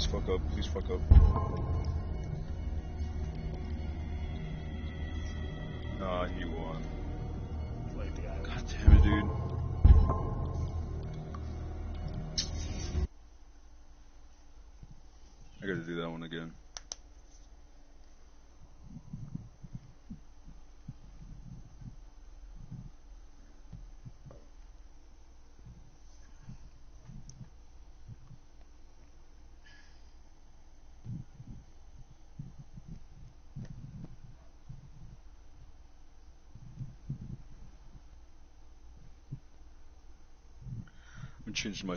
Please fuck up. Please fuck up. Nah, he won. Like the guy. God damn it, dude. I gotta do that one again. I'm changing my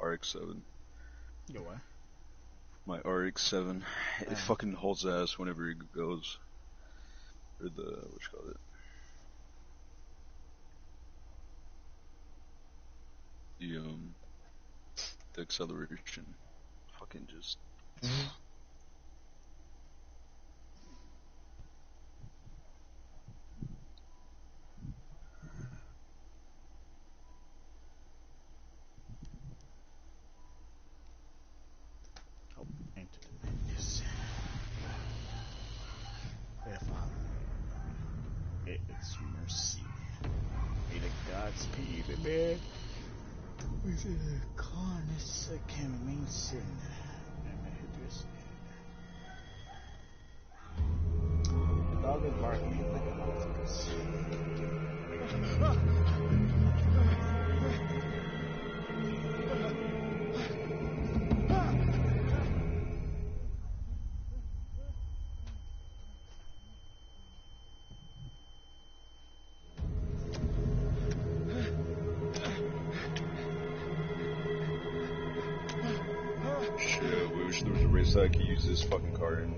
RX-7. Yo, what? My RX-7. It fucking holds ass whenever it goes. Or the, what you call it? The acceleration. Fucking just... Oh, enter the menus. Dear Father, it's mercy. May the gods pity the man within the carnage that can remain sin. And may it dress it. The dog is barking like a motherfucker. Shit, we wish there was a race that I could use this fucking car in.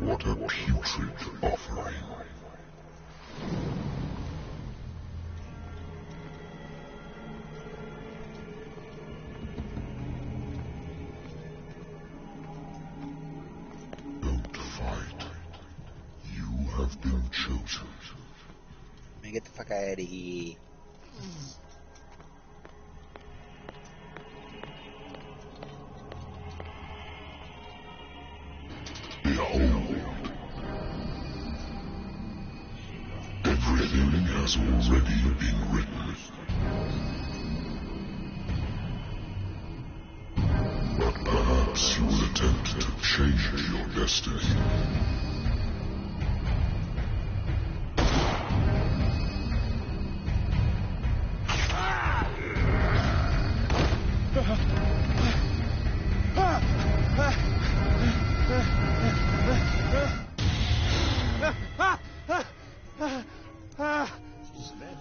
What a putrid offering. Don't fight. You have been chosen. Let me get the fuck out of here. Everything has already been written. But perhaps you will attempt to change your destiny.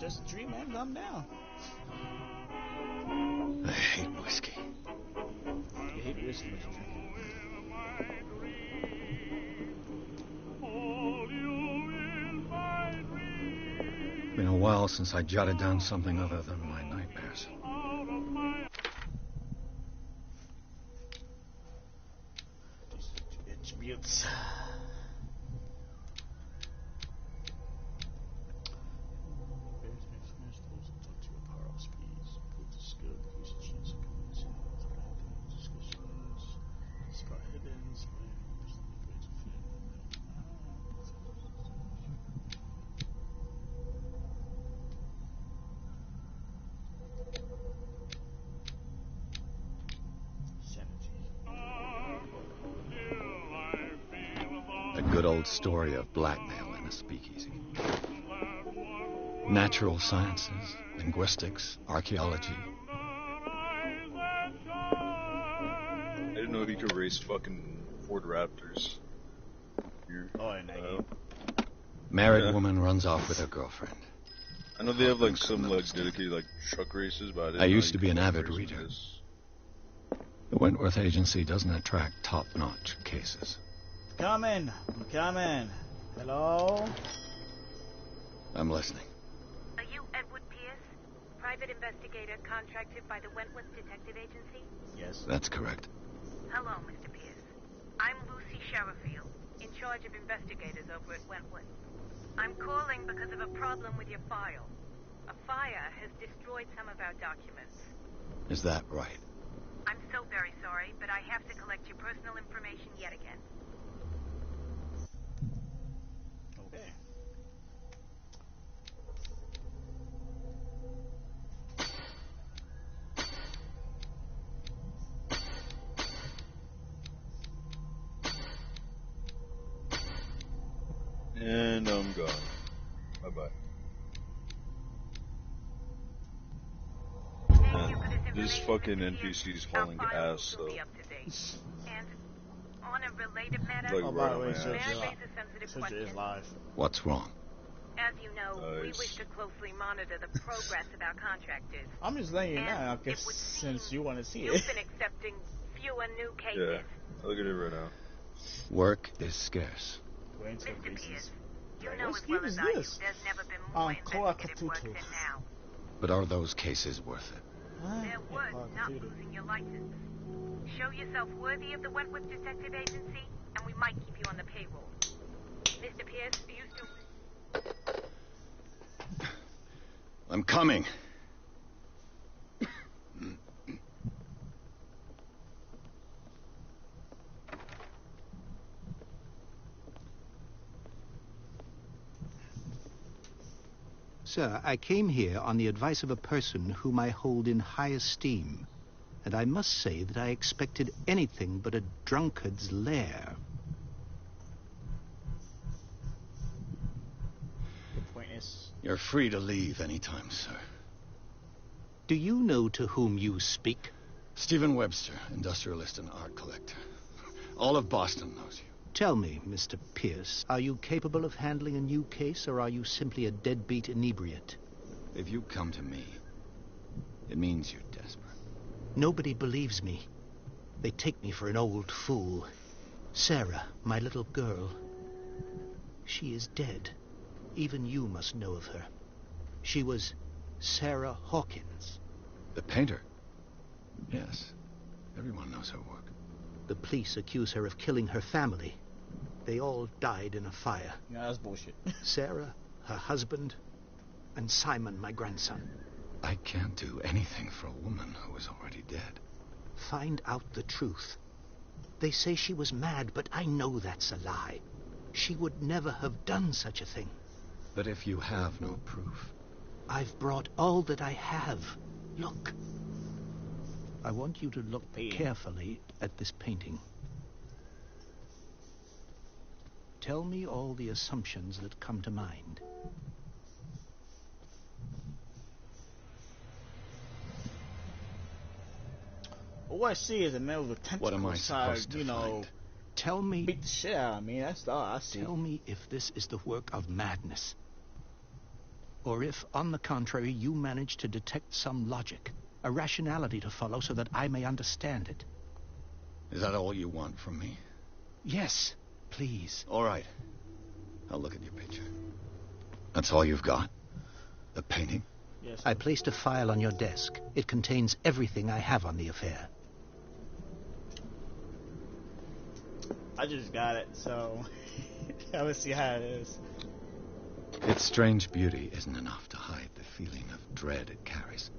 Just a dream, man. Calm down. I hate whiskey. You hate whiskey, but you drink It's been a while since I jotted down something other than my nightmares. It's mutes. story of blackmail in a speakeasy. Natural sciences, linguistics, archaeology. I didn't know he could race fucking Ford Raptors. Here. Oh, and Married woman runs off with her girlfriend. I know they have like some like dedicated like truck races, but I didn't I know used you to be could, an like, avid race reader. this. The Wentworth Agency doesn't attract top-notch cases. come in. Come in. Hello? I'm listening. Are you Edward Pierce, private investigator contracted by the Wentworth Detective Agency? Yes. That's correct. Hello, Mr. Pierce. I'm Lucy Sherifield, in charge of investigators over at Wentworth. I'm calling because of a problem with your file. A fire has destroyed some of our documents. Is that right? I'm so very sorry, but I have to collect your personal information yet again. Okay. And I'm gone. Bye bye. Thank you for this This information, fucking Mr. Pierce. NPC's Our hauling file ass, will though. be up to date. And on a related matter, Like Oh, right by the on way, my ass. may I Sergio, raise a sensitive Sergio question? is live. What's wrong? As you know, we Nice. wish to closely monitor the progress of our contractors. I'm just letting you know, I And guess, it would since seem you want to see You've it. been accepting fewer new Yeah, cases. look at it right now. Work is scarce. We're into Mr. business. Pierce, you Like, know what as well scheme as is I do, this? there's never been more investigative work Cthulhu. than now. But are those cases worth it? Huh? They're worth not losing your license. Show yourself worthy of the Wentworth Detective Agency, and we might keep you on the payroll. Mr. Pierce, are you still... I'm coming. Sir, I came here on the advice of a person whom I hold in high esteem, and I must say that I expected anything but a drunkard's lair. The point is, You're free to leave anytime, sir. Do you know to whom you speak? Stephen Webster, industrialist and art collector. All of Boston knows you. Tell me, Mr. Pierce, are you capable of handling a new case, or are you simply a deadbeat inebriate? If you come to me, it means you're desperate. Nobody believes me. They take me for an old fool. Sarah, my little girl, she is dead. Even you must know of her. She was Sarah Hawkins. The painter? Yes. Everyone knows her work. The police accuse her of killing her family. They all died in a fire. yeah, that's bullshit. Sarah, her husband, and Simon, my grandson. I can't do anything for a woman who is already dead. Find out the truth. They say she was mad, but I know that's a lie. She would never have done such a thing. But if you have no proof... I've brought all that I have. Look. I want you to look carefully at this painting. Tell me all the assumptions that come to mind. All I see is a man with a tentacle What am I supposed to you know, find? Tell me... beat the shit out of me. That's all I see. Tell me if this is the work of madness. Or if, on the contrary, you manage to detect some logic, a rationality to follow so that I may understand it. Is that all you want from me? Yes, please. All right. I'll look at your picture. That's all you've got? The painting? Yes. I placed a file on your desk. It contains everything I have on the affair. I just got it, so I will see how it is. Its strange beauty isn't enough to hide the feeling of dread it carries.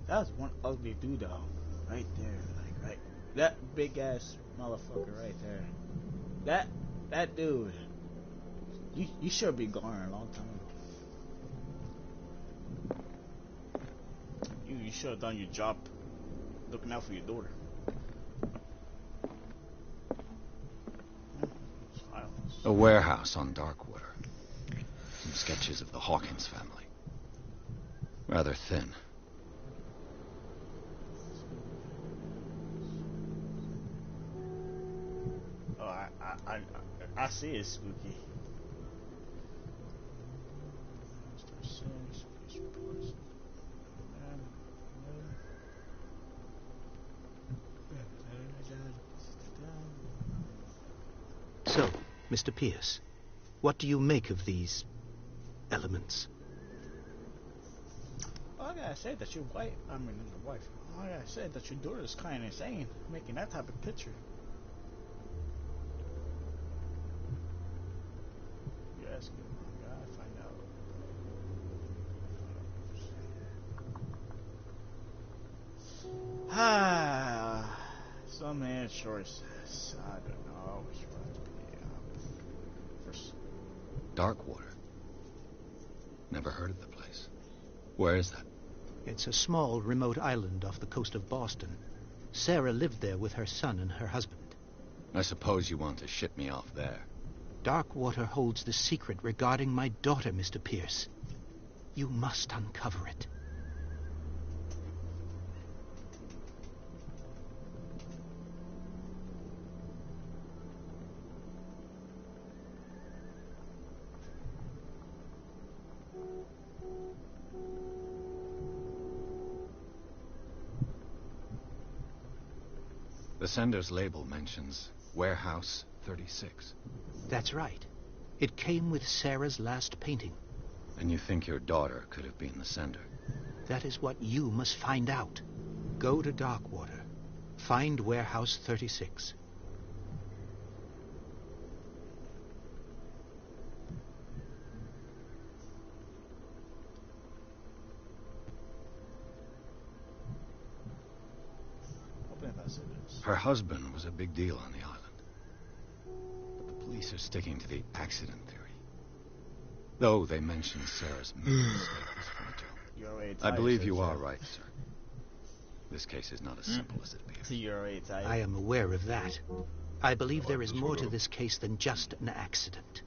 That's one ugly dude though, right there, like right, that big ass motherfucker right there. That dude, you should be gone a long time ago. You should have done your job looking out for your daughter. Silence. A warehouse on Darkwater. Some sketches of the Hawkins family. Rather thin. Oh, I see it's spooky. So, Mr. Pierce, what do you make of these elements? All I gotta say that your wife, I mean your wife. All I gotta say that your daughter's kind of insane, making that type of picture. You ask me, I gotta find out. Ah, so many choices. I don't know which one to be. First, Darkwater. Never heard of the place. Where is that? It's a small, remote island off the coast of Boston. Sarah lived there with her son and her husband. I suppose you want to ship me off there. Darkwater holds the secret regarding my daughter, Mr. Pierce. You must uncover it. The sender's label mentions Warehouse 36. That's right. It came with Sarah's last painting. And you think your daughter could have been the sender? That is what you must find out. Go to Darkwater. Find Warehouse 36. hoping that's it. Her husband was a big deal on the island. But the police are sticking to the accident theory. Though they mention Sarah's mental state was fragile. You're already I tired, believe so you Jeff. are right, sir. This case is not as simple as it appears. So you're already tired. I am aware of that. I believe there is more to this case than just an accident.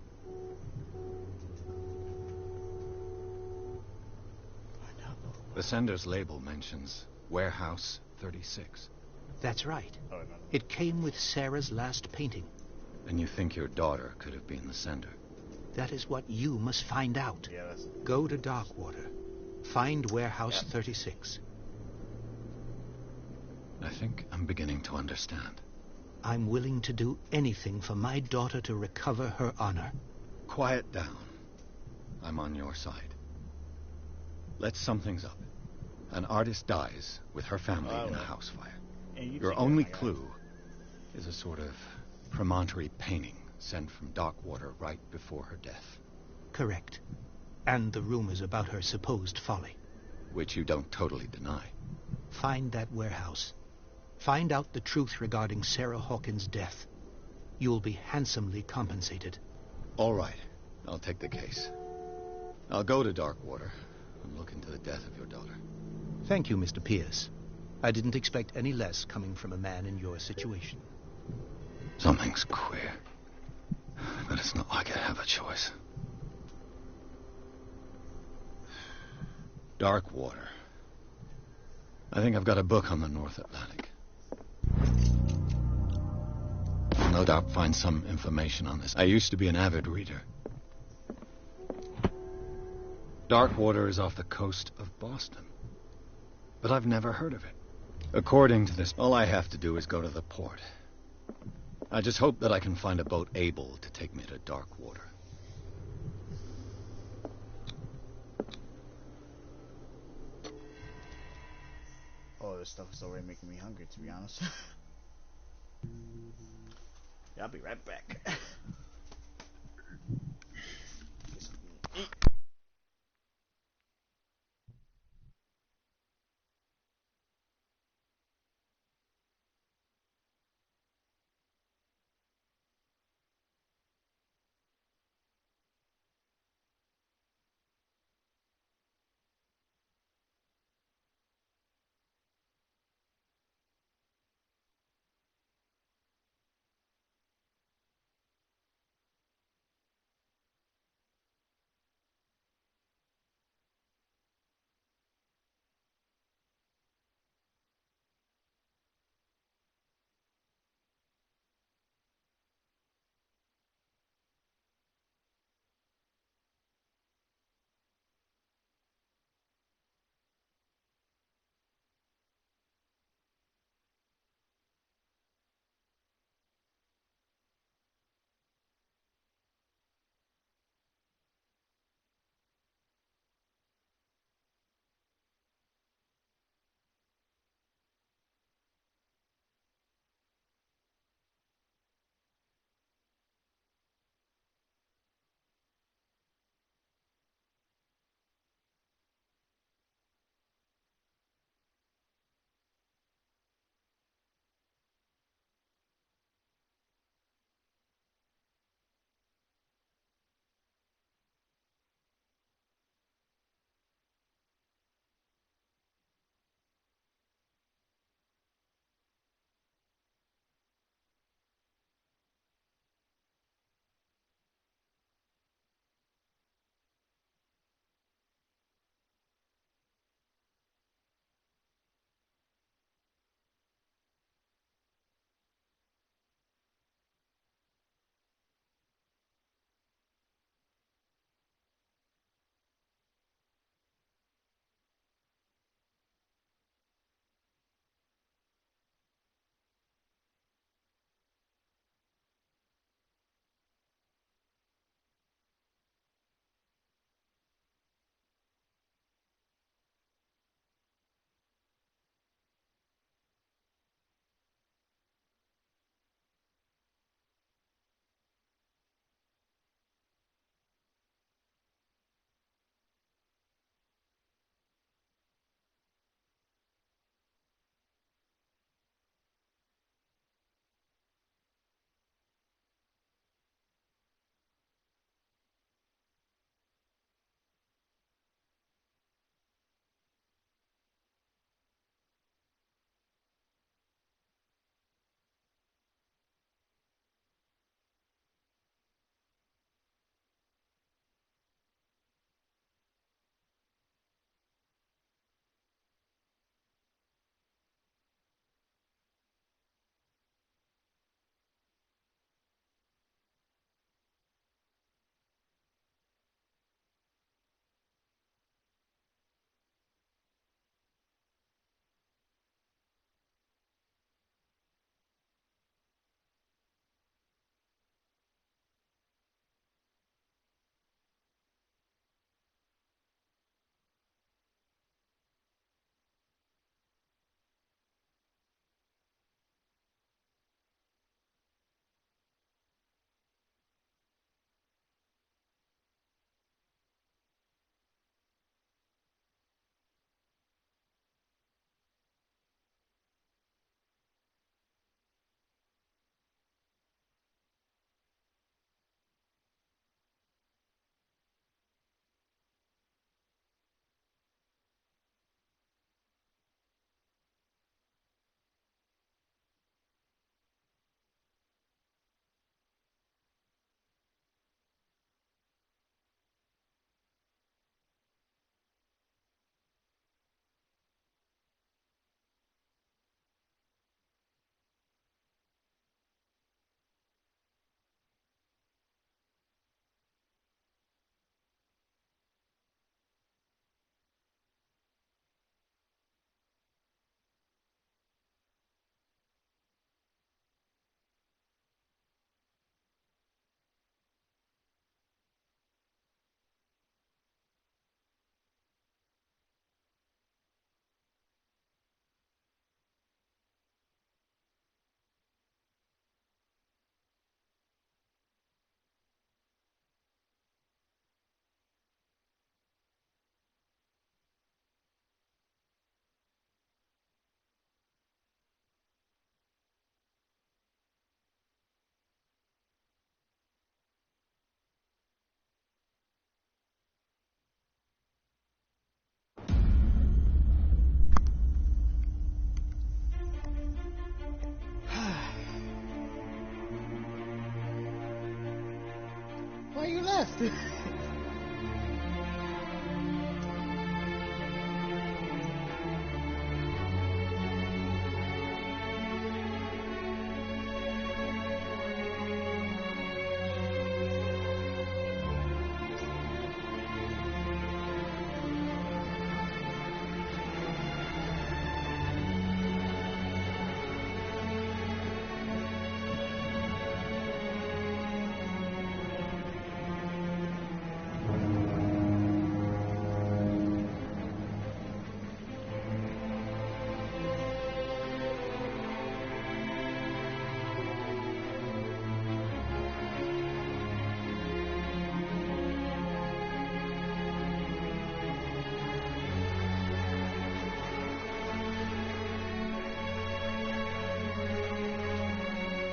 The sender's label mentions Warehouse 36. That's right. Oh, no. It came with Sarah's last painting. And you think your daughter could have been the sender? That is what you must find out. Yeah, that's it. Go to Darkwater. Find Warehouse 36. I think I'm beginning to understand. I'm willing to do anything for my daughter to recover her honor. Quiet down. I'm on your side. Let's sum things up. An artist dies with her family in a house fire. And you Your take only it, my guy. clue is a sort of promontory painting sent from Darkwater right before her death, Correct. And the rumors about her supposed folly. which you don't totally deny. Find that warehouse. Find out the truth regarding Sarah Hawkins' death. You'll be handsomely compensated. All right, I'll take the case. I'll go to Darkwater and look into the death of your daughter. Thank you, Mr. Pierce. I didn't expect any less coming from a man in your situation. Something's queer, but it's not like I have a choice. Darkwater. I think I've got a book on the North Atlantic. I'll no doubt find some information on this. I used to be an avid reader. Darkwater is off the coast of Boston. But I've never heard of it. According to this, all I have to do is go to the port. I just hope that I can find a boat able to take me to Darkwater. Oh, this stuff is already making me hungry, to be honest. Yeah, I'll be right back. Get something to eat. left.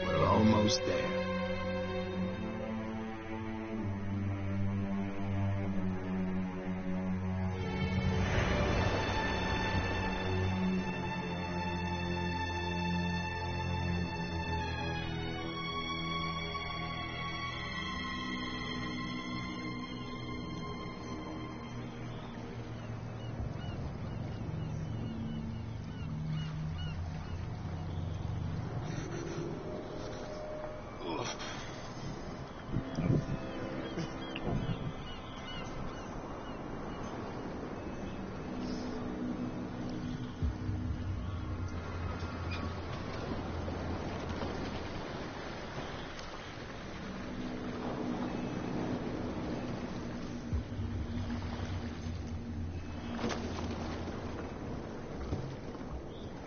We're almost there.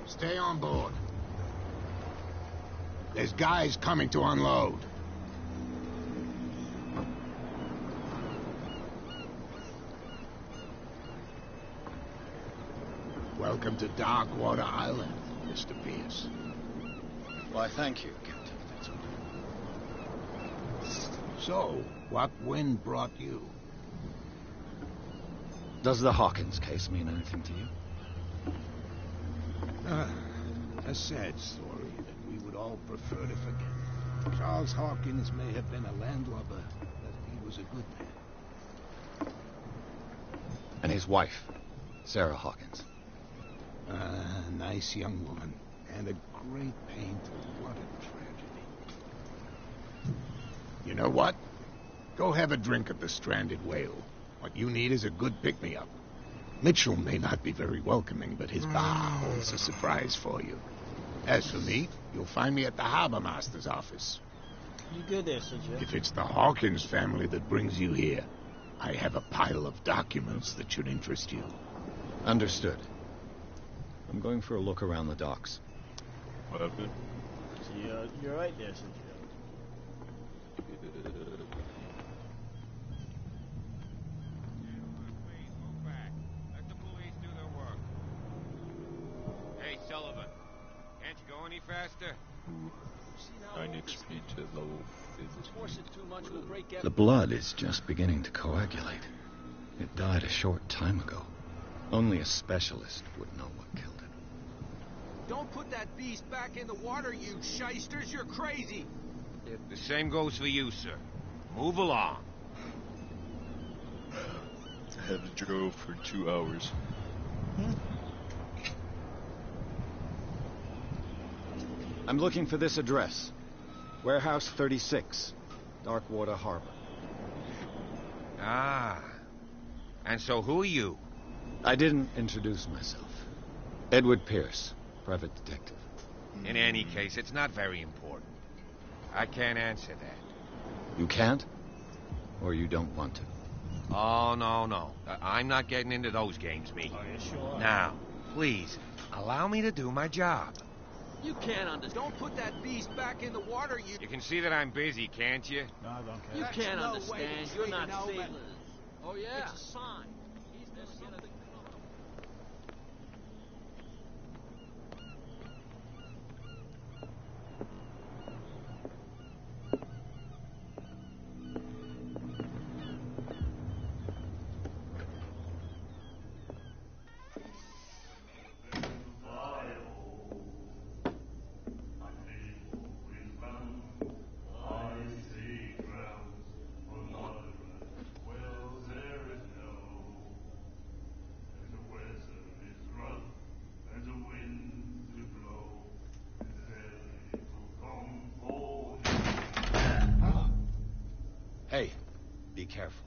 Stay on board. There's guys coming to unload. Welcome to Darkwater Island, Mr. Pierce. Why, thank you, Captain Fitzwood. So, what wind brought you? Does the Hawkins case mean anything to you? A sad story that we would all prefer to forget. Charles Hawkins may have been a landlubber, but he was a good man. And his wife, Sarah Hawkins. Nice young woman, and a great pain to what a tragedy. You know what? Go have a drink at the Stranded Whale. What you need is a good pick-me-up. Mitchell may not be very welcoming, but his bar holds a surprise for you. As for me, you'll find me at the Harbor Master's office. You good there, Sir Jim? If it's the Hawkins family that brings you here, I have a pile of documents that should interest you. Understood. I'm going for a look around the docks. What happened? See, you're right there, Sir Jim. Let the police do their work. Hey, Sullivan. Can't you go any faster? 9 XP to level 50. The blood is just beginning to coagulate. It died a short time ago. Only a specialist would know what killed it. Don't put that beast back in the water, you shysters! You're crazy! The same goes for you, sir. Move along. I have drove for 2 hours. I'm looking for this address. Warehouse 36, Darkwater Harbor. Ah. And so who are you? I didn't introduce myself. Edward Pierce, private detective. In any case, it's not very important. I can't answer that. You can't? Or you don't want to? Oh, no. I'm not getting into those games, me. Are you sure? Now, please, allow me to do my job. You can't understand. Don't put that beast back in the water, you... You can see that I'm busy, can't you? No, I don't care. You can't no way understand. to You're treat not an old sailors. man. Oh, yeah. It's a sign. He's never gonna be... be careful.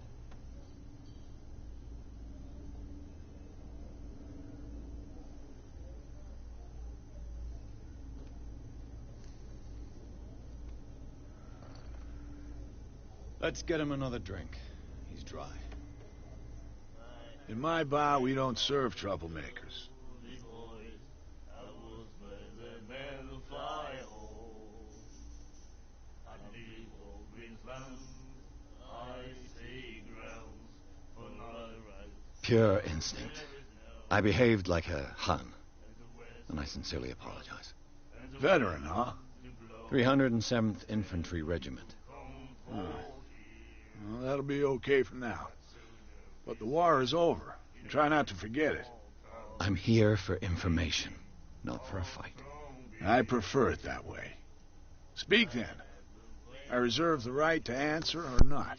Let's get him another drink. He's dry. In my bar, we don't serve troublemakers. Pure instinct. I behaved like a Hun, and I sincerely apologize. Veteran, huh? 307th Infantry Regiment. Well, that'll be okay for now. But the war is over. Try not to forget it. I'm here for information, not for a fight. I prefer it that way. Speak then. I reserve the right to answer or not.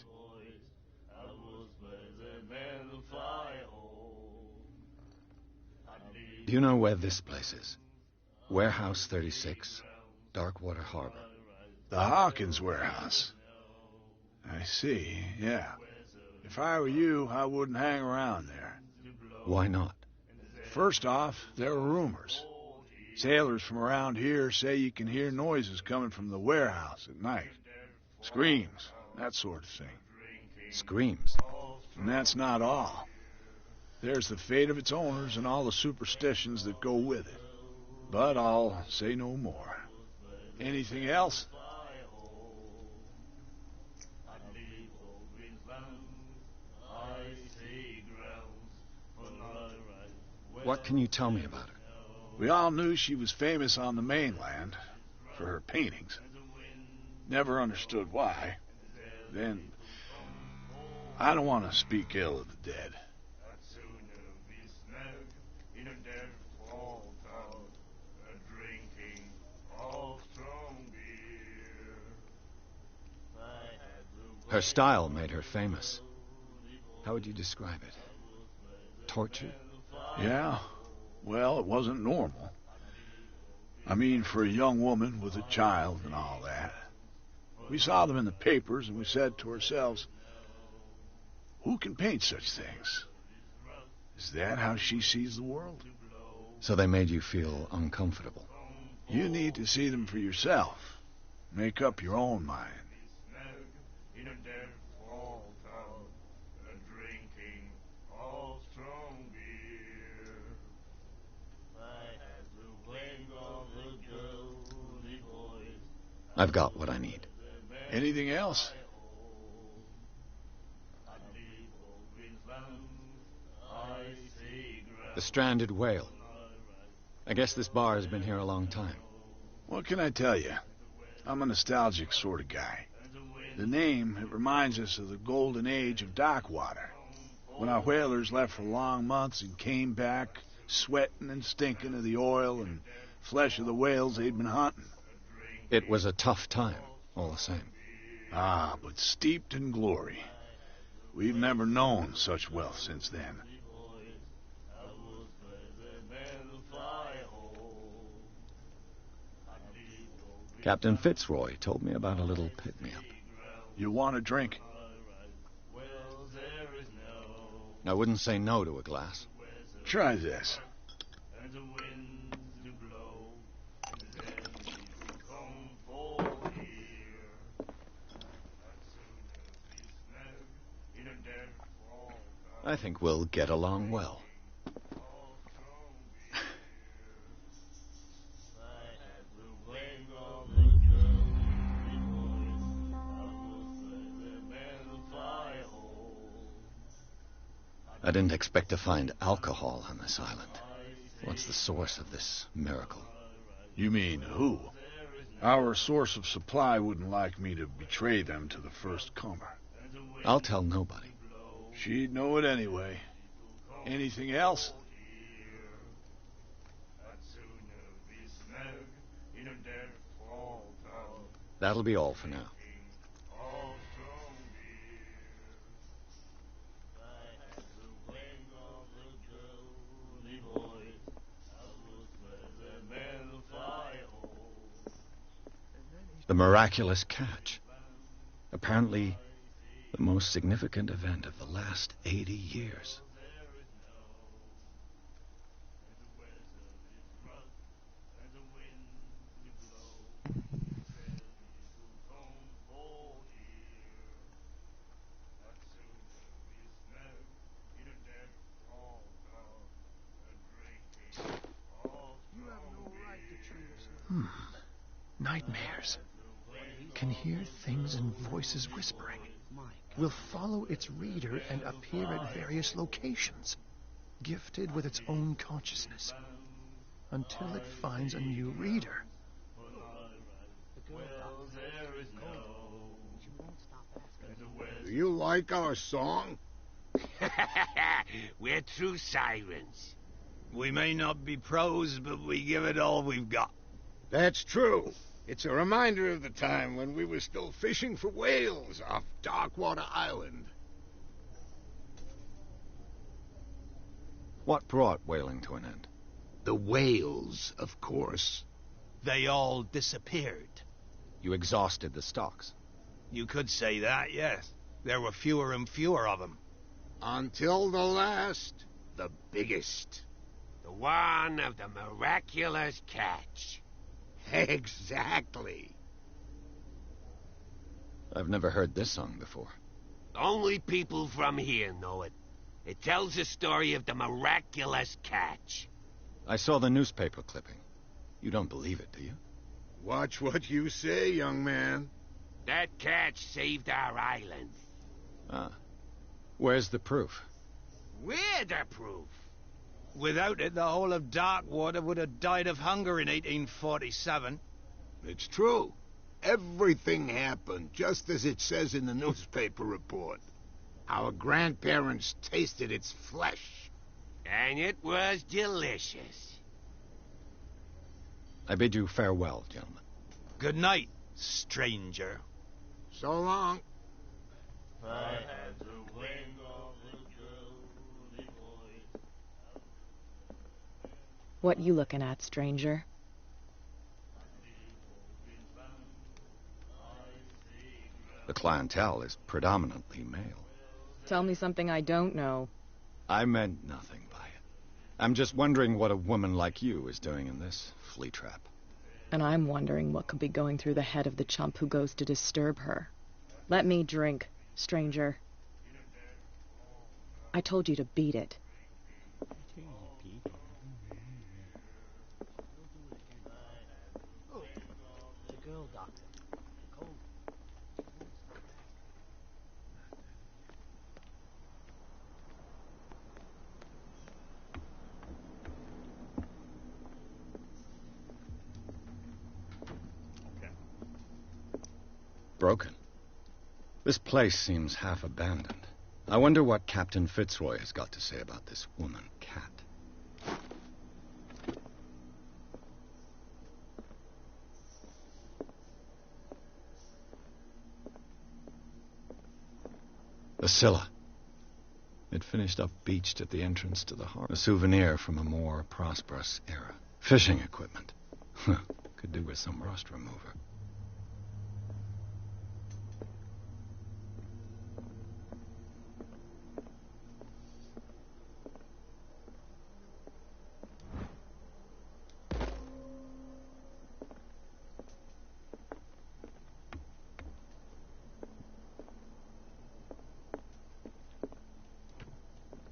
Do you know where this place is? Warehouse 36, Darkwater Harbor. The Hawkins warehouse. I see, yeah. If I were you, I wouldn't hang around there. Why not? First off, there are rumors. Sailors from around here say you can hear noises coming from the warehouse at night. Screams, that sort of thing. Screams? And that's not all. There's the fate of its owners and all the superstitions that go with it. But I'll say no more. Anything else? What can you tell me about her? We all knew she was famous on the mainland for her paintings. Never understood why. Then, I don't want to speak ill of the dead. Her style made her famous. How would you describe it? Torture? Yeah? Well, it wasn't normal. I mean, for a young woman with a child and all that. We saw them in the papers and we said to ourselves, who can paint such things? Is that how she sees the world? So they made you feel uncomfortable? You need to see them for yourself. Make up your own mind. I've got what I need. Anything else? The stranded whale. I guess this bar has been here a long time. What can I tell you? I'm a nostalgic sort of guy. The name, it reminds us of the golden age of dockwater, when our whalers left for long months and came back sweating and stinking of the oil and flesh of the whales they'd been hunting. It was a tough time, all the same. Ah, but steeped in glory. We've never known such wealth since then. Captain Fitzroy told me about a little pick-me-up. You want a drink? I wouldn't say no to a glass. Try this. I think we'll get along well. I didn't expect to find alcohol on this island. What's the source of this miracle? You mean who? Our source of supply wouldn't like me to betray them to the first comer. I'll tell nobody. She'd know it anyway. Anything else? That'll be all for now. The miraculous catch. Apparently, The most significant event of the last 80 years. Nightmares. Can hear things and voices whispering. Will follow its reader and appear at various locations, gifted with its own consciousness, until it finds a new reader. Do you like our song? We're true sirens. We may not be pros, but we give it all we've got. That's true. It's a reminder of the time when we were still fishing for whales off Darkwater Island. What brought whaling to an end? The whales, of course. They all disappeared. You exhausted the stocks. You could say that, yes. There were fewer and fewer of them. Until the last, the biggest. The one of the miraculous catch. Exactly. I've never heard this song before. Only people from here know it. It tells the story of the miraculous catch. I saw the newspaper clipping. You don't believe it, do you? Watch what you say, young man. That catch saved our island. Ah. Where's the proof? We're the proof. Without it, the whole of Darkwater would have died of hunger in 1847. It's true. Everything happened just as it says in the newspaper report. Our grandparents tasted its flesh. And it was delicious. I bid you farewell, gentlemen. Good night, stranger. So long. What you looking at, stranger? The clientele is predominantly male. Tell me something I don't know. I meant nothing by it. I'm just wondering what a woman like you is doing in this flea trap. And I'm wondering what could be going through the head of the chump who goes to disturb her. Let me drink, stranger. I told you to beat it. Oh, the girl doctor. Cold. Broken. This place seems half abandoned. I wonder what Captain Fitzroy has got to say about this woman, Cat. The Scylla. It finished up beached at the entrance to the harbor. A souvenir from a more prosperous era. Fishing equipment. Could do with some rust remover.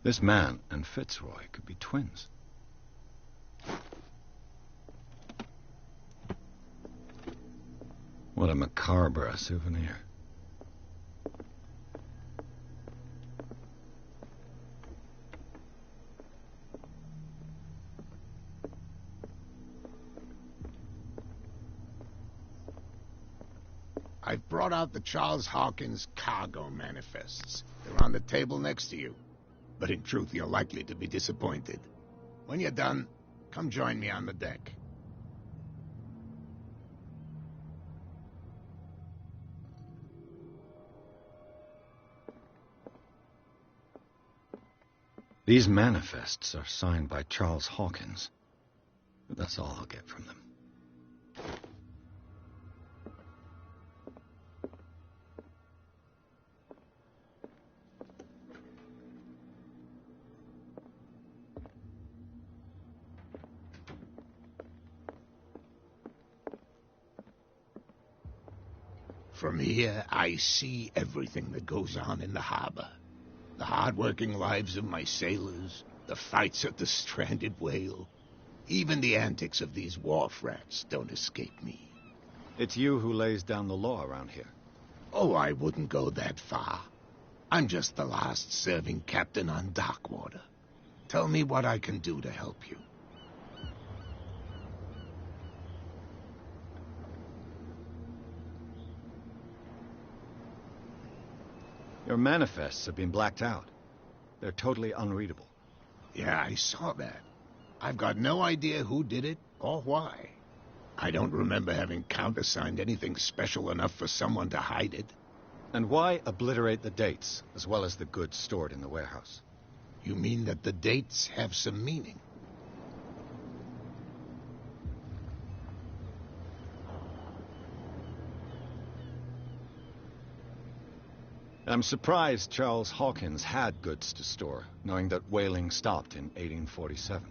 This man and Fitzroy could be twins. What a macabre souvenir. I've brought out the Charles Hawkins cargo manifests. They're on the table next to you. But in truth, you're likely to be disappointed. When you're done, come join me on the deck. These manifests are signed by Charles Hawkins. But that's all I'll get from them. From here, I see everything that goes on in the harbor. The hard-working lives of my sailors, the fights at the stranded whale. Even the antics of these wharf rats don't escape me. It's you who lays down the law around here. Oh, I wouldn't go that far. I'm just the last serving captain on Darkwater. Tell me what I can do to help you. Your manifests have been blacked out. They're totally unreadable. Yeah, I saw that. I've got no idea who did it or why. I don't remember having countersigned anything special enough for someone to hide it. And why obliterate the dates, as well as the goods stored in the warehouse? You mean that the dates have some meaning? I'm surprised Charles Hawkins had goods to store, knowing that whaling stopped in 1847.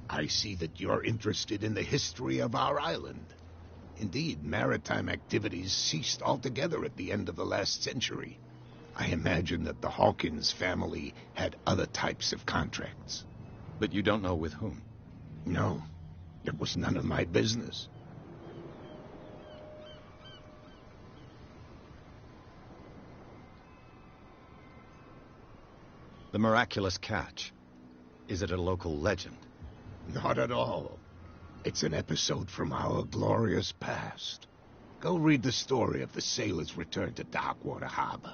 I see that you're interested in the history of our island. Indeed, maritime activities ceased altogether at the end of the last century. I imagine that the Hawkins family had other types of contracts. But you don't know with whom? No, it was none of my business. The miraculous catch. Is it a local legend? Not at all. It's an episode from our glorious past. Go read the story of the sailor's return to Darkwater Harbor.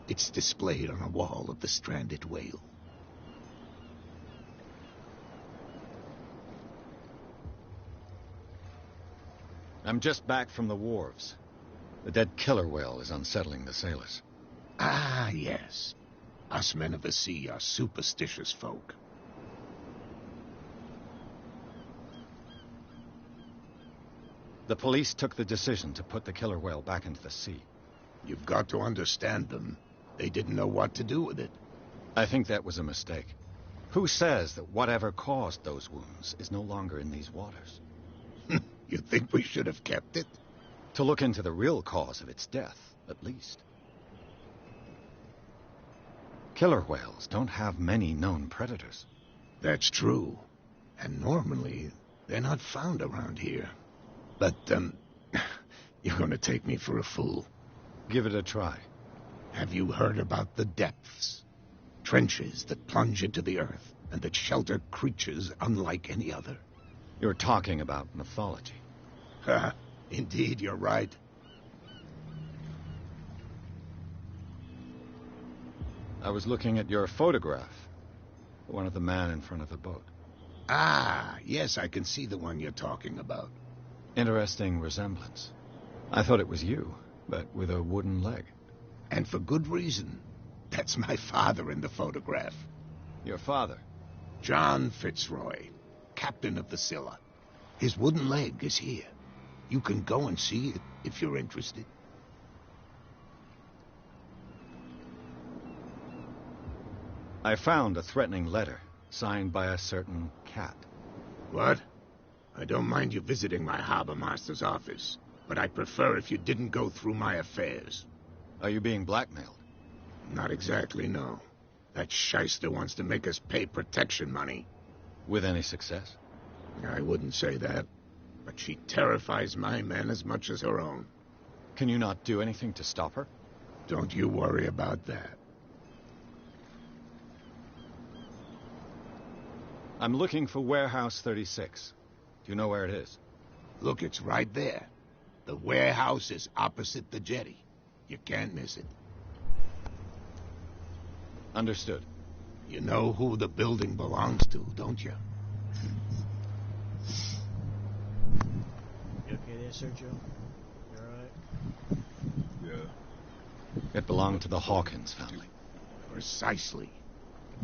It's displayed on a wall of the stranded whale. I'm just back from the wharves. The dead killer whale is unsettling the sailors. Ah, yes. Us men of the sea are superstitious folk. The police took the decision to put the killer whale back into the sea. You've got to understand them. They didn't know what to do with it. I think that was a mistake. Who says that whatever caused those wounds is no longer in these waters? You think we should have kept it? To look into the real cause of its death, at least. Killer whales don't have many known predators. That's true. And normally, they're not found around here. But, you're gonna take me for a fool. Give it a try. Have you heard about the depths? Trenches that plunge into the earth and that shelter creatures unlike any other. You're talking about mythology. Ha! Indeed, you're right. I was looking at your photograph. One of the man in front of the boat. Ah, yes, I can see the one you're talking about. Interesting resemblance. I thought it was you, but with a wooden leg. And for good reason. That's my father in the photograph. Your father? John Fitzroy, captain of the Scylla. His wooden leg is here. You can go and see it if you're interested. I found a threatening letter, signed by a certain cat. What? I don't mind you visiting my harbor master's office, but I prefer if you didn't go through my affairs. Are you being blackmailed? Not exactly, no. That shyster wants to make us pay protection money. With any success? I wouldn't say that, but she terrifies my men as much as her own. Can you not do anything to stop her? Don't you worry about that. I'm looking for Warehouse 36. Do you know where it is? Look, it's right there. The warehouse is opposite the jetty. You can't miss it. Understood. You know who the building belongs to, don't you? You okay there, Sergio? You alright? Yeah. It belonged to the Hawkins family. Precisely.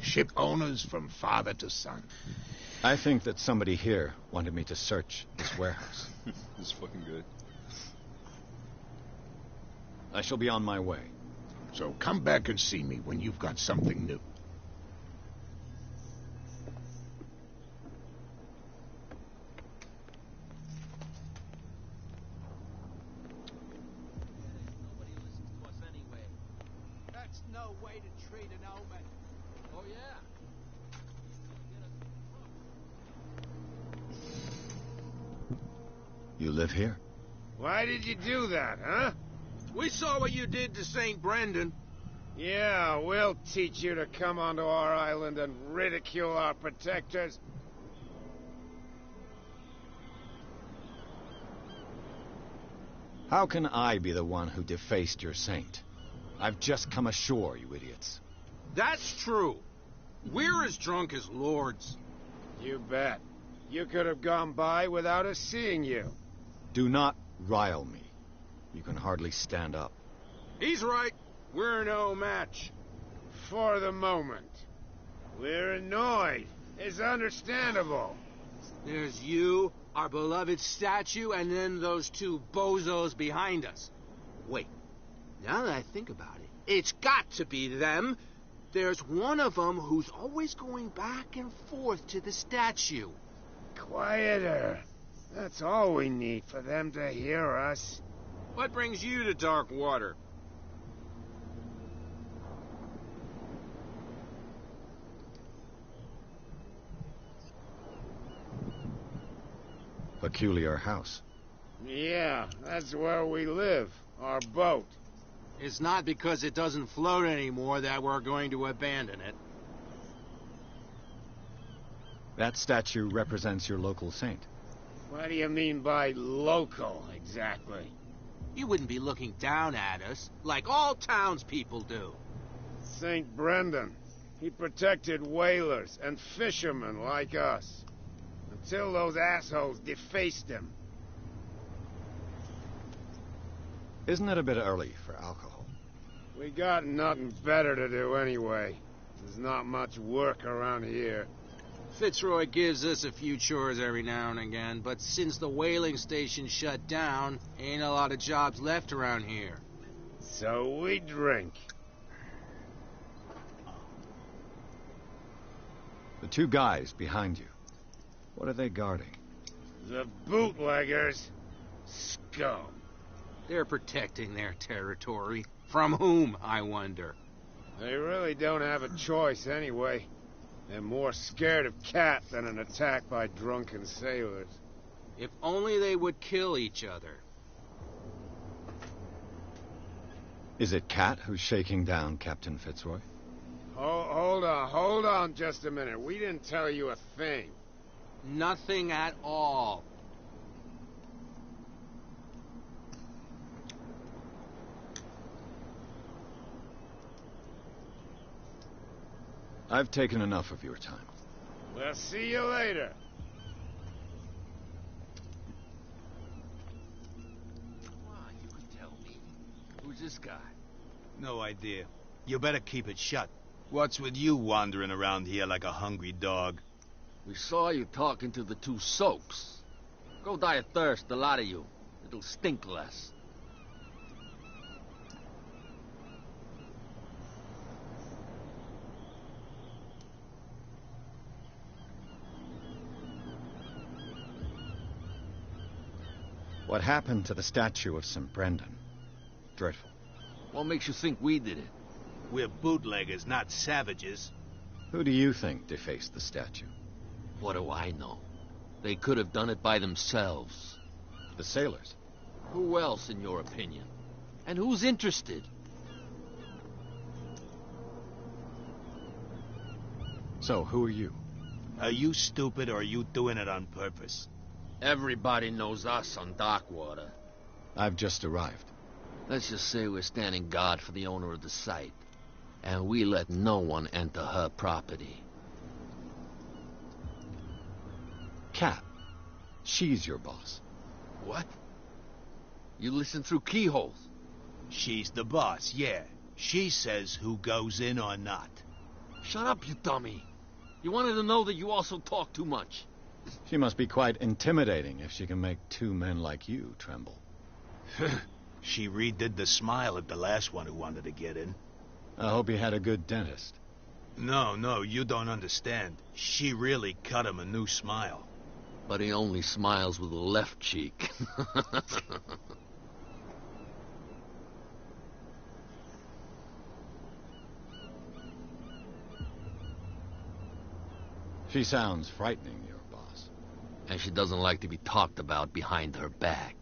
Ship owners from father to son. I think that somebody here wanted me to search this warehouse. This fucking good. I shall be on my way. So come back and see me when you've got something new. no way to treat an omen. Oh, yeah. You live here? Why did you do that, huh? We saw what you did to St. Brendan. Yeah, we'll teach you to come onto our island and ridicule our protectors. How can I be the one who defaced your saint? I've just come ashore, you idiots. That's true. We're as drunk as lords. You bet. You could have gone by without us seeing you. Do not rile me. You can hardly stand up. He's right. We're no match. For the moment. We're annoyed. It's understandable. There's you, our beloved statue, and then those two bozos behind us. Wait, now that I think about it, it's got to be them. There's one of them who's always going back and forth to the statue. Quieter. That's all we need for them to hear us. What brings you to dark water? Peculiar house. Yeah, that's where we live. Our boat. It's not because it doesn't float anymore that we're going to abandon it. That statue represents your local saint. What do you mean by local, exactly? You wouldn't be looking down at us, like all townspeople do. St. Brendan. He protected whalers and fishermen like us. Until those assholes defaced him. Isn't it a bit early for alcohol? We got nothing better to do anyway. There's not much work around here. Fitzroy gives us a few chores every now and again, but since the whaling station shut down, ain't a lot of jobs left around here. So we drink. The two guys behind you. What are they guarding? The bootleggers. Scum. They're protecting their territory. From whom, I wonder? They really don't have a choice anyway. They're more scared of Cat than an attack by drunken sailors. If only they would kill each other. Is it Cat who's shaking down Captain Fitzroy? Hold on just a minute. We didn't tell you a thing. Nothing at all. I've taken enough of your time. We'll see you later. Come on, you can tell me. Who's this guy? No idea. You better keep it shut. What's with you wandering around here like a hungry dog? We saw you talking to the two soaks. Go die of thirst, the lot of you. It'll stink less. What happened to the statue of St. Brendan? Dreadful. What makes you think we did it? We're bootleggers, not savages. Who do you think defaced the statue? What do I know? They could have done it by themselves. The sailors? Who else, in your opinion? And who's interested? So, who are you? Are you stupid or are you doing it on purpose? Everybody knows us on Darkwater. I've just arrived. Let's just say we're standing guard for the owner of the site. And we let no one enter her property. Cat. She's your boss. What? You listen through keyholes? She's the boss, yeah. She says who goes in or not. Shut up, you dummy. You wanted to know that you also talk too much. She must be quite intimidating if she can make two men like you tremble. She redid the smile at the last one who wanted to get in. I hope he had a good dentist. No, you don't understand. She really cut him a new smile. But he only smiles with the left cheek. She sounds frightening, your boss. And she doesn't like to be talked about behind her back.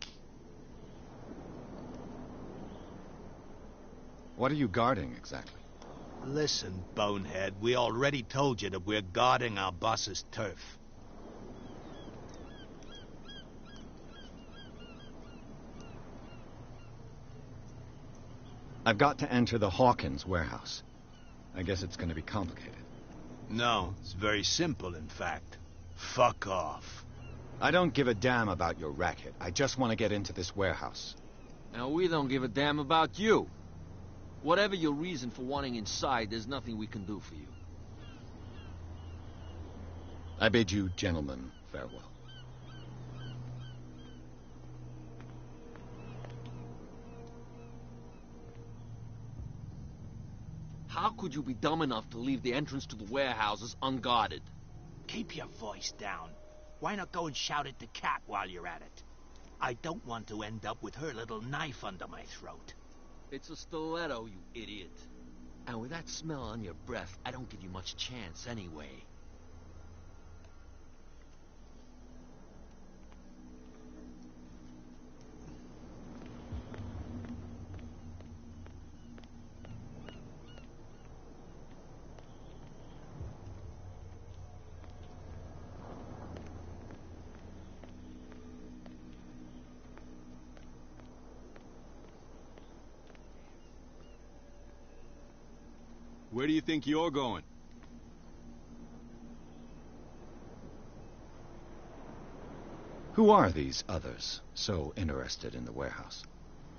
What are you guarding, exactly? Listen, bonehead, we already told you that we're guarding our boss's turf. I've got to enter the Hawkins warehouse. I guess it's going to be complicated. No, it's very simple, in fact. Fuck off. I don't give a damn about your racket. I just want to get into this warehouse. And we don't give a damn about you. Whatever your reason for wanting inside, there's nothing we can do for you. I bid you, gentlemen, farewell. How could you be dumb enough to leave the entrance to the warehouses unguarded? Keep your voice down. Why not go and shout at the cat while you're at it? I don't want to end up with her little knife under my throat. It's a stiletto, you idiot. And with that smell on your breath, I don't give you much chance anyway. Where do you think you're going? Who are these others so interested in the warehouse?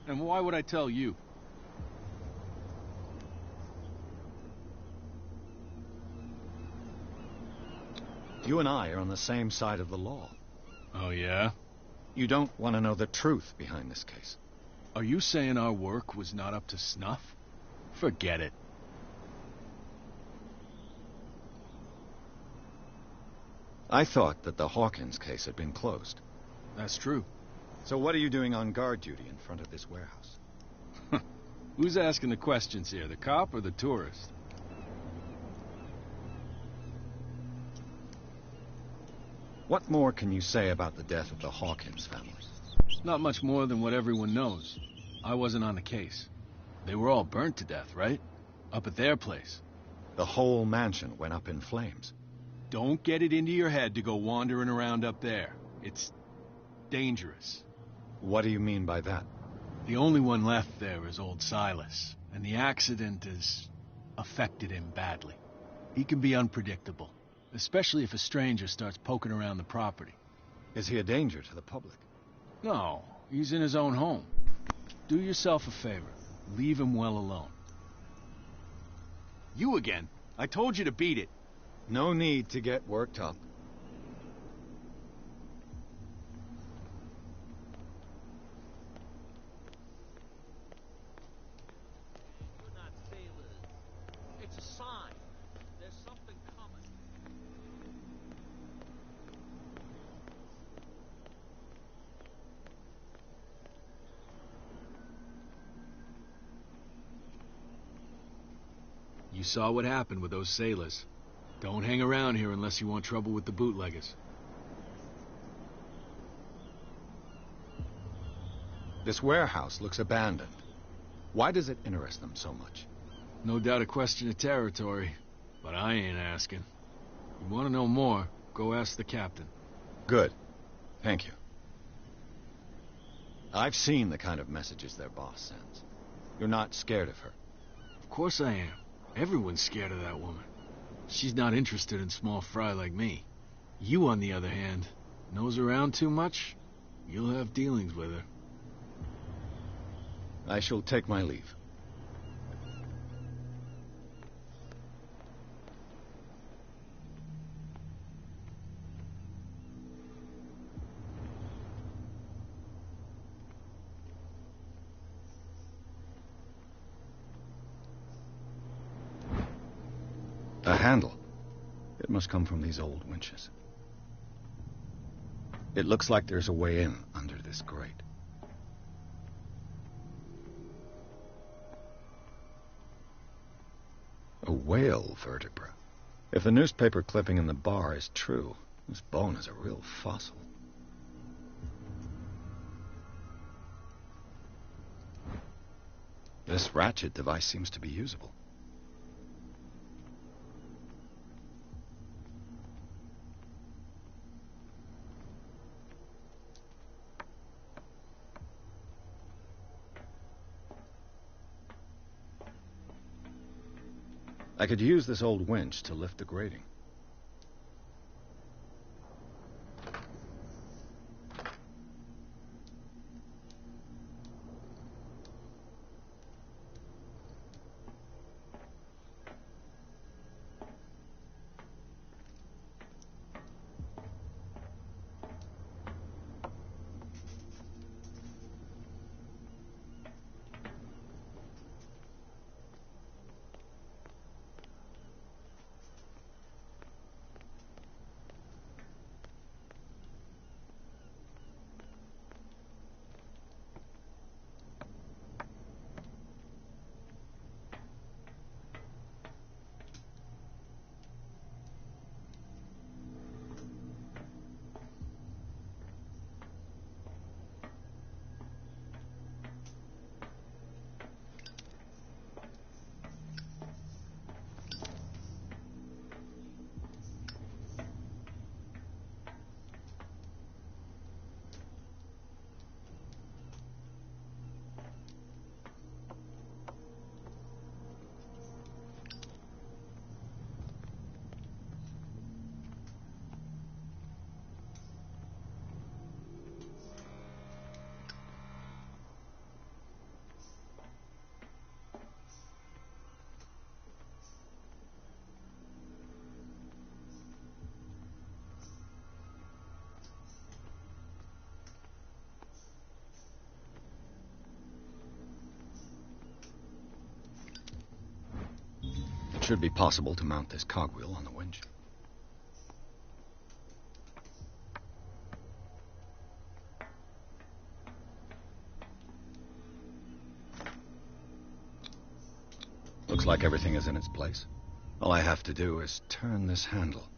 And why would I tell you? You and I are on the same side of the law. Oh, yeah? You don't want to know the truth behind this case. Are you saying our work was not up to snuff? Forget it. I thought that the Hawkins case had been closed. That's true. So what are you doing on guard duty in front of this warehouse? Who's asking the questions here, the cop or the tourist? What more can you say about the death of the Hawkins family? Not much more than what everyone knows. I wasn't on the case. They were all burnt to death, right? Up at their place. The whole mansion went up in flames. Don't get it into your head to go wandering around up there. It's dangerous. What do you mean by that? The only one left there is old Silas, and the accident has affected him badly. He can be unpredictable, especially if a stranger starts poking around the property. Is he a danger to the public? No, he's in his own home. Do yourself a favor. Leave him well alone. You again. I told you to beat it. No need to get worked up. You're not sailors. It's a sign. There's something coming. You saw what happened with those sailors. Don't hang around here unless you want trouble with the bootleggers. This warehouse looks abandoned. Why does it interest them so much? No doubt a question of territory, but I ain't asking. You want to know more, go ask the captain. Good. Thank you. I've seen the kind of messages their boss sends. You're not scared of her. Of course I am. Everyone's scared of that woman. She's not interested in small fry like me. You, on the other hand, nose around too much, you'll have dealings with her. I shall take my leave. A handle. It must come from these old winches. It looks like there's a way in under this grate. A whale vertebra. If the newspaper clipping in the bar is true, this bone is a real fossil. This ratchet device seems to be usable. I could use this old winch to lift the grating. It should be possible to mount this cogwheel on the winch. Looks like everything is in its place. All I have to do is turn this handle.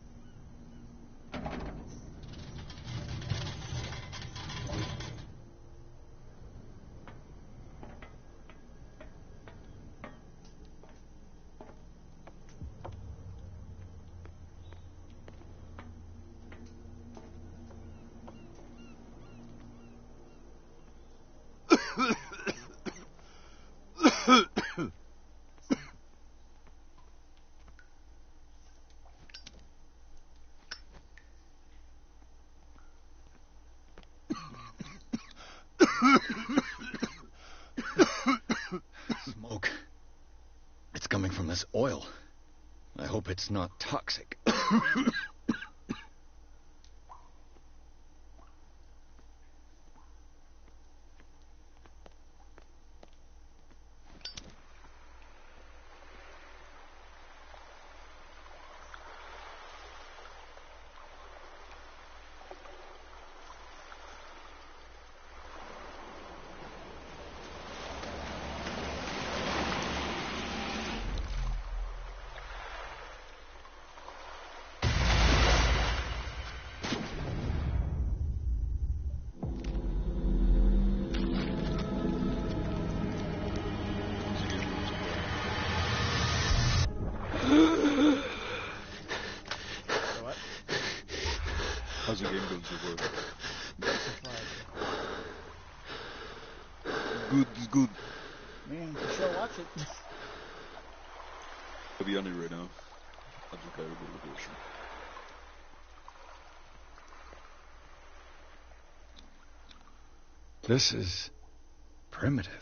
Smoke. It's coming from this oil. I hope it's not toxic. How's the game going so far? Good, it's good. Man, for sure watch it. I'll be on it right now. I just gotta go to the grocery. This is primitive.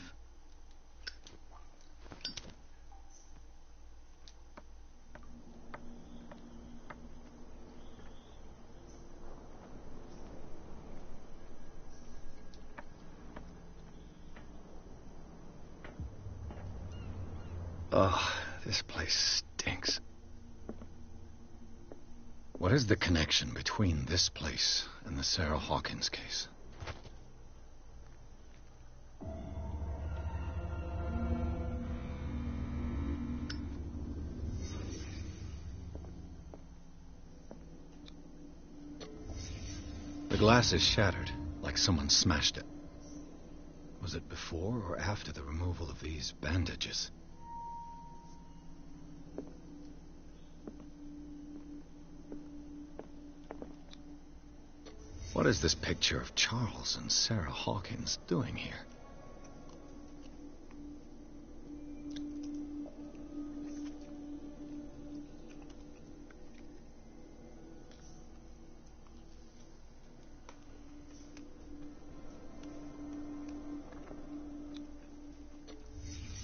Ugh, this place stinks. What is the connection between this place and the Sarah Hawkins case? glass is shattered, like someone smashed it. Was it before or after the removal of these bandages? What is this picture of Charles and Sarah Hawkins doing here?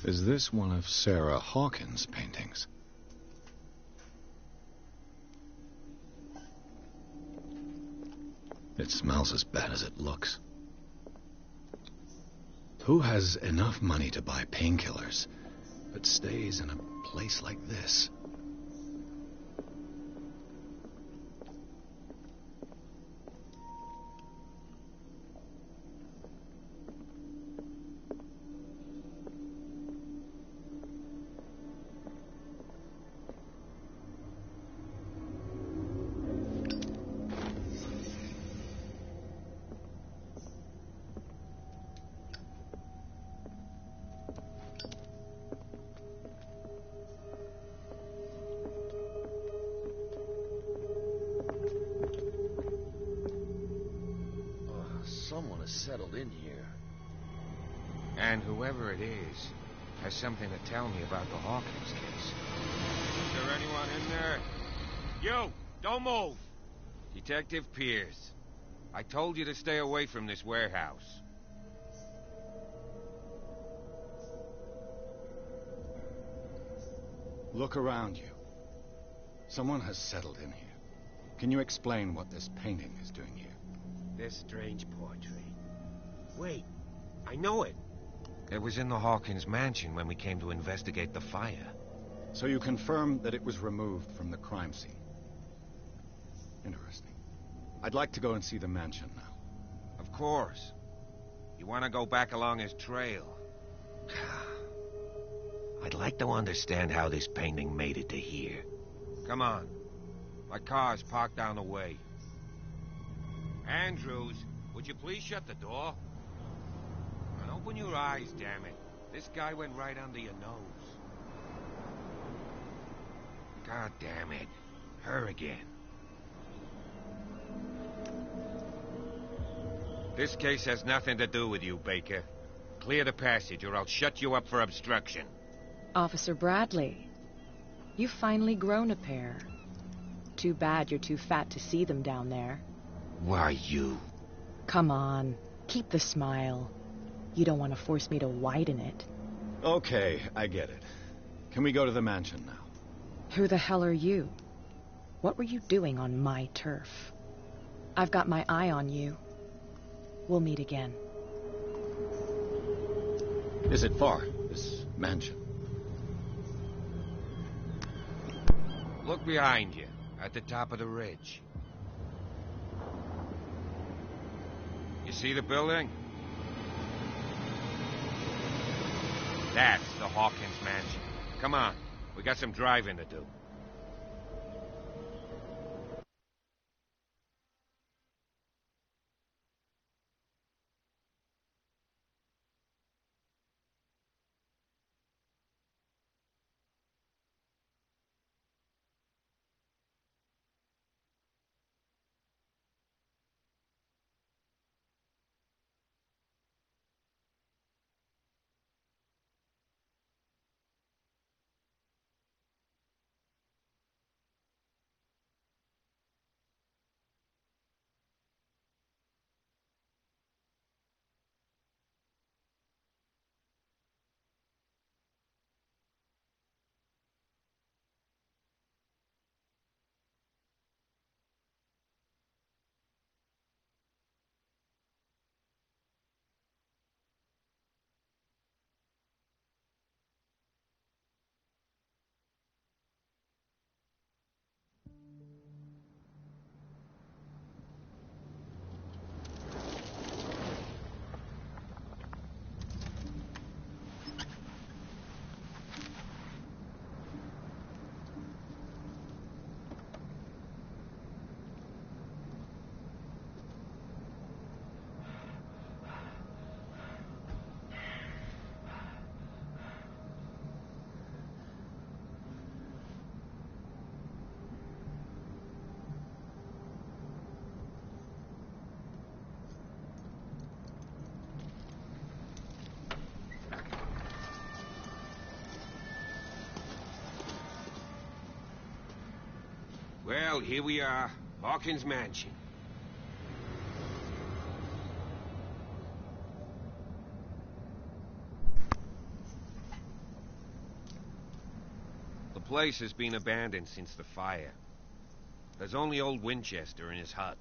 Is this one of Sarah Hawkins' paintings? It smells as bad as it looks. Who has enough money to buy painkillers, but stays in a place like this? Someone has settled in here. And whoever it is has something to tell me about the Hawkins case. Is there anyone in there? You! Don't move! Detective Pierce. I told you to stay away from this warehouse. Look around you. Someone has settled in here. Can you explain what this painting is doing here? This strange portrait. Wait, I know it. It was in the Hawkins mansion when we came to investigate the fire. So you confirm that it was removed from the crime scene? Interesting. I'd like to go and see the mansion now. Of course. You want to go back along his trail? I'd like to understand how this painting made it to here. Come on. My car's parked down the way. Andrews, would you please shut the door? And open your eyes, damn it. This guy went right under your nose. God damn it. Her again. This case has nothing to do with you, Baker. Clear the passage or I'll shut you up for obstruction. Officer Bradley, you've finally grown a pair. Too bad you're too fat to see them down there. Why, you... Come on, keep the smile. You don't want to force me to widen it. Okay, I get it. Can we go to the mansion now? Who the hell are you? What were you doing on my turf? I've got my eye on you. We'll meet again. Is it far, this mansion? Look behind you, at the top of the ridge. You see the building? That's the Hawkins mansion. Come on, we got some driving to do. Well, here we are. Hawkins Mansion. The place has been abandoned since the fire. There's only old Winchester in his hut.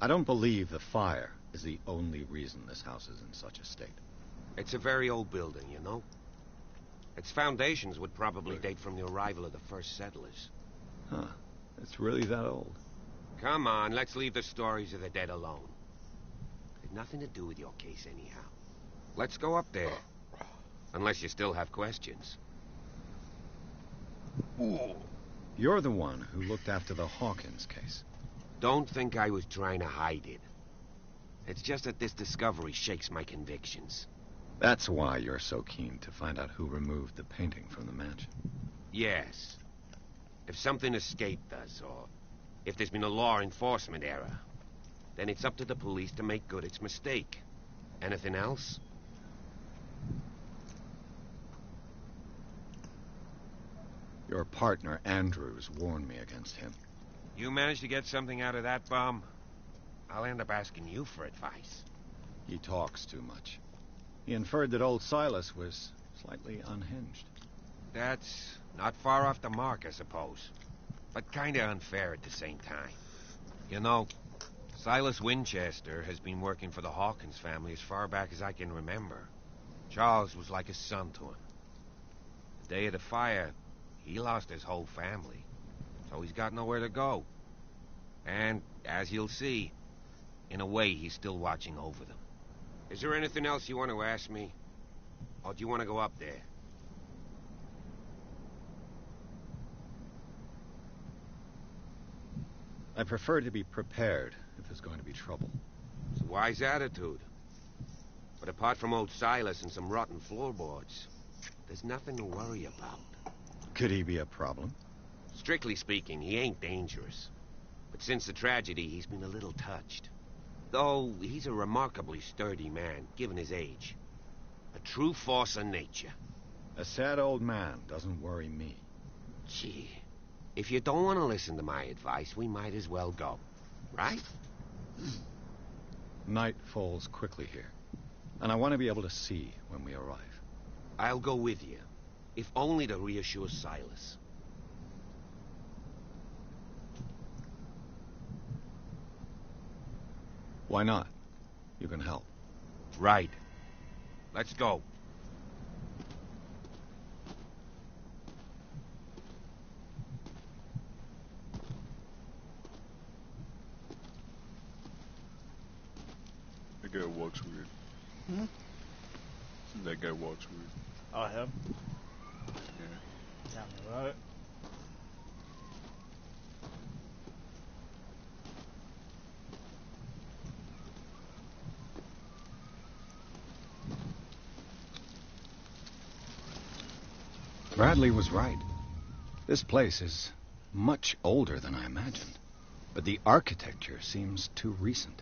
I don't believe the fire is the only reason this house is in such a state. It's a very old building, you know? Its foundations would probably date from the arrival of the first settlers. Huh. It's really that old. Come on, let's leave the stories of the dead alone. It's nothing to do with your case anyhow. Let's go up there. Unless you still have questions. Ooh. You're the one who looked after the Hawkins case. Don't think I was trying to hide it. It's just that this discovery shakes my convictions. That's why you're so keen to find out who removed the painting from the mansion. Yes. If something escaped us, or if there's been a law enforcement error, then it's up to the police to make good its mistake. Anything else? Your partner, Andrews, warned me against him. You managed to get something out of that bum? I'll end up asking you for advice. He talks too much. He inferred that old Silas was slightly unhinged. That's not far off the mark, I suppose. But kinda unfair at the same time. You know, Silas Winchester has been working for the Hawkins family as far back as I can remember. Charles was like a son to him. The day of the fire, he lost his whole family. So he's got nowhere to go. And, as you'll see, in a way, he's still watching over them. Is there anything else you want to ask me? Or do you want to go up there? I prefer to be prepared if there's going to be trouble. It's a wise attitude. But apart from old Silas and some rotten floorboards, there's nothing to worry about. Could he be a problem? Strictly speaking, he ain't dangerous. But since the tragedy, he's been a little touched. Though he's a remarkably sturdy man, given his age. A true force of nature. A sad old man doesn't worry me. Gee, if you don't want to listen to my advice, we might as well go. Right? Night falls quickly here, and I want to be able to see when we arrive. I'll go with you, if only to reassure Silas. Why not? You can help. Right. Let's go. That guy walks weird. Hmm? That guy walks weird. Oh, him? Yeah. Tell me about it. Bradley was right. This place is much older than I imagined, but the architecture seems too recent.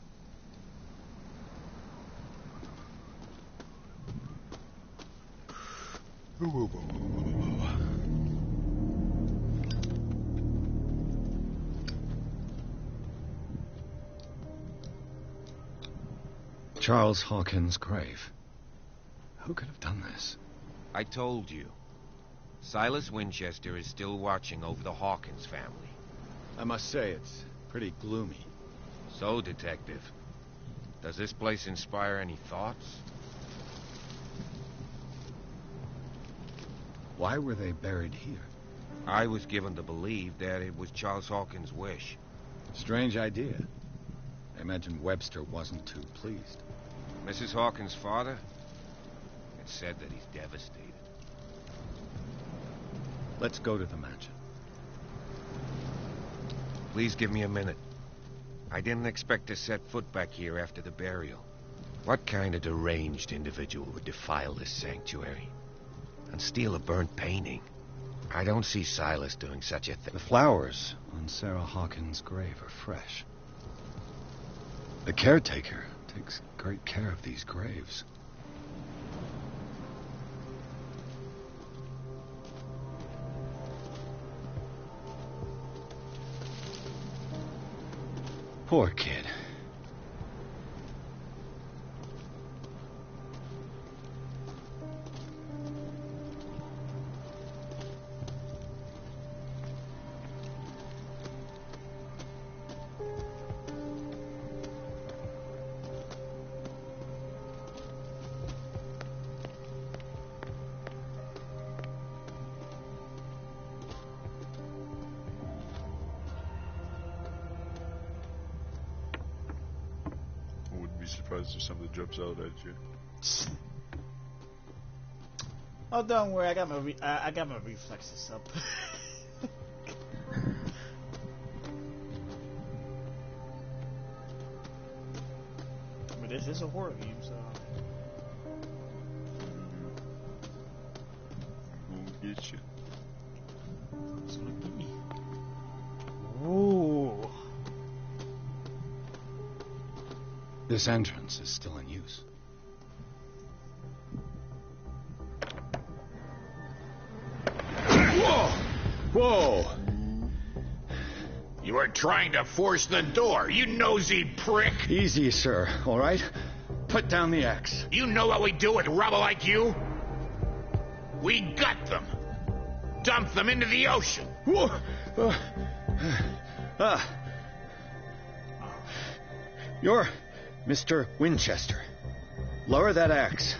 Charles Hawkins' grave. Who could have done this? I told you. Silas Winchester is still watching over the Hawkins family. I must say, it's pretty gloomy. So, Detective, does this place inspire any thoughts? Why were they buried here? I was given to believe that it was Charles Hawkins' wish. Strange idea. I imagine Webster wasn't too pleased. Mrs. Hawkins' father? It's said that he's devastated. Let's go to the mansion. Please give me a minute. I didn't expect to set foot back here after the burial. What kind of deranged individual would defile this sanctuary? And steal a burnt painting? I don't see Silas doing such a thing. The flowers on Sarah Hawkins' grave are fresh. The caretaker takes great care of these graves. Poor kid. I wouldn't be surprised if something jumps out at you. Oh, don't worry. I got my reflexes up. But this is a horror game, so. Won't get you. It's gonna get me. Ooh. This entrance is still in use. Whoa! Whoa! You were trying to force the door, you nosy prick! Easy, sir, all right? Put down the axe. You know what we do with rubble like you? We gut them. Dump them into the ocean. Whoa! You're Mr. Winchester. Lower that axe.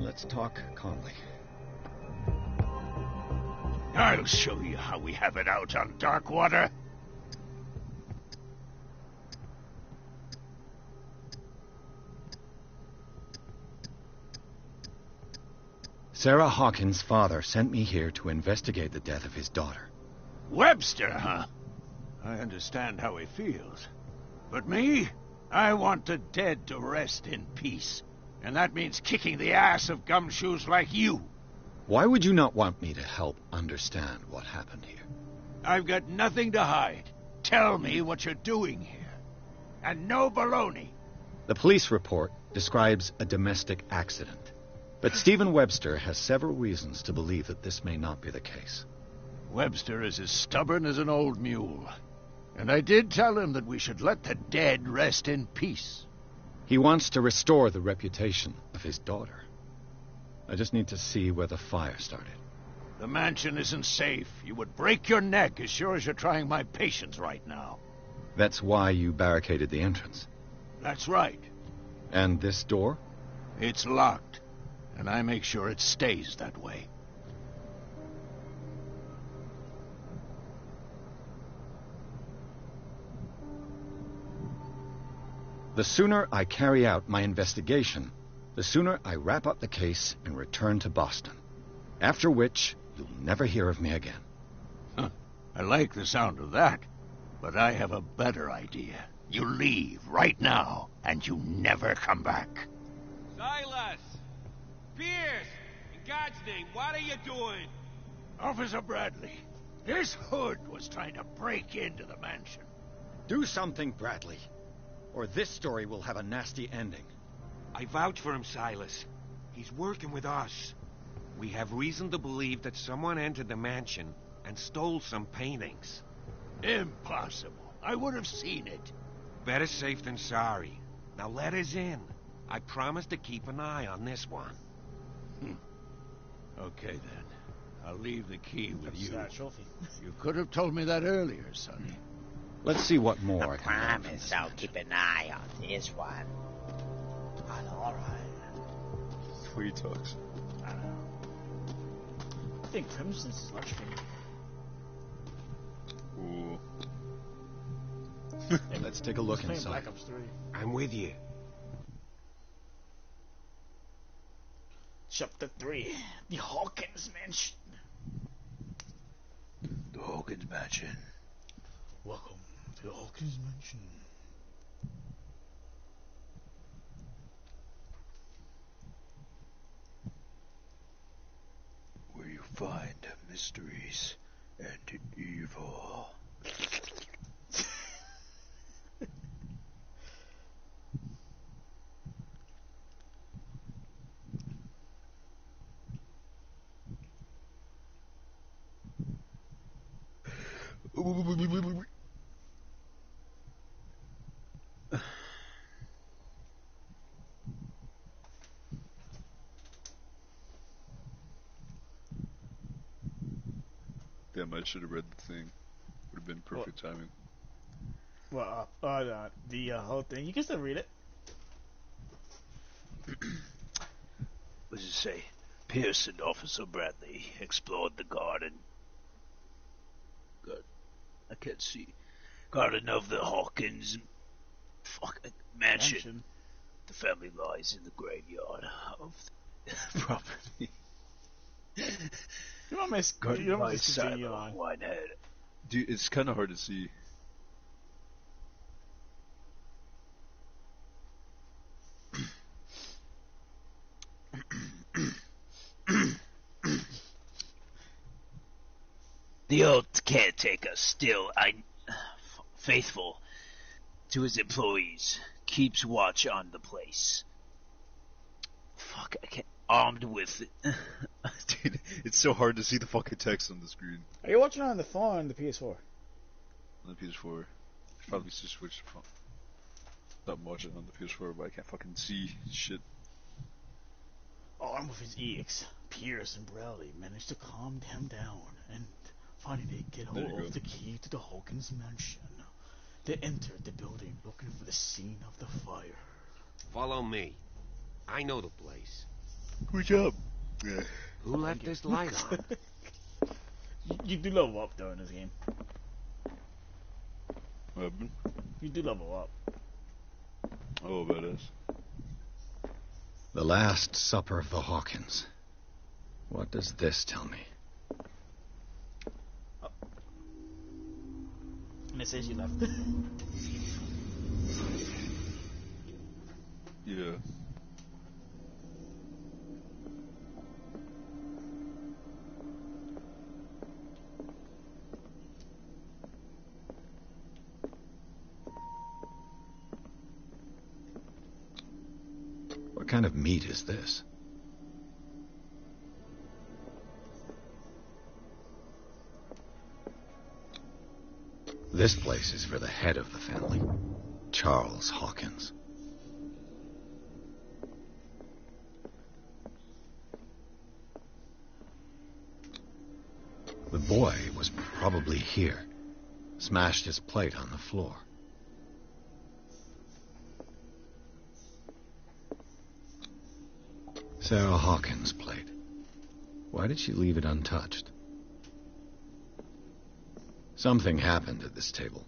Let's talk calmly. I'll show you how we have it out on Darkwater. Sarah Hawkins' father sent me here to investigate the death of his daughter. Webster, huh? I understand how he feels. But me? I want the dead to rest in peace. And that means kicking the ass of gumshoes like you. Why would you not want me to help understand what happened here? I've got nothing to hide. Tell me what you're doing here. And no baloney. The police report describes a domestic accident. But Stephen Webster has several reasons to believe that this may not be the case. Webster is as stubborn as an old mule. And I did tell him that we should let the dead rest in peace. He wants to restore the reputation of his daughter. I just need to see where the fire started. The mansion isn't safe. You would break your neck as sure as you're trying my patience right now. That's why you barricaded the entrance. That's right. And this door? It's locked. And I make sure it stays that way. The sooner I carry out my investigation, the sooner I wrap up the case and return to Boston. After which, you'll never hear of me again. Huh. I like the sound of that, but I have a better idea. You leave right now, and you never come back. Silas! Pierce! In God's name, what are you doing? Officer Bradley, this hood was trying to break into the mansion. Do something, Bradley, or this story will have a nasty ending. I vouch for him, Silas. He's working with us. We have reason to believe that someone entered the mansion and stole some paintings. Impossible. I would have seen it. Better safe than sorry. Now let us in. I promise to keep an eye on this one. Okay, then. I'll leave the key with you. Trophy. You could have told me that earlier, Sonny. Let's see what more I promise I'll keep an eye on this one. All right. The way he talks. I don't know. I think Crimson's is large for me. Ooh. Let's take a look Playing inside. Black Ops 3. I'm with you. Chapter 3. The Hawkins Mansion. The Hawkins Mansion. Welcome to the Hawkins Mansion. Where you find mysteries and evil. Damn, I should have read the thing. Would have been perfect timing. Well, the whole thing. You can still read it. What does it say? Pierce and Officer Bradley explored the garden. Good. I can't see. Garden of the Hawkins mansion. The family lies in the graveyard of the property. You want me to continue on? Whitehead. Dude, it's kind of hard to see. The old caretaker, still faithful to his employees, keeps watch on the place. Fuck, I can't. Armed with Dude, it's so hard to see the fucking text on the screen. Are you watching on the phone or on the PS4? On the PS4. I probably just switched the phone. I'm watching on the PS4, but I can't fucking see shit. Armed with his EX, Pierce and Bradley managed to calm him down, and finally get hold of the key to the Hawkins mansion. They entered the building looking for the scene of the fire. Follow me. I know the place. Good job. Yeah. Who left this light on? You do level up though in this game. What happened? You do level up. Oh, badass. The Last Supper of the Hawkins. What does this tell me? Oh. And it says you left. Yeah. What kind of meat is this? This place is for the head of the family, Charles Hawkins. The boy was probably here, smashed his plate on the floor. Sarah Hawkins' plate. Why did she leave it untouched? Something happened at this table.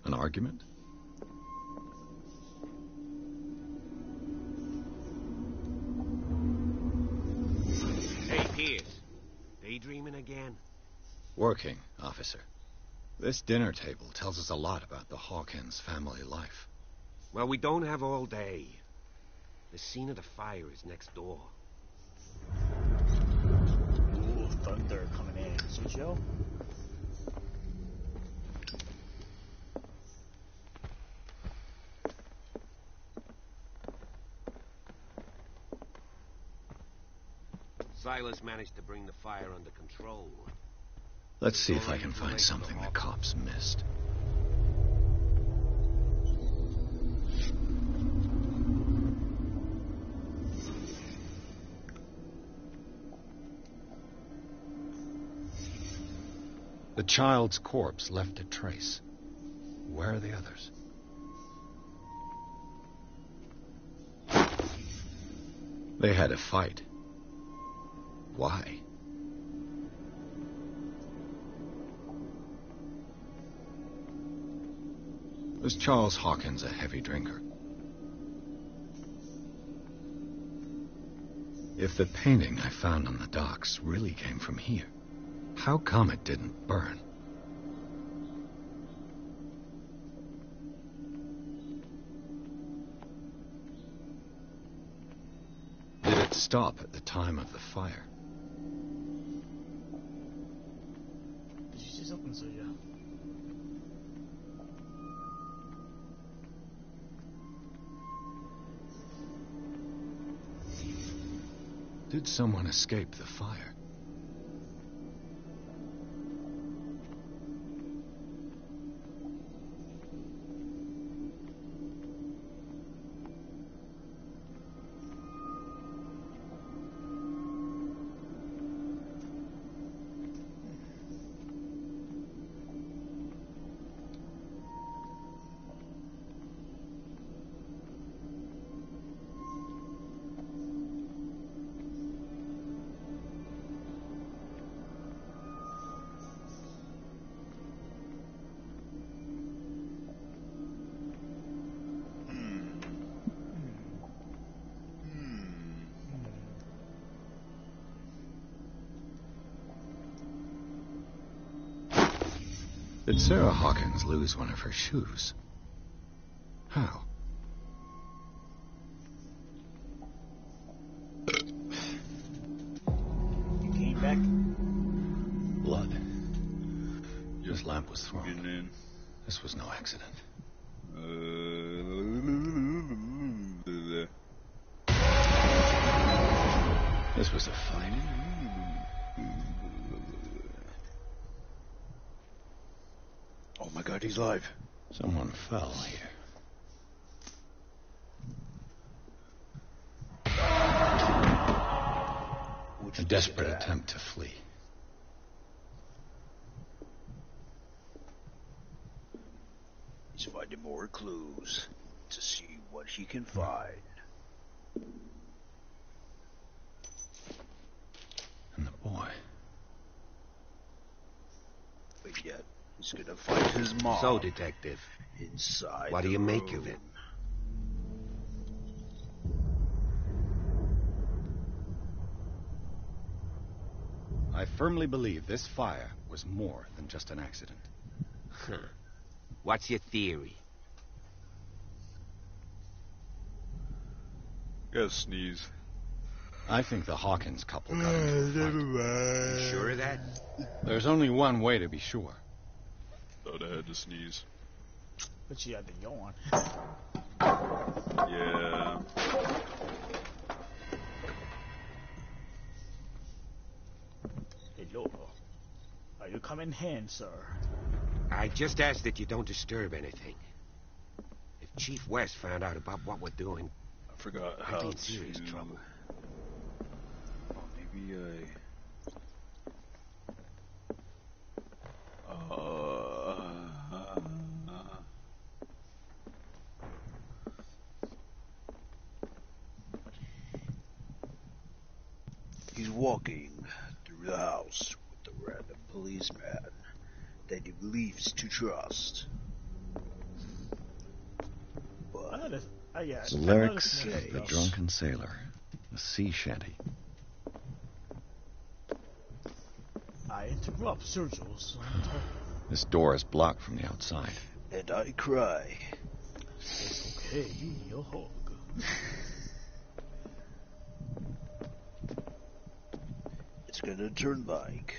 An argument? Hey, Pierce. Daydreaming again? Working, officer. This dinner table tells us a lot about the Hawkins family life. Well, we don't have all day. The scene of the fire is next door. Ooh, thunder coming in. So Joe? Silas managed to bring the fire under control. Let's see if I can find something the cops missed. The child's corpse left a trace. Where are the others? They had a fight. Why? Was Charles Hawkins a heavy drinker? If the painting I found on the docks really came from here, how come it didn't burn? Did it stop at the time of the fire? Did you see something, Soja? Did someone escape the fire? Did Sarah Hawkins lose one of her shoes? How? You came back? Blood. His lamp was thrown. This was no accident. This was a fight. Oh my god, he's alive. Someone fell here. A desperate attempt to flee. He's finding more clues to see what he can find. And the boy. But yet, he's gonna find his mom. So, Detective, inside. what do you make of it? I firmly believe this fire was more than just an accident. Huh. What's your theory? Gotta sneeze. I think the Hawkins couple got into a fight. You sure of that? There's only one way to be sure. Thought I had to sneeze. But you had to yawn. Yeah. Hello. Are you coming in, sir? I just ask that you don't disturb anything. If Chief West found out about what we're doing, I forgot I'd how be in to... serious trouble. Oh, maybe He's walking through the house with the random policeman that he believes to trust. But The lyrics of The Drunken Sailor, a sea shanty. I interrupt, Sir Jules. This door is blocked from the outside. And I cry. It's okay, you'll hug. It's gonna turn like,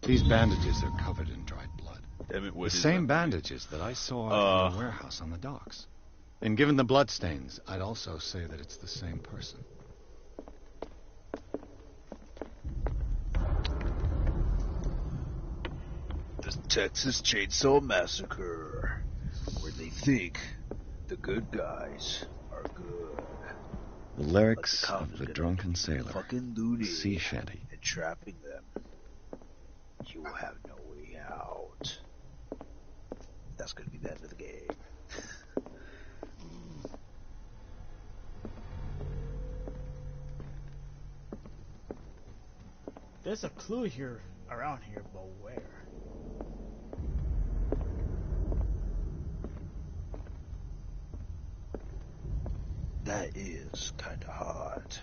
These bandages are covered in dried blood. Damn it, what The is same that? bandages that I saw in the warehouse on the docks. And given the bloodstains, I'd also say that it's the same person. the Texas Chainsaw Massacre, where they think the good guys are good. The lyrics of The Drunken Sailor, Fucking Looney a sea shanty. and trapping them. You will have no way out. That's gonna be the end of the game. There's a clue here, around here, but where? That is kinda hot.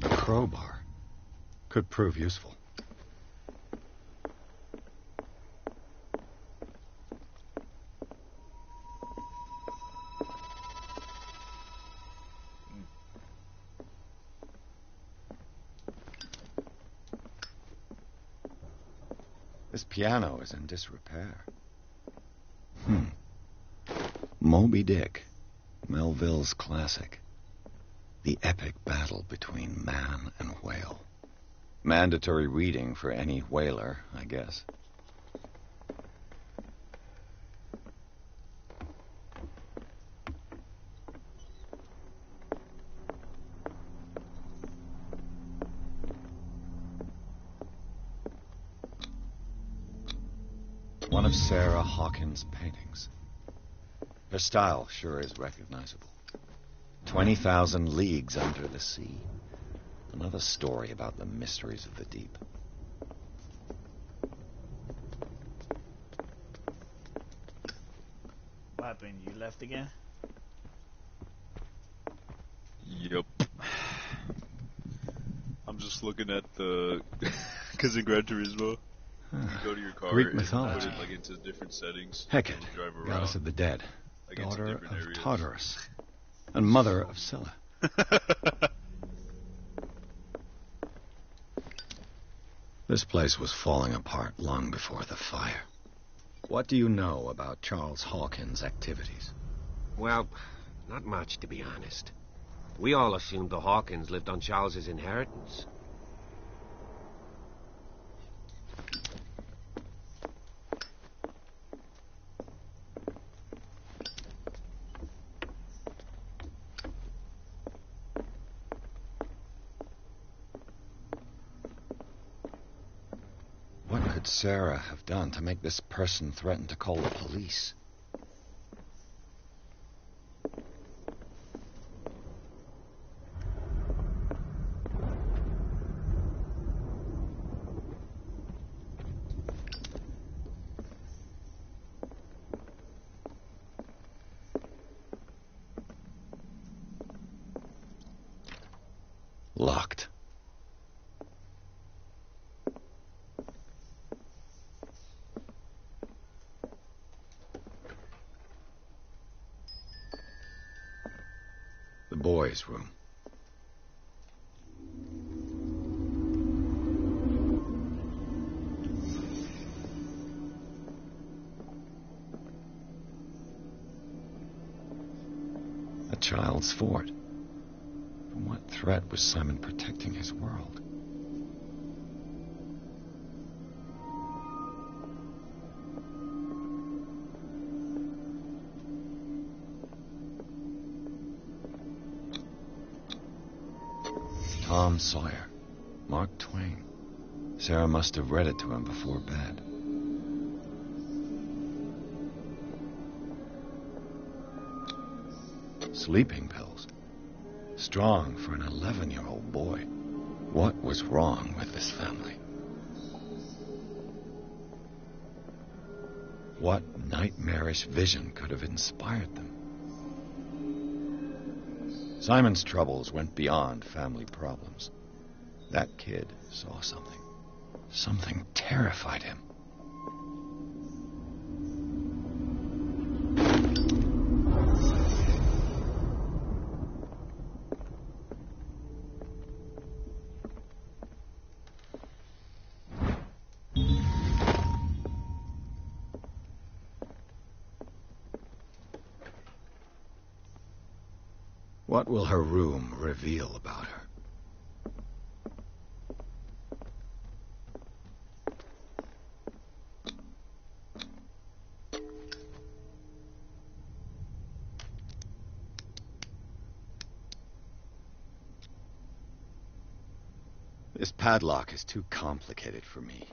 A crowbar could prove useful. This piano is in disrepair. Moby Dick, Melville's classic. The epic battle between man and whale. Mandatory reading for any whaler, I guess. One of Sarah Hawkins' paintings. Her style sure is recognizable. 20,000 leagues under the sea. Another story about the mysteries of the deep. What happened? You left again? Yep. I'm just looking at the... Because in Gran Turismo, you go to your car Greek and mythology. put it like into different settings. Hecate, and you drive around, goddess of the dead, like, into daughter different of areas. Tartarus, and mother of Scylla. This place was falling apart long before the fire. What do you know about Charles Hawkins' activities? Well, not much, to be honest. We all assumed the Hawkins lived on Charles's inheritance. What could Sarah have done to make this person threaten to call the police? Locked. The boys' room. A child's fort. From what threat was Simon protecting his world? Tom Sawyer, Mark Twain. Sarah must have read it to him before bed. Sleeping pills. Strong for an 11-year-old boy. What was wrong with this family? What nightmarish vision could have inspired them? Simon's troubles went beyond family problems. That kid saw something. Something terrified him. What will her room reveal about her? This padlock is too complicated for me.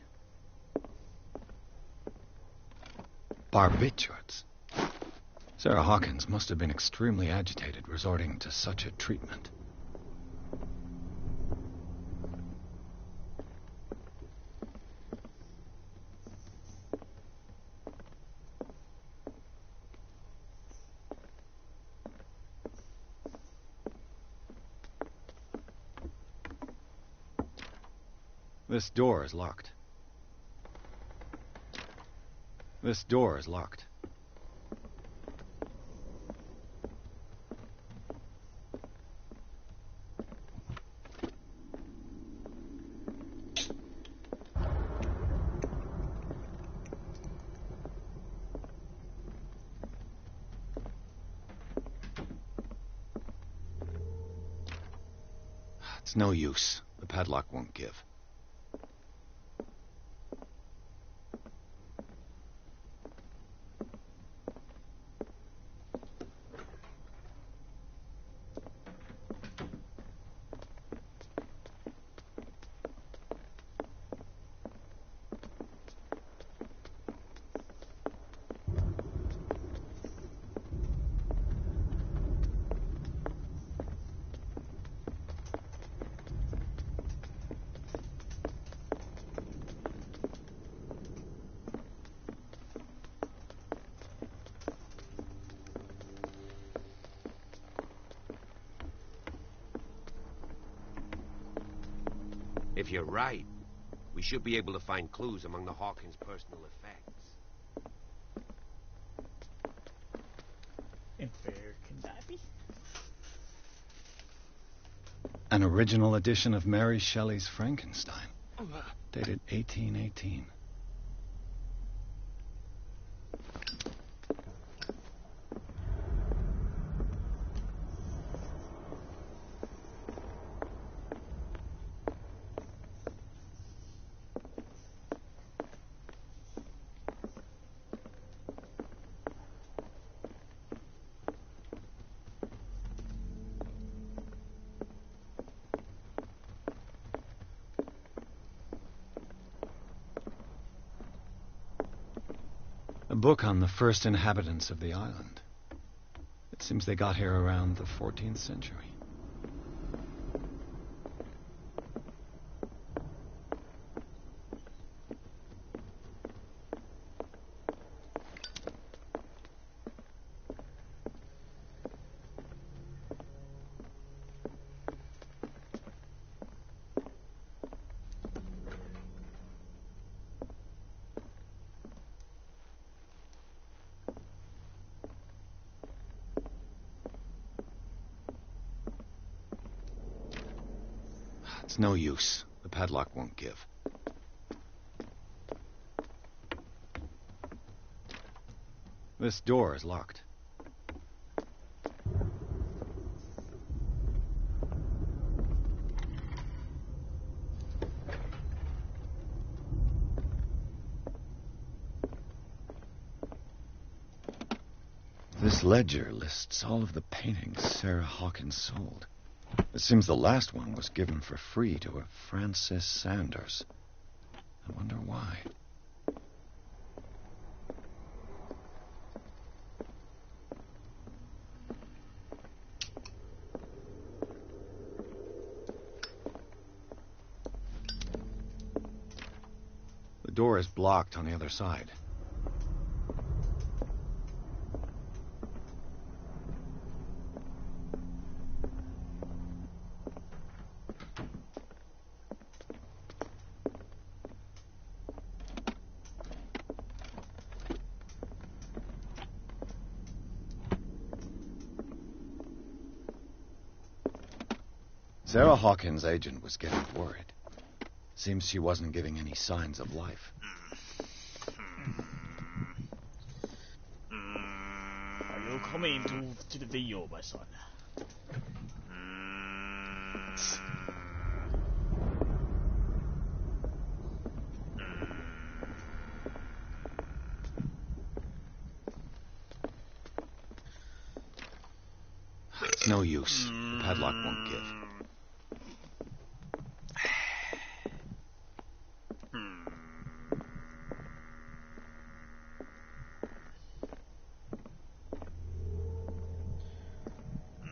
Barbiturates. Sarah Hawkins must have been extremely agitated, resorting to such a treatment. This door is locked. This door is locked. It's no use. The padlock won't give. If you're right, we should be able to find clues among the Hawkins' personal effects. And where can that be? An original edition of Mary Shelley's Frankenstein, dated 1818. A book on the first inhabitants of the island. It seems they got here around the 14th century. It's no use. The padlock won't give. This door is locked. This ledger lists all of the paintings Sarah Hawkins sold. It seems the last one was given for free to a Francis Sanders. I wonder why. The door is blocked on the other side. Sarah Hawkins' agent was getting worried. Seems she wasn't giving any signs of life. Are you coming to the video, my son? It's no use. The padlock won't give.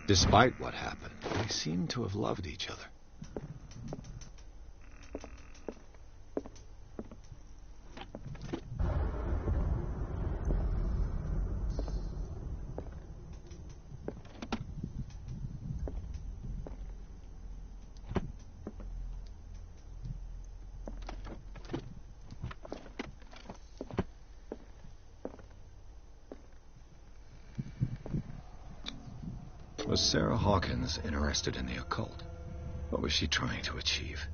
Despite what happened, they seem to have loved each other. Was Sarah Hawkins interested in the occult? What was she trying to achieve?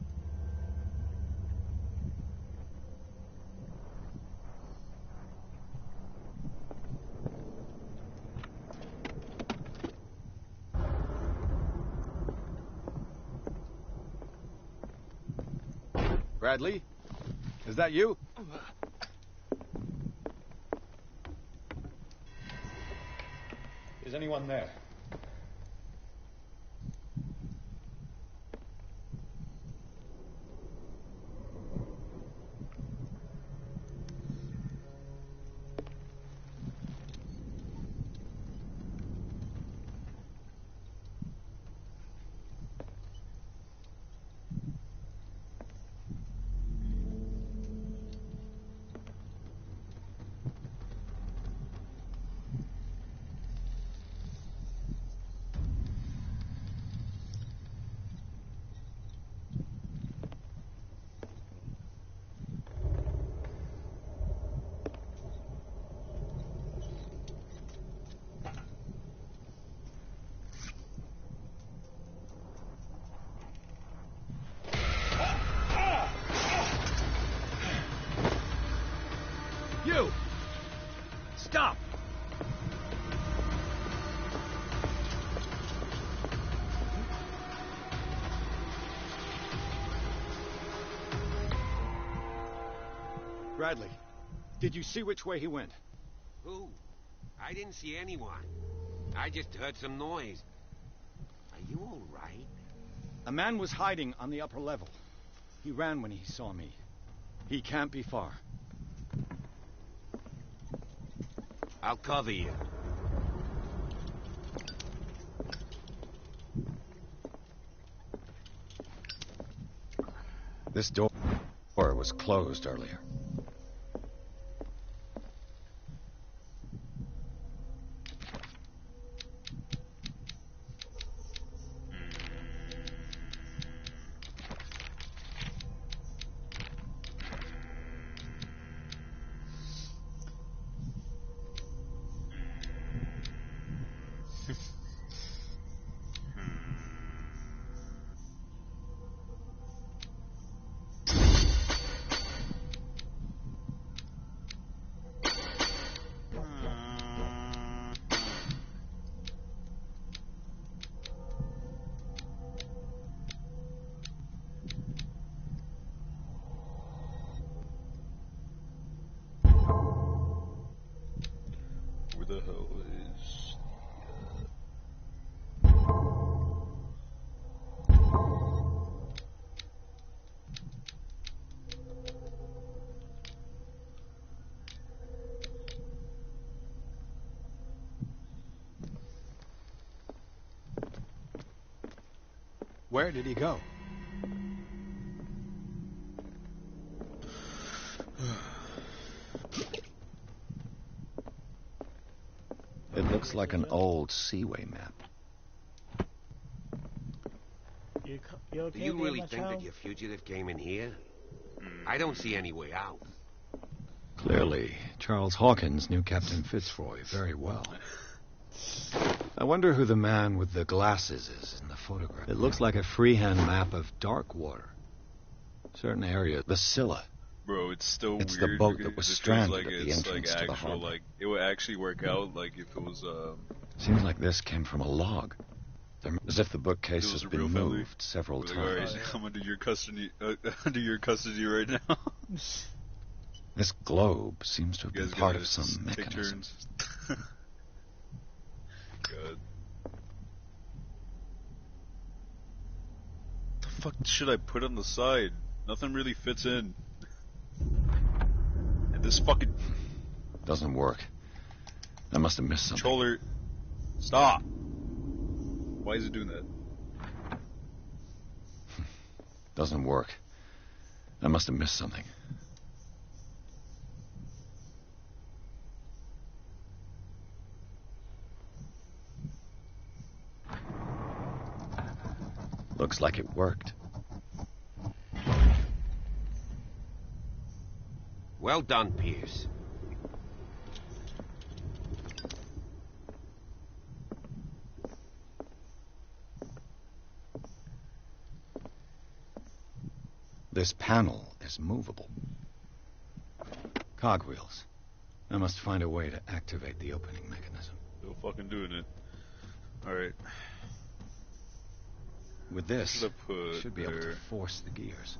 Bradley? Is that you? Is anyone there? Bradley, did you see which way he went? Who? I didn't see anyone. I just heard some noise. Are you all right? A man was hiding on the upper level. He ran when he saw me. He can't be far. I'll cover you. This door was closed earlier. Where the hell is... Where did he go? It looks like an old Seaway map. You Do okay, you there, really my think child? that your fugitive came in here? I don't see any way out. Clearly, Charles Hawkins knew Captain Fitzroy very well. I wonder who the man with the glasses is in the photograph. It looks like a freehand map of dark water. Certain areas, the Scylla. Bro, it's still It's weird. the boat because that was it feels stranded like at the it's entrance like to the actual, harbor. like it would actually work out, like if it was Seems like this came from a log. As if the bookcase it was has a been real family. moved several Like, all right, times. I'm under your custody, right now. This globe seems to have You been guys part gotta of some take mechanism. turns. God. The fuck should I put on the side? Nothing really fits in. And this fucking Doesn't work. I must have missed something. controller. Stop! Why is it doing that? Doesn't work. I must have missed something. Looks like it worked. Well done, Pierce. This panel is movable. Cogwheels. I must find a way to activate the opening mechanism. Still fucking doing it. Alright. With this, Should I put I should be able there? to force the gears.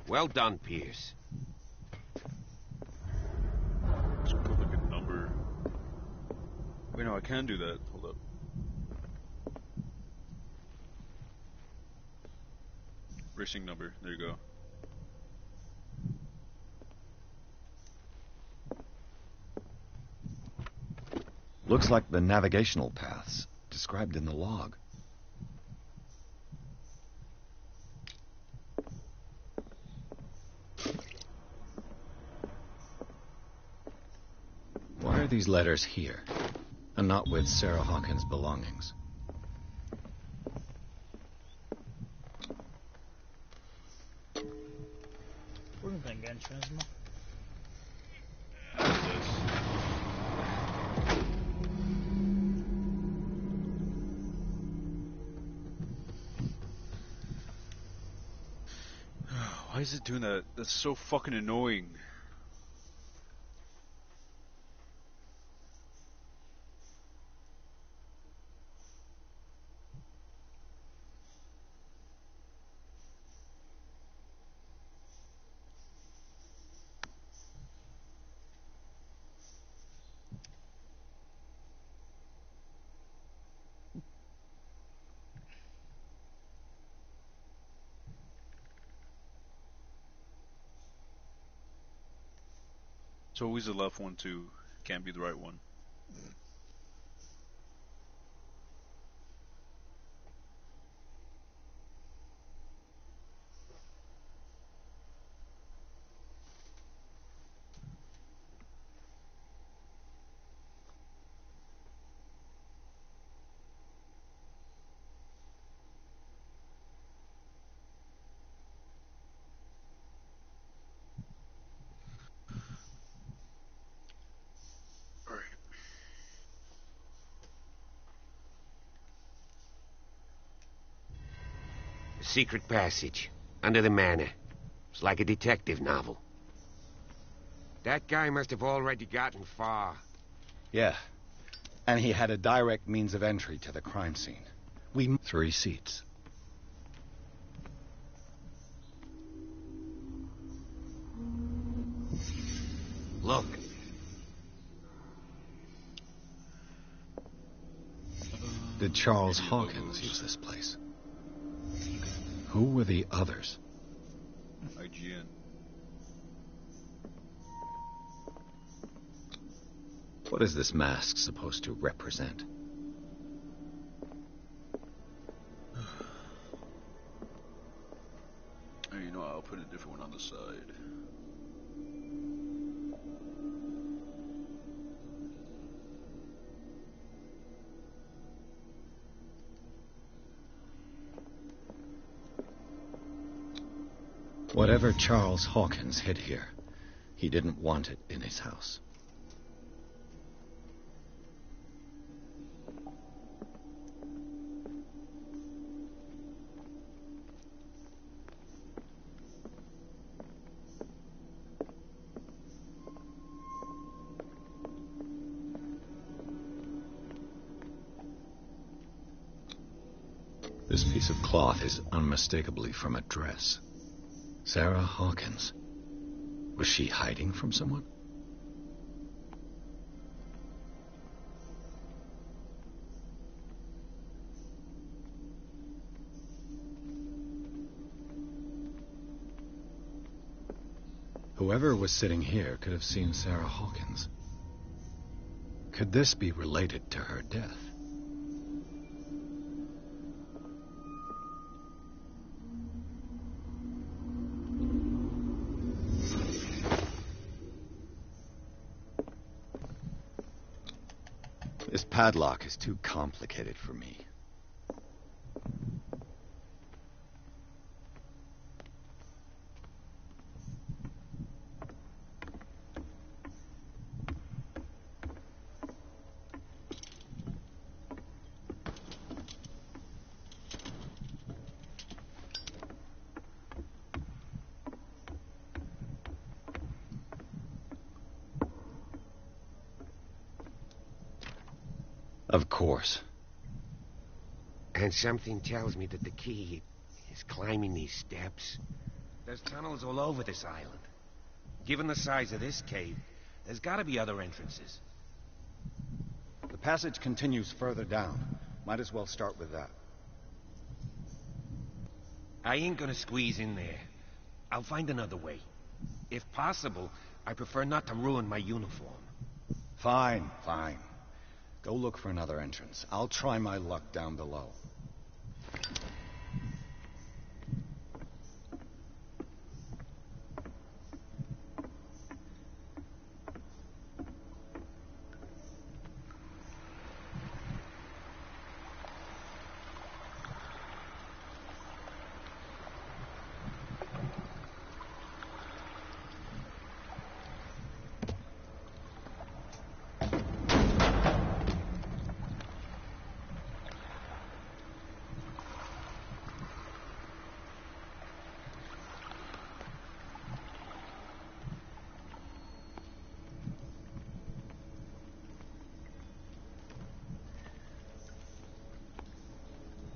Well done, Pierce. Just put like a number. Wait, no, I can do that. Hold up. Racing number. There you go. Looks like the navigational paths described in the log. Why are these letters here, and not with Sarah Hawkins' belongings? We're gonna get Transmo. Why is it doing that? That's so fucking annoying. So always the left one too. Can't be the right one. A secret passage, under the manor. It's like a detective novel. That guy must have already gotten far. Yeah. And he had a direct means of entry to the crime scene. 3 seats. Look. Did Charles Hawkins use this place? Who were the others? IGN. What is this mask supposed to represent? Oh, you know, I'll put a different one on the side. Whatever Charles Hawkins hid here, he didn't want it in his house. This piece of cloth is unmistakably from a dress. Sarah Hawkins. Was she hiding from someone? Whoever was sitting here could have seen Sarah Hawkins. Could this be related to her death? This padlock is too complicated for me. Of course. And something tells me that the key is climbing these steps. There's tunnels all over this island. Given the size of this cave, there's gotta be other entrances. The passage continues further down. Might as well start with that. I ain't gonna squeeze in there. I'll find another way. If possible, I prefer not to ruin my uniform. Fine, fine. Go look for another entrance. I'll try my luck down below.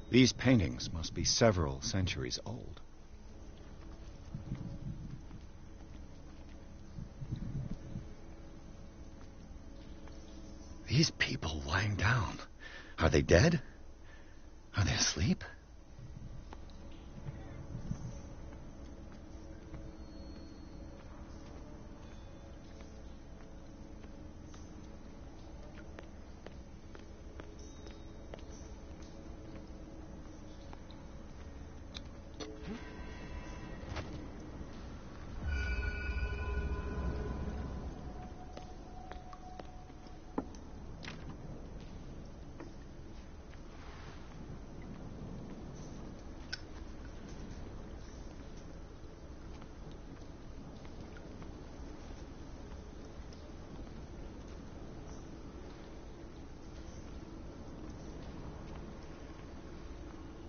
These paintings must be several centuries old. These people lying down, are they dead? Are they asleep?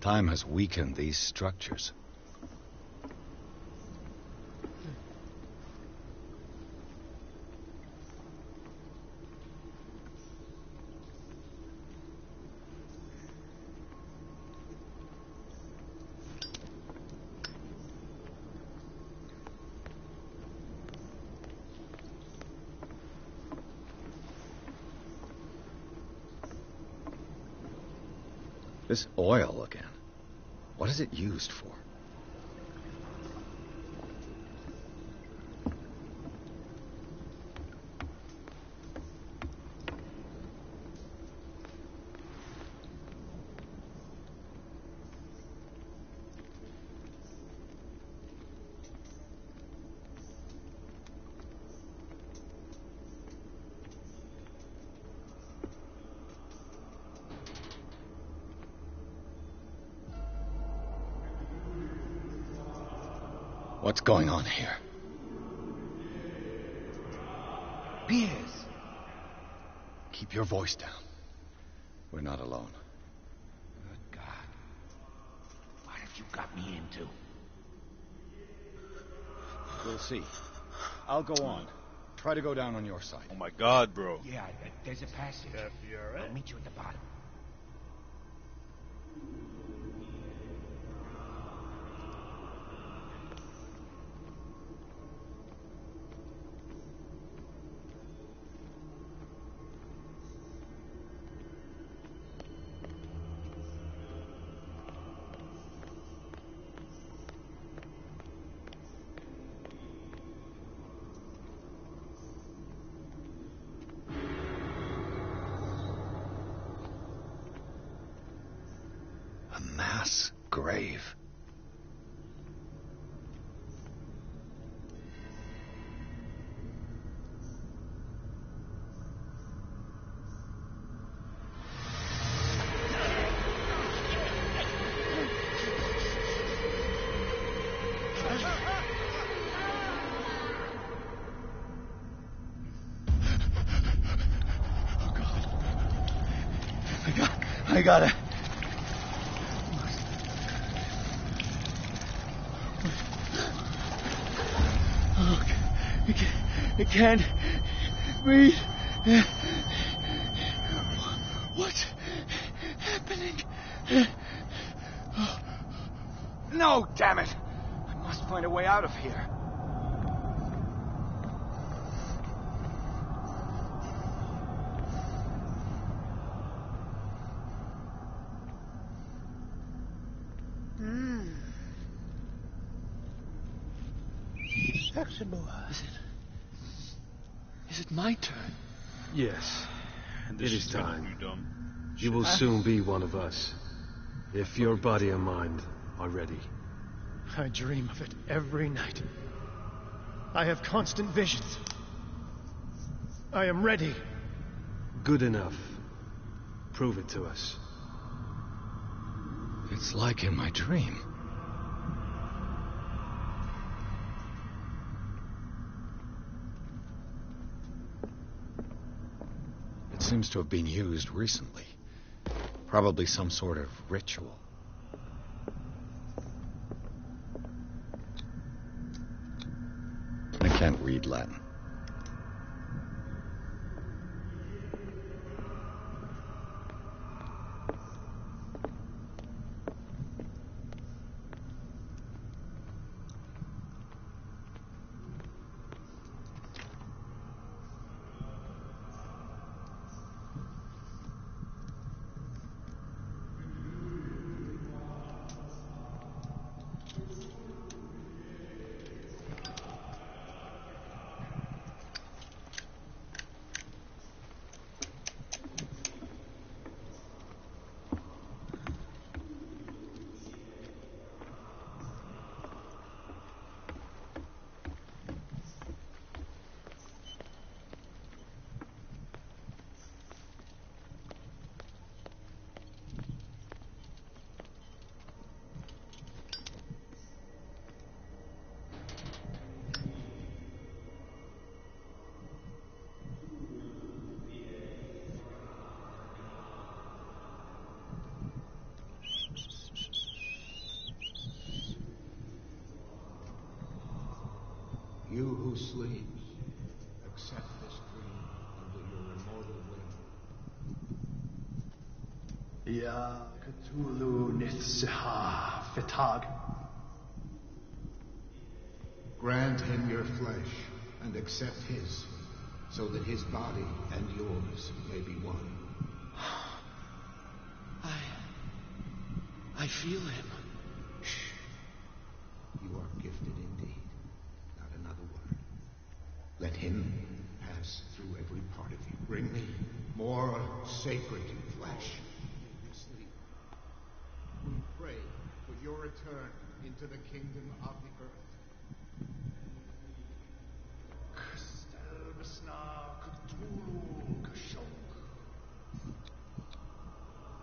Time has weakened these structures. This oil again. What is it used for? What's going on here? Piers! Keep your voice down. We're not alone. Good God. What have you got me into? We'll see. I'll go on. Try to go down on your side. Oh my God, bro. Yeah, there's a passage. I'll meet you at the bottom. A mass grave. I got it. Oh, I can't breathe. What's happening? No, damn it! I must find a way out of here. Is it my turn? Yes. And It this is is gonna time. be dumb. You will soon be one of us. If your body and mind are ready. I dream of it every night. I have constant visions. I am ready. Good enough. Prove it to us. It's like in my dream. It seems to have been used recently. Probably some sort of ritual. I can't read Latin. you who sleeps, accept this dream under your immortal will. Ya Cthulhu Nithsiha Fitag. Grant him your flesh and accept his, so that his body and yours may be one. I feel him. You are gifted indeed. Not another word. Let him pass through every part of you. Bring me more sacred flesh. Sleep. We pray for your return into the kingdom of the earth.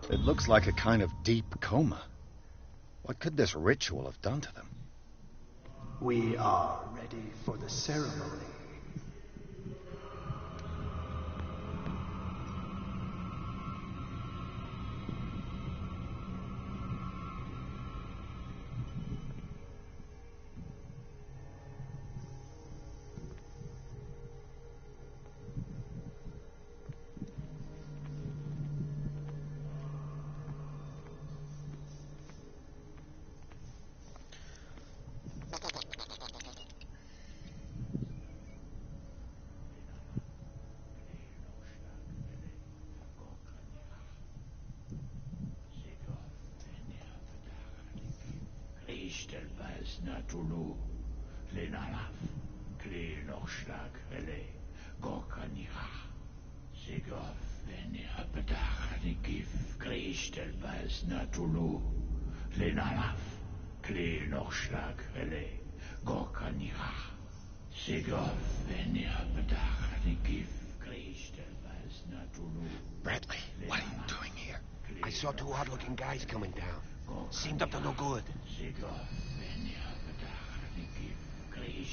It looks like a kind of deep coma. What could this ritual have done to them? We are ready for the ceremony. Cthulhu, Lenalaf, Kle Nochschlag, Hele, Gorkanicha, Segoth, Venia, Bedach, Nikif, Kristel, Bas, Natulu, Lenalaf, Kle Nochschlag, Hele, Gorkanicha, Segoth, Venia, Bedach, Nikif, Kristel, Bas, Natulu. Bradley, what are you doing here? I saw two odd-looking guys coming down. Seemed up to no good.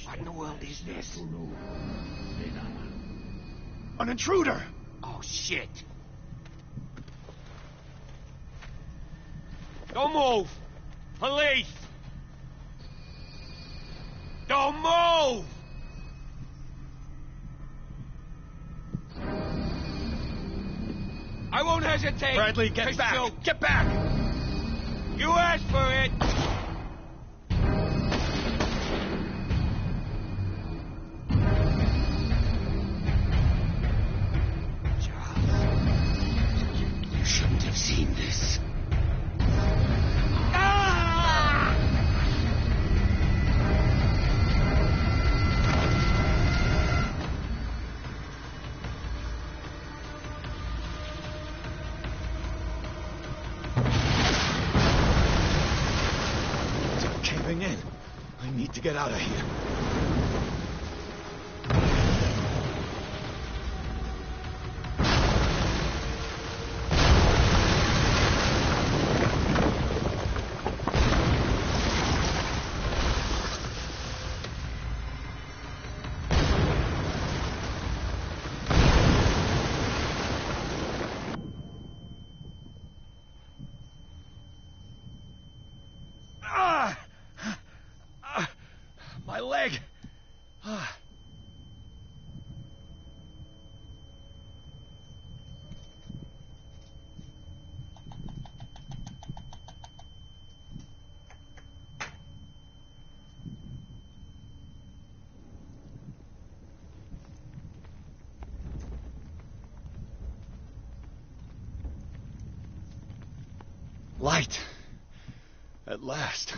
What in the world is this? An intruder! Oh, shit. Don't move! Police! Don't move! I won't hesitate. Bradley, get back! Shoot. Get back! You asked for it! You shouldn't have seen this. In. I need to get out of here. My leg! Light! At last.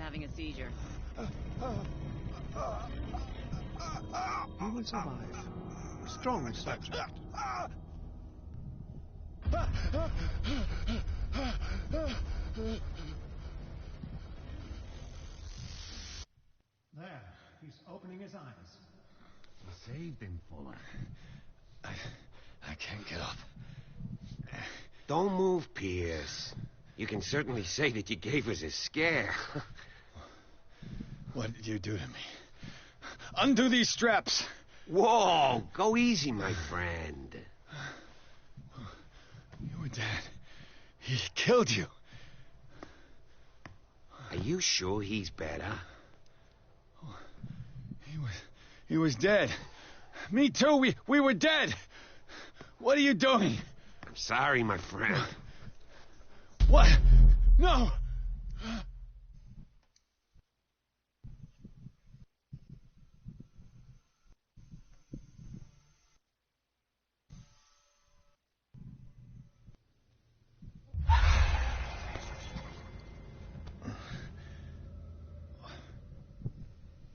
having a seizure. He will survive. Strong subject. There, he's opening his eyes. Saved him, Fuller. I can't get up. Don't move, Pierce. You can certainly say that you gave us a scare. What did you do to me? Undo these straps! Whoa! Go easy, my friend. You were dead. He killed you. Are you sure he's better? He was dead. Me too. We were dead. What are you doing? I'm sorry, my friend. What? No!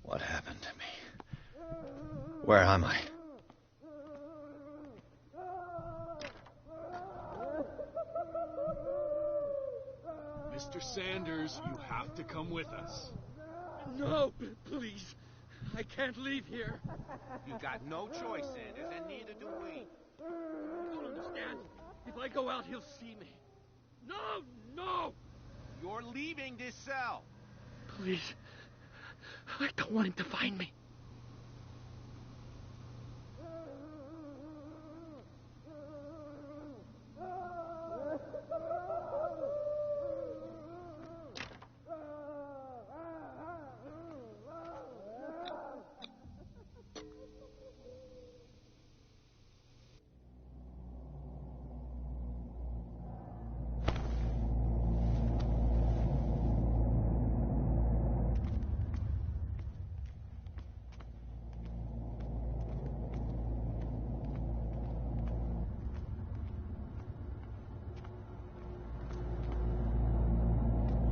What happened to me? Where am I? Mr. Sanders, you have to come with us. No, please. I can't leave here. You got no choice, Sanders, and neither do we. You don't understand. If I go out, he'll see me. No! You're leaving this cell. Please. I don't want him to find me.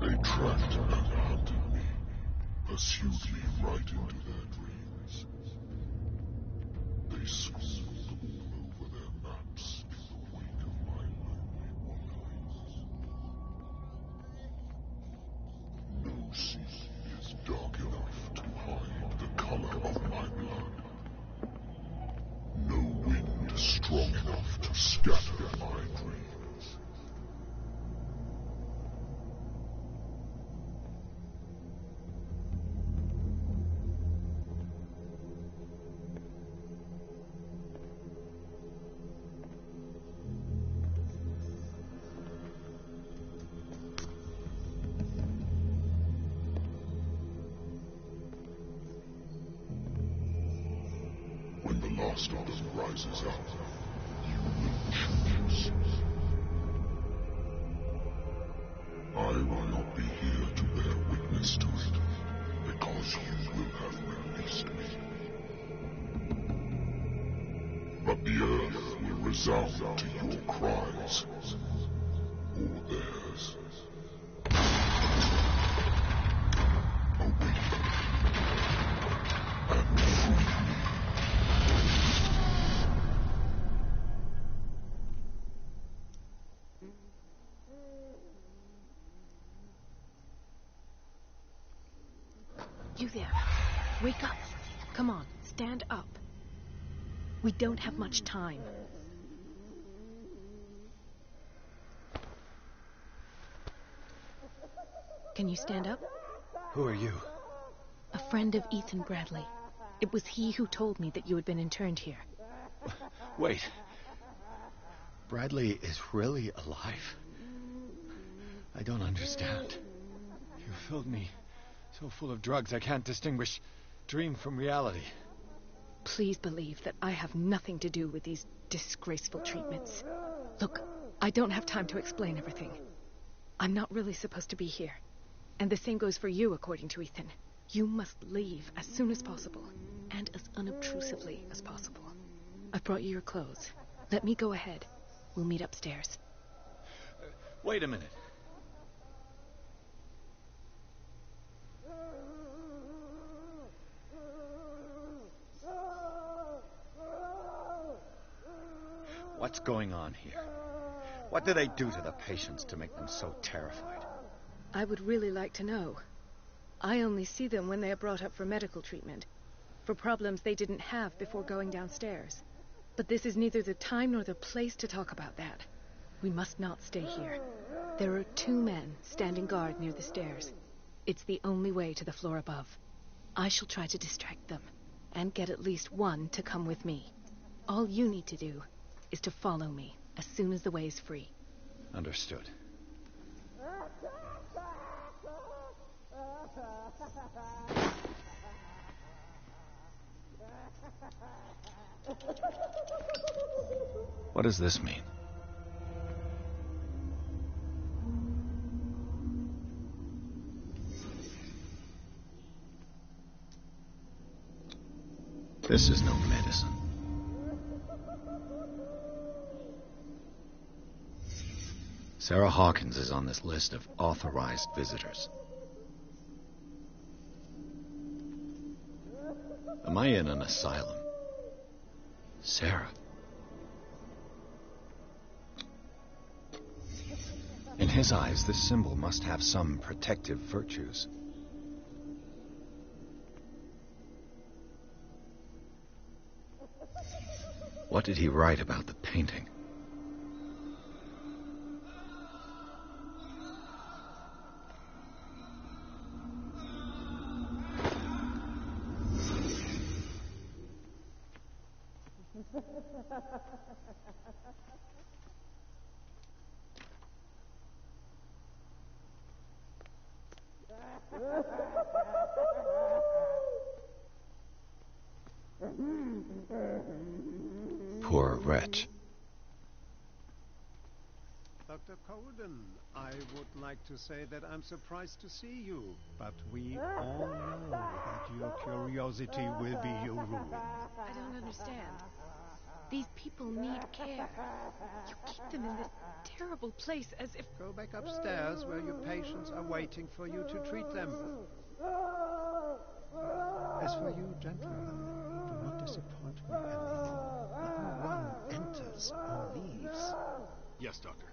They tracked and hunted me, pursued me right into their dreams. They scribbled all over their maps in the wake of my lonely wanderings. No sea is dark enough to hide the color of my blood. No wind strong enough to scatter my dreams. When the last of them rises up, you will choose. I will not be here to bear witness to it, because you will have released me. But the earth will resound to your cries, or theirs. Awake and free me. You there. Wake up. Come on, stand up. We don't have much time. Can you stand up? Who are you? A friend of Ethan Bradley. It was he who told me that you had been interned here. Wait. Bradley is really alive? I don't understand. You filled me so full of drugs I can't distinguish dream from reality. Please believe that I have nothing to do with these disgraceful treatments. Look, I don't have time to explain everything. I'm not really supposed to be here. And the same goes for you, according to Ethan. You must leave as soon as possible, and as unobtrusively as possible. I've brought you your clothes. Let me go ahead. We'll meet upstairs. Wait a minute. What's going on here? What do they do to the patients to make them so terrified? I would really like to know. I only see them when they are brought up for medical treatment, for problems they didn't have before going downstairs. But this is neither the time nor the place to talk about that. We must not stay here. There are 2 men standing guard near the stairs. It's the only way to the floor above. I shall try to distract them, and get at least one to come with me. All you need to do is to follow me as soon as the way is free. Understood. What does this mean? This is no medicine. Sarah Hawkins is on this list of authorized visitors. Am I in an asylum? Sarah. In his eyes, this symbol must have some protective virtues. What did he write about the painting? Poor wretch. Dr. Colden, I would like to say that I'm surprised to see you, but we all know that your curiosity will be your ruin. I don't understand. These people need care. You keep them in this terrible place as if... Go back upstairs where your patients are waiting for you to treat them. As for you, gentlemen, do not disappoint me anymore. No one enters or leaves. Yes, Doctor.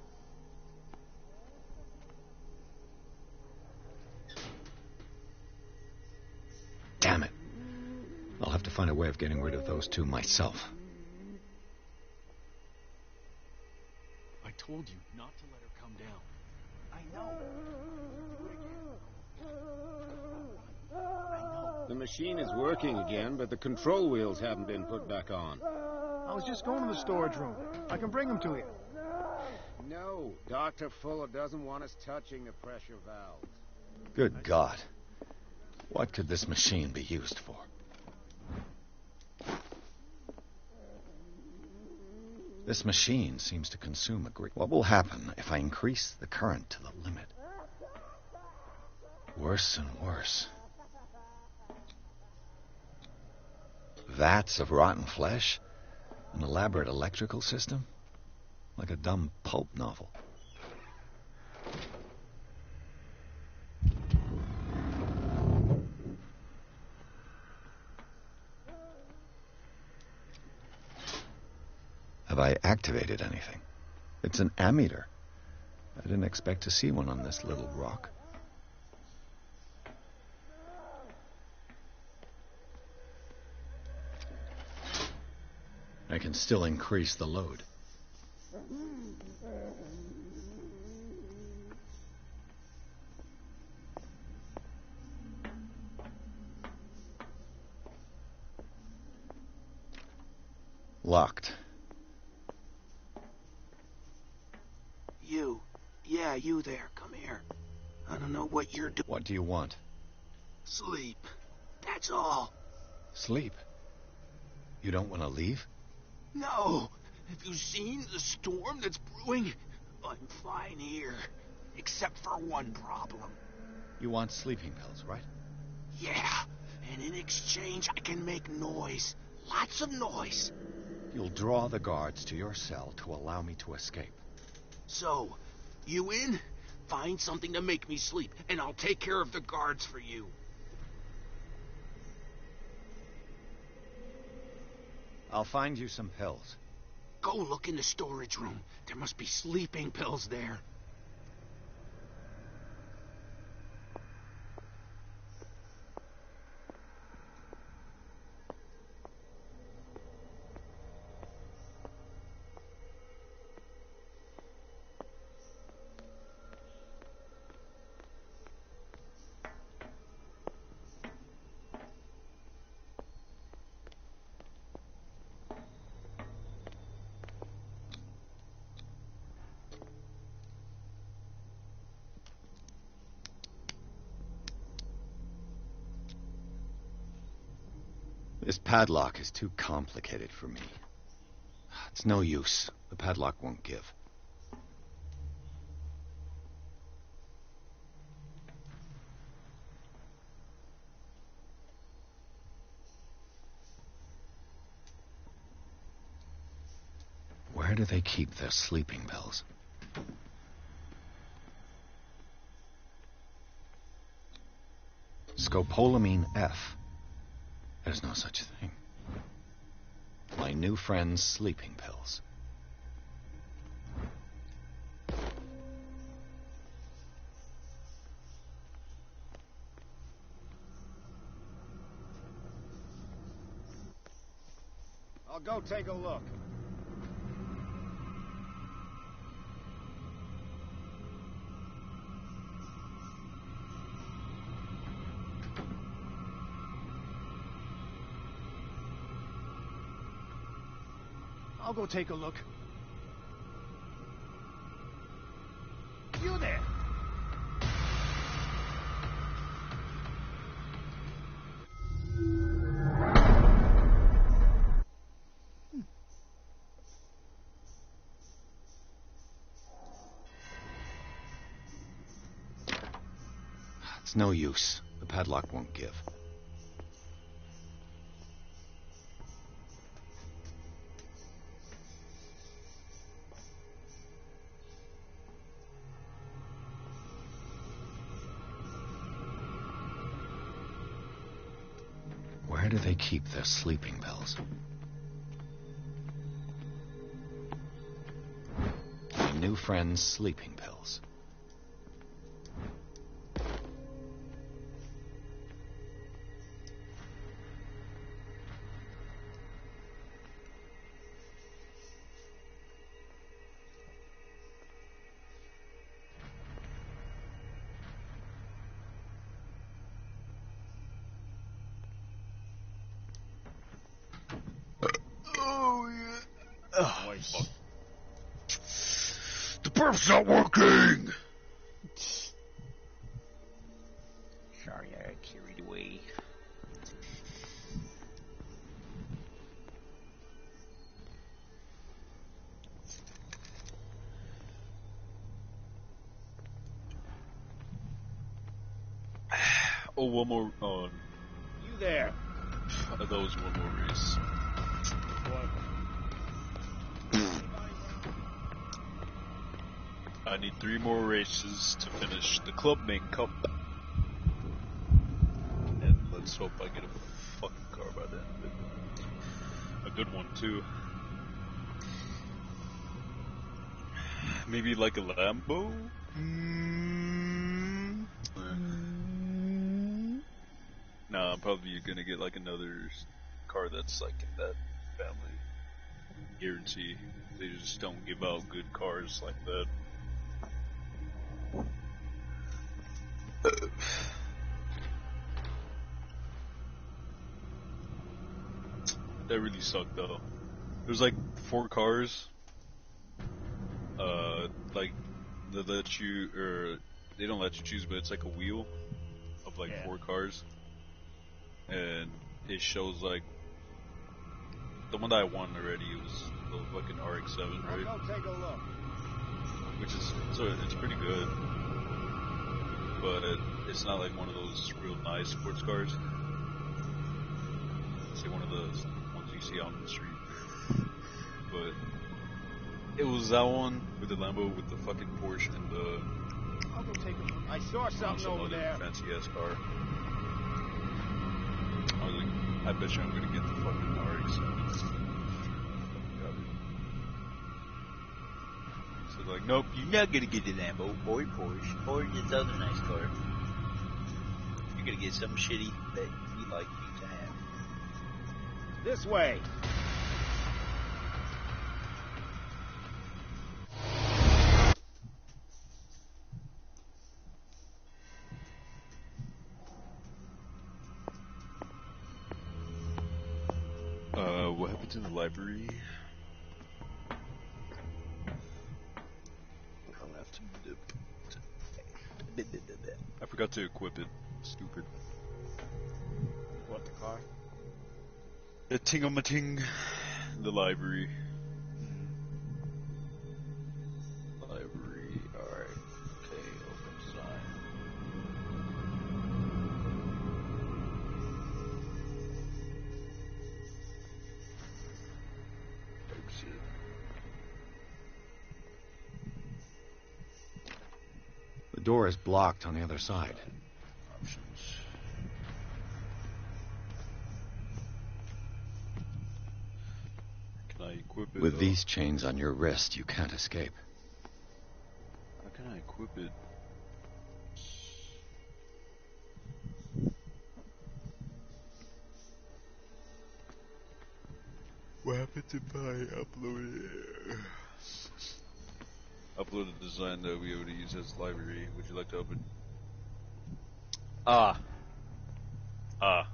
Damn it. I'll have to find a way of getting rid of those 2 myself. I told you not to let her come down. I know. The machine is working again, but the control wheels haven't been put back on. I was just going to the storage room. I can bring them to you. No, Dr. Fuller doesn't want us touching the pressure valves. Good God. What could this machine be used for? This machine seems to consume a great... What will happen if I increase the current to the limit? Worse and worse. Vats of rotten flesh? An elaborate electrical system? Like a dumb pulp novel. Have I activated anything? It's an ammeter. I didn't expect to see one on this little rock. I can still increase the load. Locked. You. Yeah, you there. Come here. I don't know what you're doing. What do you want? Sleep. That's all. Sleep. You don't want to leave? No. Have you seen the storm that's brewing? I'm fine here. Except for one problem. You want sleeping pills, right? Yeah. And in exchange, I can make noise. Lots of noise. You'll draw the guards to your cell to allow me to escape. So, you in? Find something to make me sleep, and I'll take care of the guards for you. I'll find you some pills. Go look in the storage room. There must be sleeping pills there. This padlock is too complicated for me. It's no use. The padlock won't give. Where do they keep their sleeping pills? Scopolamine F. There's no such thing. My new friend's sleeping pills. I'll go take a look. I'll go take a look. You there! It's no use. The padlock won't give. Where do they keep their sleeping pills? My new friend's sleeping pills. The perf's not working! Sorry, I got carried away. Oh, one more. You there? That was one more race. I need 3 more races to finish the Club Main Cup. And let's hope I get a fucking car by then. A good one, too. Maybe like a Lambo? Nah, I'm probably gonna get like another car that's like in that family. Guarantee. They just don't give out good cars like that. That really sucked though. There's like 4 cars. Like they let you, or they don't let you choose, but it's like a wheel of like 4 cars, and it shows like the one that I won already. It was the fucking RX-7, right? I'll go take a look. Which is it's pretty good, but it's not like one of those real nice sports cars. It's like one of those ones you see on the street. But it was that one with the Lambo with the fucking Porsche and the. I'll go take a look. I saw something some over other there. fancy ass car. I was like, I bet you I'm gonna get the fucking RX-7. like, nope, you're not gonna get the Lambo or Porsche or this other nice car. You're gonna get some shitty that we like you to have. This way. What happened to the library? I'll have to. I forgot to equip it. Stupid. What, the car? The ting-o-ma-ting. The library. Library. Alright. Okay, open design. Exit. The door is blocked on the other side. Options. Can I equip it? With these chains on your wrist, you can't escape. How can I equip it? What happened to my upload? Upload a design that we able to use as library. Would you like to open? God, I'm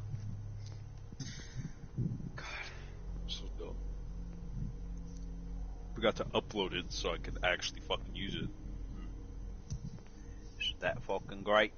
so dumb. Forgot to upload it so I could actually fucking use it. Is that fucking great?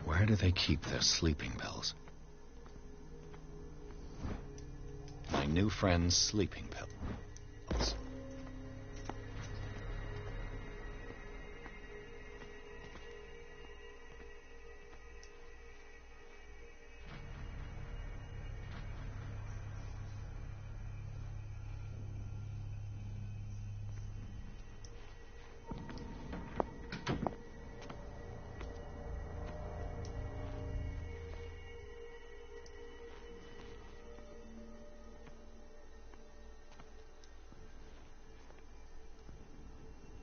Where do they keep their sleeping pills? My new friend's sleeping pills.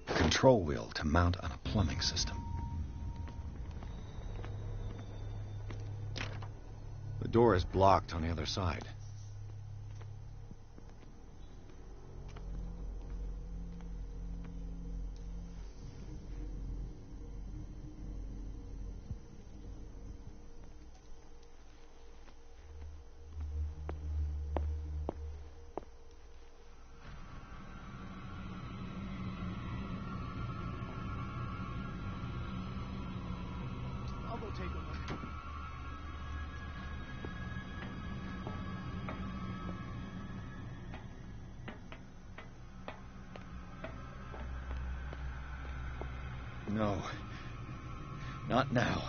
Control wheel to mount on a plumbing system. The door is blocked on the other side. I'll go take a look. No. Not now.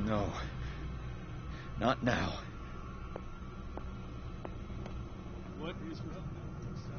No. Not now. What is wrong with this side?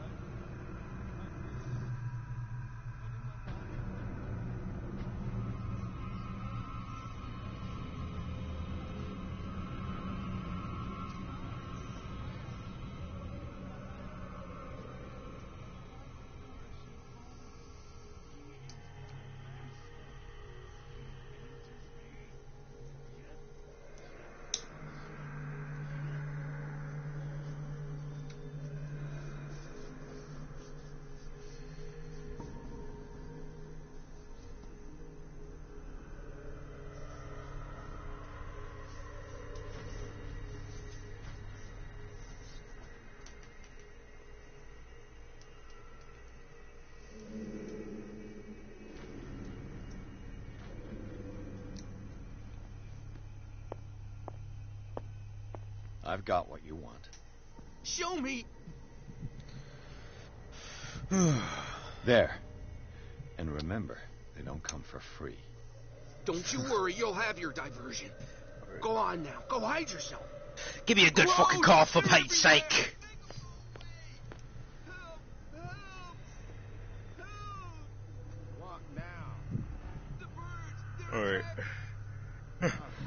I've got what you want. Show me. There. And remember, they don't come for free. Don't you worry, you'll have your diversion. Go on now. Go hide yourself. Give me a good fucking call for Pete's sake. What now? Alright.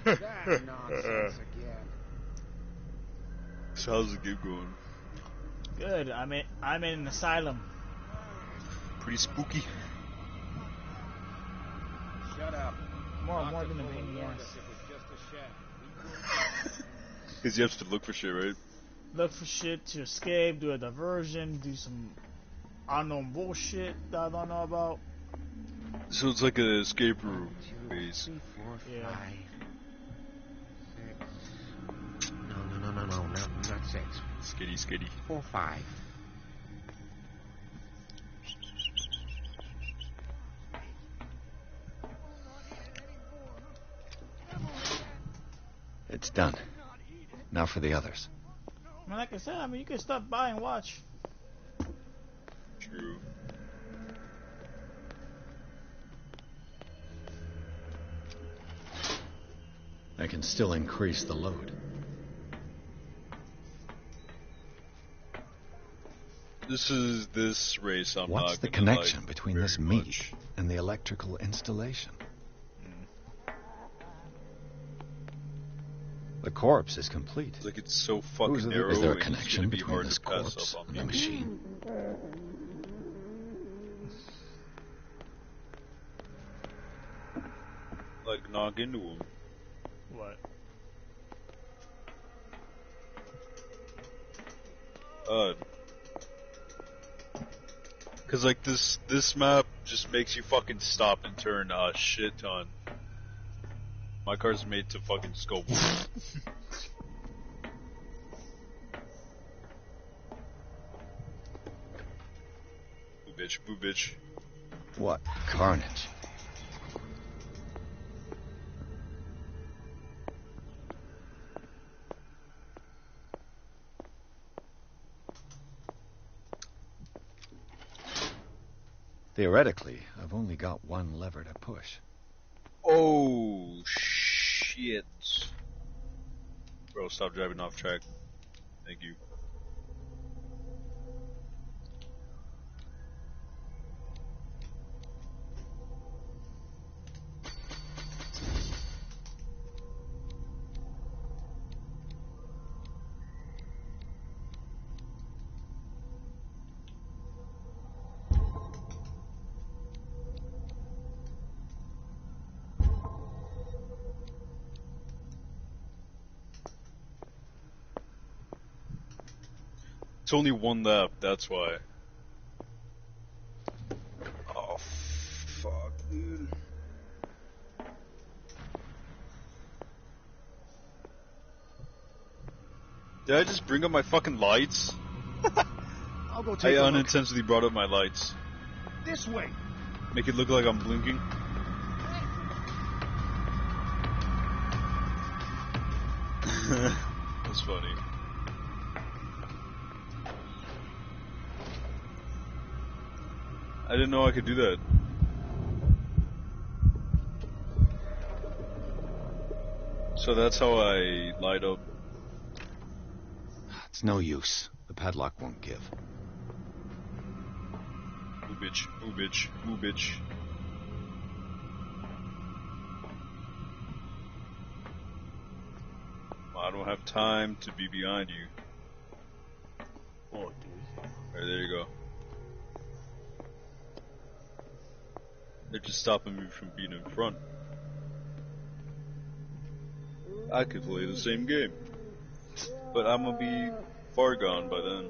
That nonsense again. So how's the game going? Good. I'm in an asylum. Pretty spooky. Shut up. More than a pain in the ass. It was just a shed. Because you have to look for shit, right? Look for shit to escape, do a diversion, do some unknown bullshit that I don't know about. So it's like an escape room base. 3, 4, Yeah. 5, 6. No, not 6. Skitty. 4, 5. It's done. Now for the others. Like I said, you can stop by and watch. True. I can still increase the load. This race I'm What's not the gonna connection like between very this meat much. and the electrical installation? The corpse is complete. It's like it's so fucking narrow. Is there a it's connection gonna be between hard this to pass corpse up on and the me. machine? Like knock into him. What? Cause like this map just makes you fucking stop and turn a shit ton. My car's made to fucking scope. Boo bitch. What carnage? Theoretically, I've only got one lever to push. Oh shit. Bro, stop driving off track. Thank you. It's only one lap, that's why. Oh, fuck, dude. Did I just bring up my fucking lights? I'll go I take a look. unintentionally brought up my lights. This way. Make it look like I'm blinking. That's funny. I didn't know I could do that. So that's how I light up. It's no use. The padlock won't give. Ooh bitch, ooh bitch, ooh bitch. I don't have time to be behind you. Oh, dude. Alright, there you go. They're just stopping me from being in front. I could play the same game. But I'm gonna be far gone by then.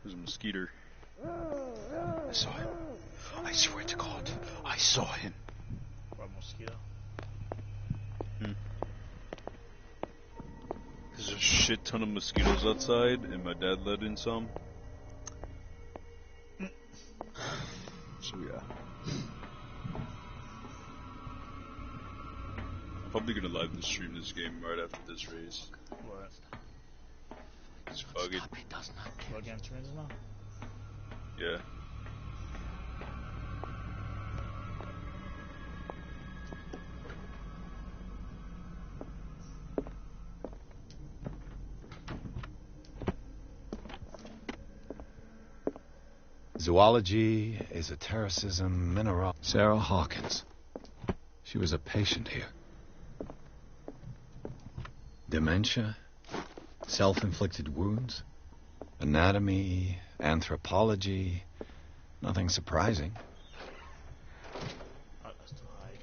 There's a mosquito. I saw him. I swear to God, I saw him. What mosquito? There's shit ton of mosquitoes outside, and my dad let in some. So yeah. I'm probably gonna live stream this game right after this race. What? Just fuck it. What game turns now? Yeah. Zoology, esotericism, mineral... Sarah Hawkins. She was a patient here. Dementia, self-inflicted wounds, anatomy, anthropology, nothing surprising. Oh, that's too high.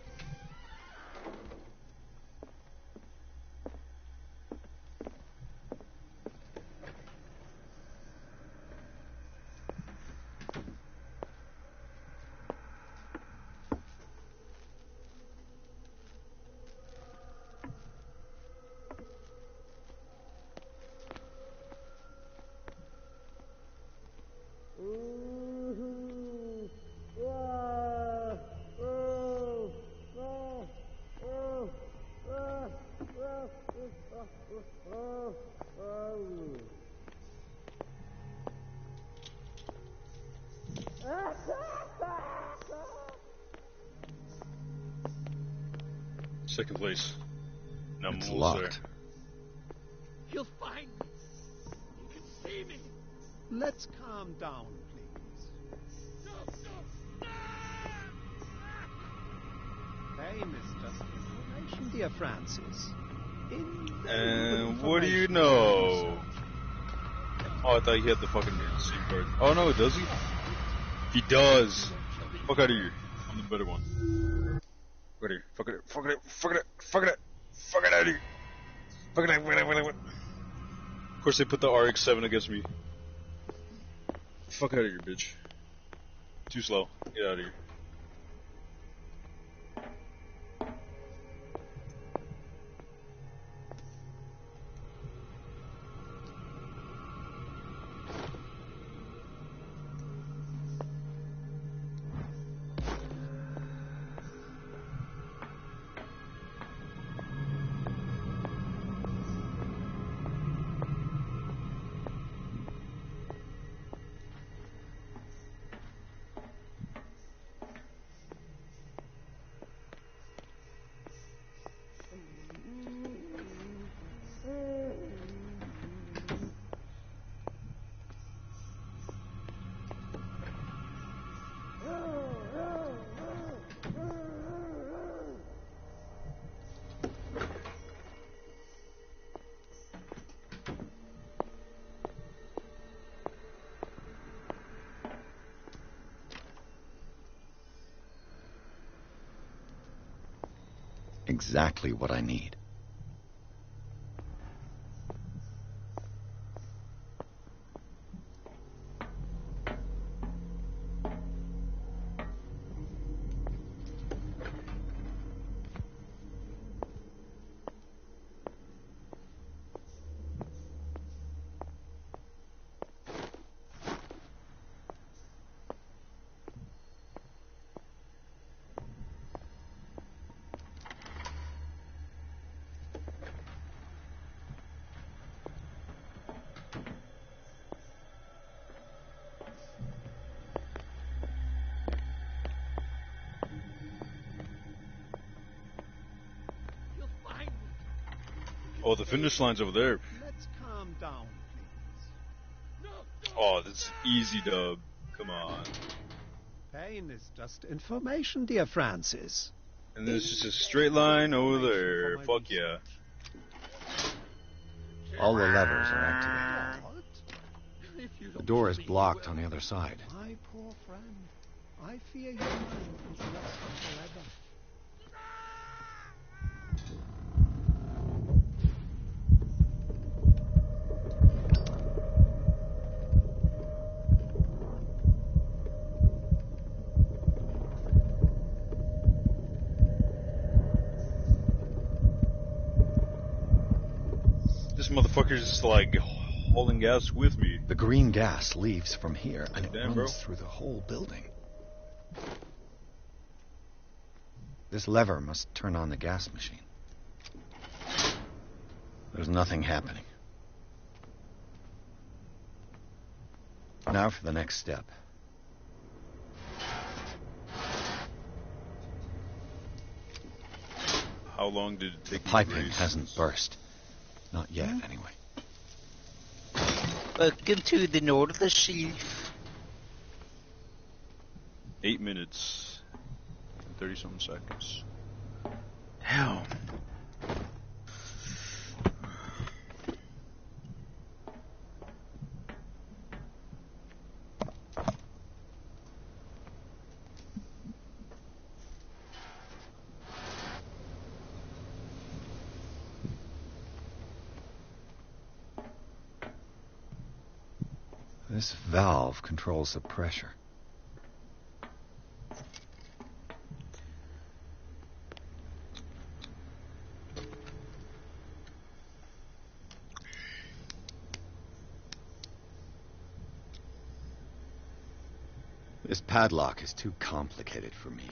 Second place. Now I'm It's almost locked. there. You'll find me. You can see me. Let's calm down, please. Hey, Mr. Information, dear Francis. And what do you know? Oh, I thought he had the fucking SIM card. Oh no, does he? He does. Fuck out of here. I'm the better one. Fuck out of here. Fuck it. Fuck it. Fuck it. Fuck it. Fuck it out of here. Fuck it. Of course, they put the RX-7 against me. Fuck out of here, bitch. Too slow. Get out of here. Exactly what I need. Oh, the finish line's over there. Let's calm down, please. Oh, this is easy, dub. Come on. Pain is just information, dear Francis. And there's just a straight line over there. Fuck yeah. All the levers are activated. The door is blocked on the other side. My poor friend, I fear your mind is lost forever. This This motherfucker's like hauling gas with me. The green gas leaves from here, and it Damn, runs bro. through the whole building. This lever must turn on the gas machine. There's nothing happening. Now for the next step. How long did it take? The piping hasn't burst. Not yet, anyway. Welcome to the North Shelf. 8 minutes, 30-something seconds. Hell. This valve controls the pressure. This padlock is too complicated for me.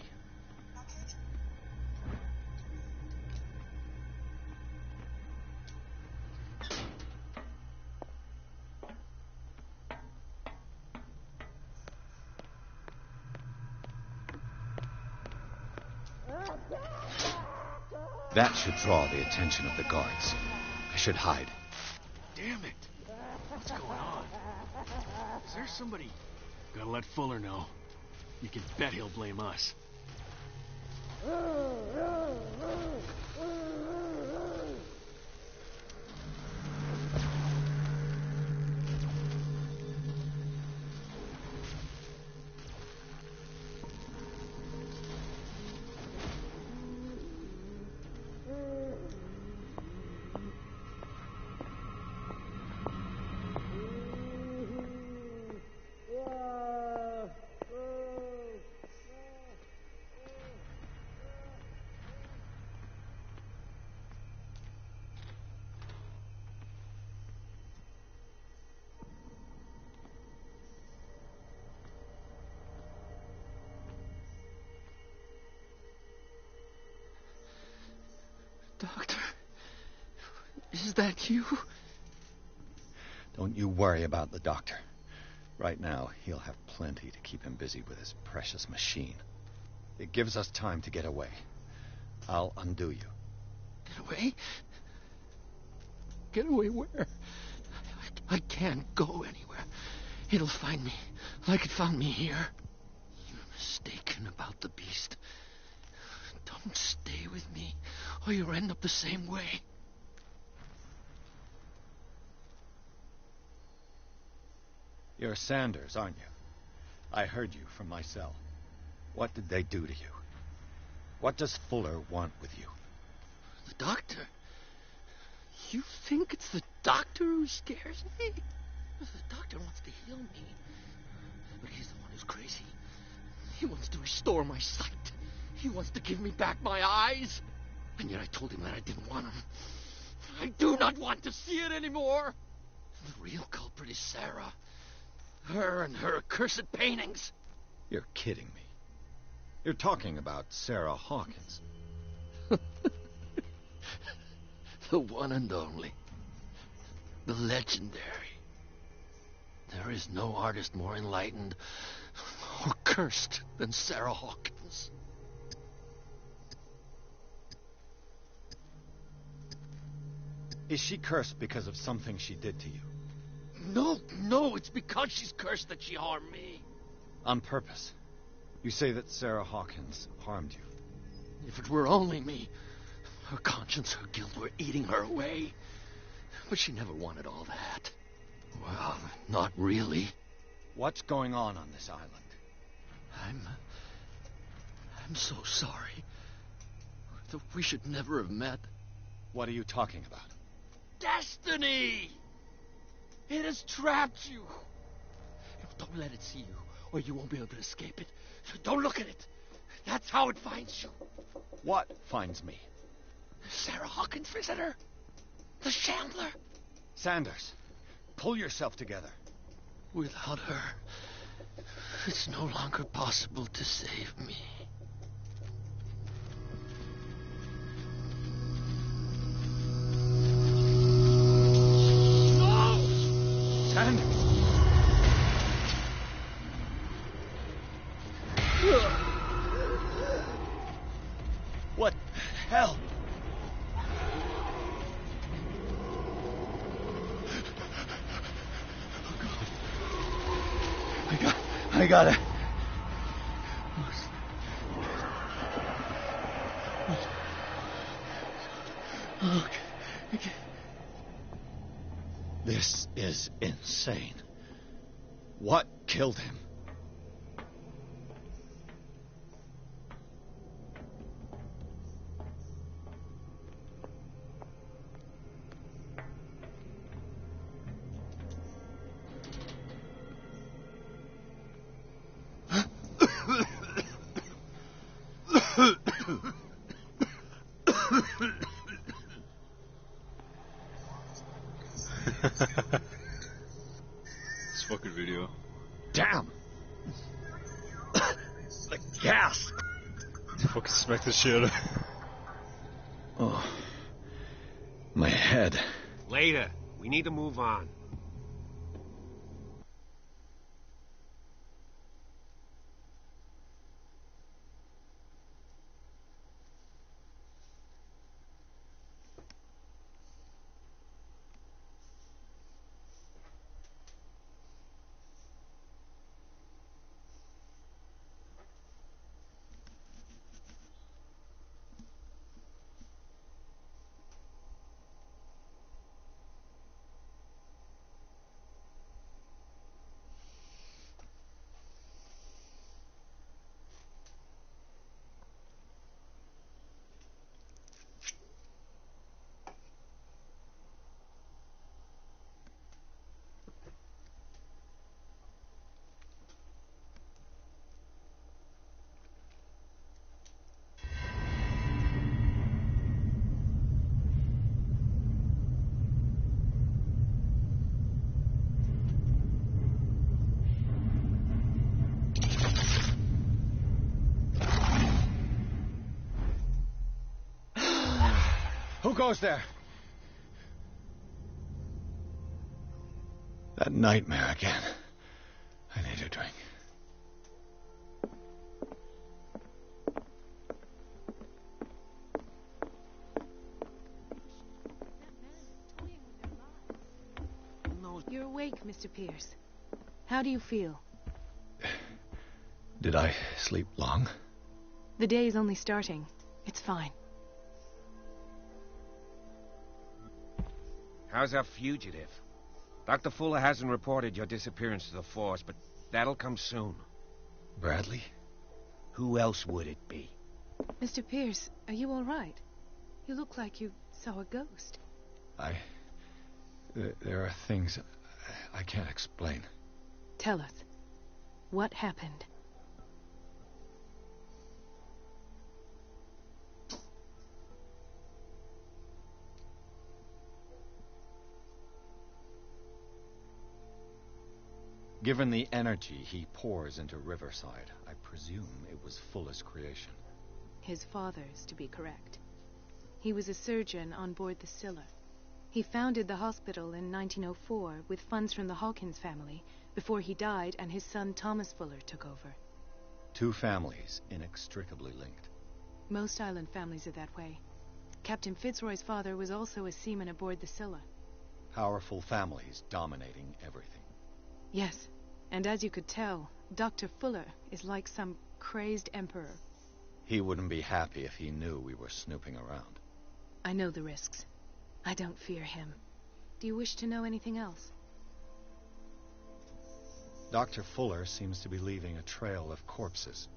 That should draw the attention of the guards. I should hide. Damn it! What's going on? Is there somebody... Gotta let Fuller know. You can bet he'll blame us. Doctor, is that you? Don't you worry about the doctor. Right now, he'll have plenty to keep him busy with his precious machine. It gives us time to get away. I'll undo you. Get away? Get away where? I can't go anywhere. It'll find me, like it found me here. You're mistaken about the beast. Don't stay with me, or you'll end up the same way. You're Sanders, aren't you? I heard you from my cell. What did they do to you? What does Fuller want with you? The doctor? You think it's the doctor who scares me? The doctor wants to heal me. But he's the one who's crazy. He wants to restore my sight. He wants to give me back my eyes. And yet I told him that I didn't want them. I do not want to see it anymore. The real culprit is Sarah. Her and her accursed paintings. You're kidding me. You're talking about Sarah Hawkins. The one and only. The legendary. There is no artist more enlightened or cursed than Sarah Hawkins. Is she cursed because of something she did to you? No, it's because she's cursed that she harmed me. On purpose. You say that Sarah Hawkins harmed you. If it were only me, her conscience, her guilt were eating her away. But she never wanted all that. Well, not really. What's going on this island? I'm so sorry. We should never have met. What are you talking about? Destiny! It has trapped you. Don't let it see you, or you won't be able to escape it. Don't look at it. That's how it finds you. What finds me? Sarah Hawkins' visitor. The Shambler. Sanders, pull yourself together. Without her, it's no longer possible to save me. No! Sanders! What the hell? I gotta... Okay. This is insane. What killed him? This fucking video. Damn! The gas! Fucking smack the shit out of Oh. My head. Later. We need to move on. Who goes there? That nightmare again. I need a drink. You're awake, Mr. Pierce. How do you feel? Did I sleep long? The day is only starting. It's fine. How's our fugitive? Dr. Fuller hasn't reported your disappearance to the force, but that'll come soon. Bradley? Who else would it be? Mr. Pierce, are you all right? You look like you saw a ghost. There are things I can't explain. Tell us. What happened? Given the energy he pours into Riverside, I presume it was Fuller's creation. His father's, to be correct. He was a surgeon on board the Scylla. He founded the hospital in 1904 with funds from the Hawkins family before he died and his son Thomas Fuller took over. Two families inextricably linked. Most island families are that way. Captain Fitzroy's father was also a seaman aboard the Scylla. Powerful families dominating everything. Yes, and as you could tell, Dr. Fuller is like some crazed emperor. He wouldn't be happy if he knew we were snooping around. I know the risks. I don't fear him. Do you wish to know anything else? Dr. Fuller seems to be leaving a trail of corpses.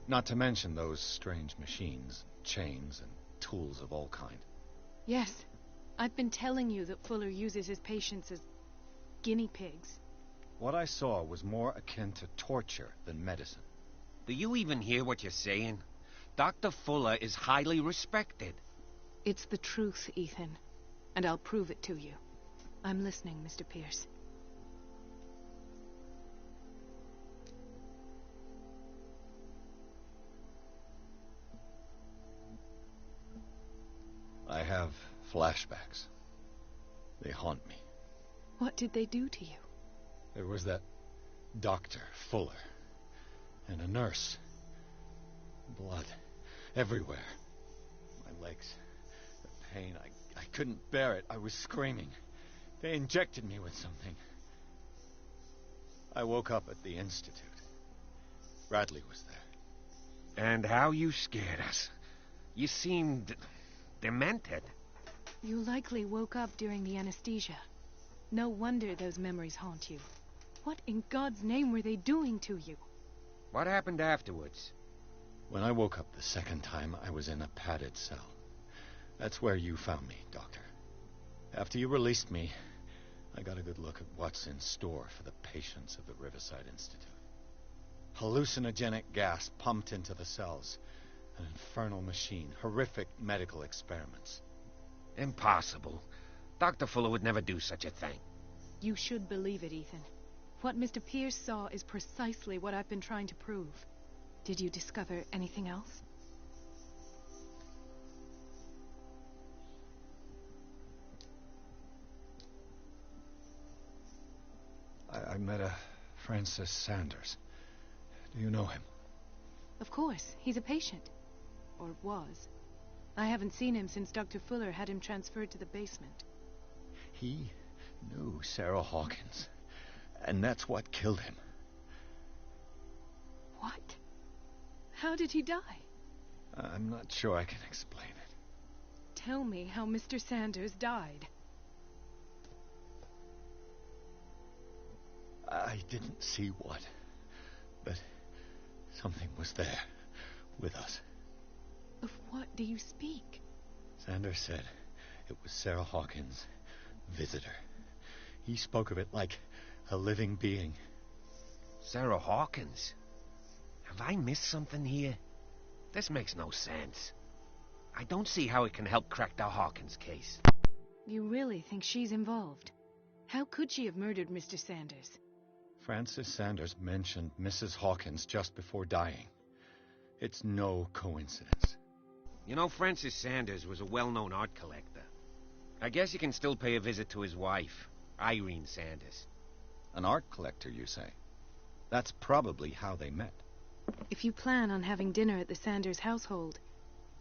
Not to mention those strange machines, chains, and tools of all kind. Yes. I've been telling you that Fuller uses his patients as guinea pigs. What I saw was more akin to torture than medicine. Do you even hear what you're saying? Dr. Fuller is highly respected. It's the truth, Ethan. And I'll prove it to you. I'm listening, Mr. Pierce. I have flashbacks. They haunt me. What did they do to you? There was that Dr. Fuller, and a nurse. Blood everywhere. My legs, the pain, I couldn't bear it. I was screaming. They injected me with something. I woke up at the Institute. Bradley was there. And how you scared us. You seemed demented. You likely woke up during the anesthesia. No wonder those memories haunt you. What in God's name were they doing to you? What happened afterwards? When I woke up the second time, I was in a padded cell. That's where you found me, Doctor. After you released me, I got a good look at what's in store for the patients of the Riverside Institute. Hallucinogenic gas pumped into the cells. An infernal machine. Horrific medical experiments. Impossible. Dr. Fuller would never do such a thing. You should believe it, Ethan. What Mr. Pierce saw is precisely what I've been trying to prove. Did you discover anything else? I met a Francis Sanders. Do you know him? Of course. He's a patient. Or was. I haven't seen him since Dr. Fuller had him transferred to the basement. He knew Sarah Hawkins. And that's what killed him. What? How did he die? I'm not sure I can explain it. Tell me how Mr. Sanders died. I didn't see what, but something was there with us. Of what do you speak? Sanders said it was Sarah Hawkins' visitor. He spoke of it like a living being. Sarah Hawkins? Have I missed something here? This makes no sense. I don't see how it can help crack the Hawkins case. You really think she's involved? How could she have murdered Mr. Sanders? Francis Sanders mentioned Mrs. Hawkins just before dying. It's no coincidence. You know, Francis Sanders was a well-known art collector. I guess you can still pay a visit to his wife, Irene Sanders. An art collector, you say? That's probably how they met. If you plan on having dinner at the Sanders household,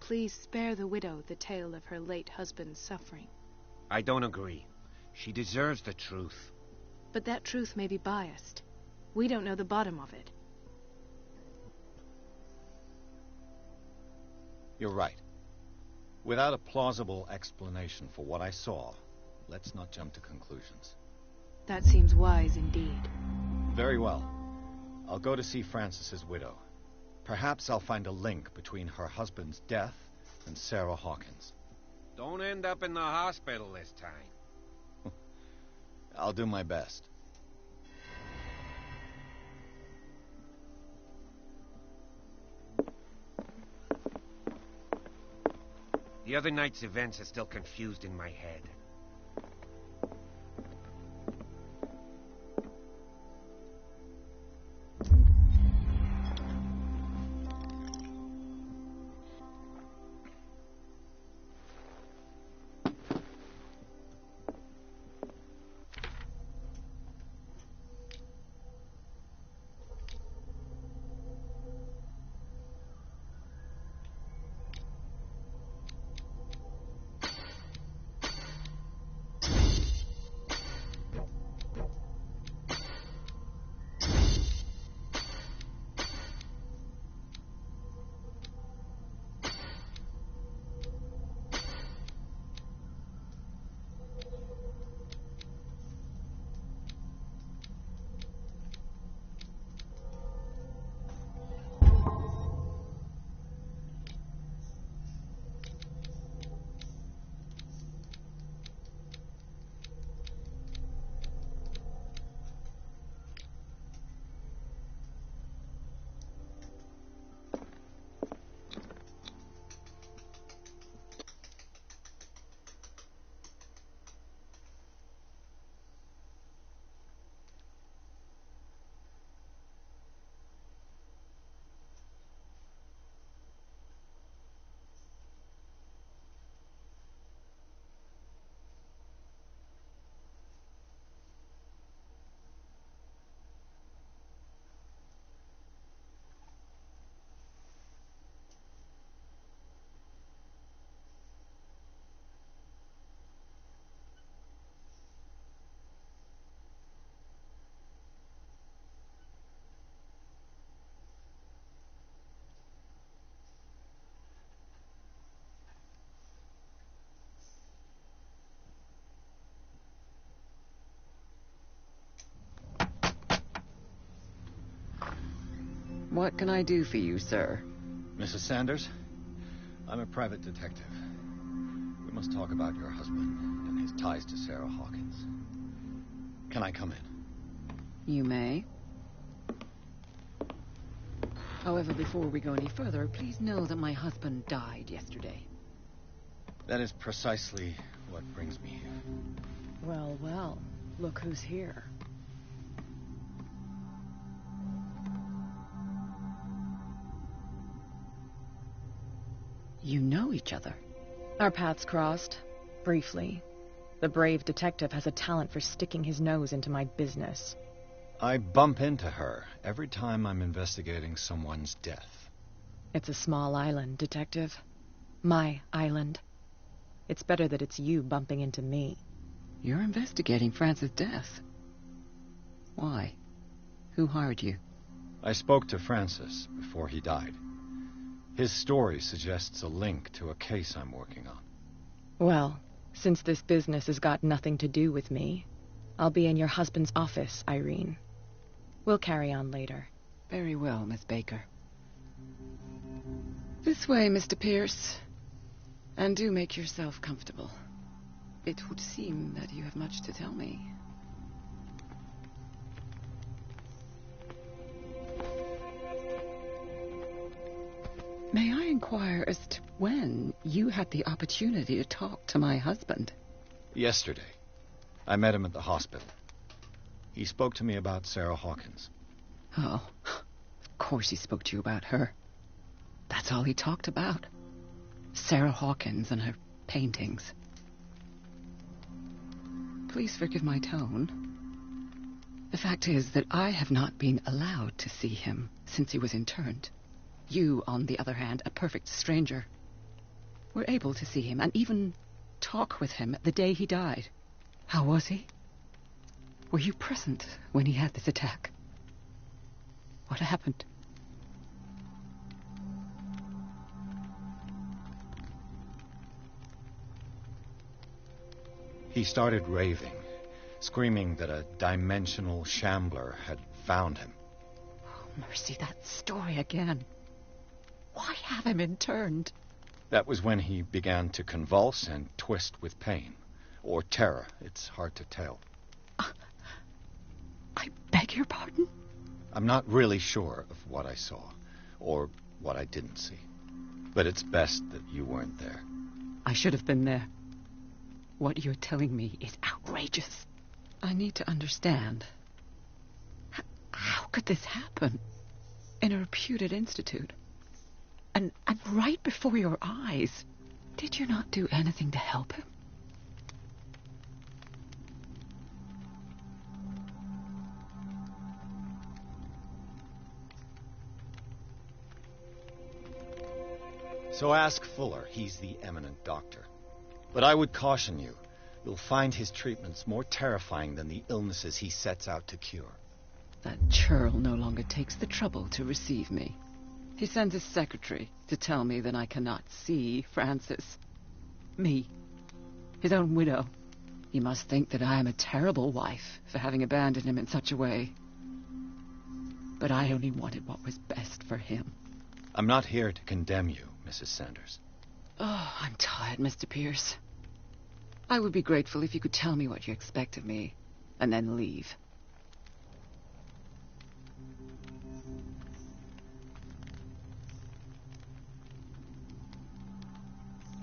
please spare the widow the tale of her late husband's suffering. I don't agree. She deserves the truth. But that truth may be biased. We don't know the bottom of it. You're right. Without a plausible explanation for what I saw, let's not jump to conclusions. That seems wise indeed. Very well. I'll go to see Francis's widow. Perhaps I'll find a link between her husband's death and Sarah Hawkins. Don't end up in the hospital this time. I'll do my best. The other night's events are still confused in my head. What can I do for you, sir? Mrs. Sanders, I'm a private detective. We must talk about your husband and his ties to Sarah Hawkins. Can I come in? You may. However, before we go any further, please know that my husband died yesterday. That is precisely what brings me here. Well, well, look who's here. You know each other. Our paths crossed, briefly. The brave detective has a talent for sticking his nose into my business. I bump into her every time I'm investigating someone's death. It's a small island, Detective. My island. It's better that it's you bumping into me. You're investigating Francis' death. Why? Who hired you? I spoke to Francis before he died. His story suggests a link to a case I'm working on. Well, since this business has got nothing to do with me, I'll be in your husband's office, Irene. We'll carry on later. Very well, Miss Baker. This way, Mr. Pierce. And do make yourself comfortable. It would seem that you have much to tell me. May I inquire as to when you had the opportunity to talk to my husband? Yesterday. I met him at the hospital. He spoke to me about Sarah Hawkins. Oh, of course he spoke to you about her. That's all he talked about. Sarah Hawkins and her paintings. Please forgive my tone. The fact is that I have not been allowed to see him since he was interned. You, on the other hand, a perfect stranger, were able to see him and even talk with him the day he died. How was he? Were you present when he had this attack? What happened? He started raving, screaming that a dimensional shambler had found him. Oh, mercy, that story again. Why have him interned? That was when he began to convulse and twist with pain. Or terror. It's hard to tell. I beg your pardon? I'm not really sure of what I saw, or what I didn't see. But it's best that you weren't there. I should have been there. What you're telling me is outrageous. I need to understand. How could this happen? In a reputed institute? And right before your eyes. Did you not do anything to help him? So ask Fuller. He's the eminent doctor. But I would caution you. You'll find his treatments more terrifying than the illnesses he sets out to cure. That churl no longer takes the trouble to receive me. He sends his secretary to tell me that I cannot see Francis. Me. His own widow. He must think that I am a terrible wife for having abandoned him in such a way. But I only wanted what was best for him. I'm not here to condemn you, Mrs. Sanders. Oh, I'm tired, Mr. Pierce. I would be grateful if you could tell me what you expect of me, and then leave.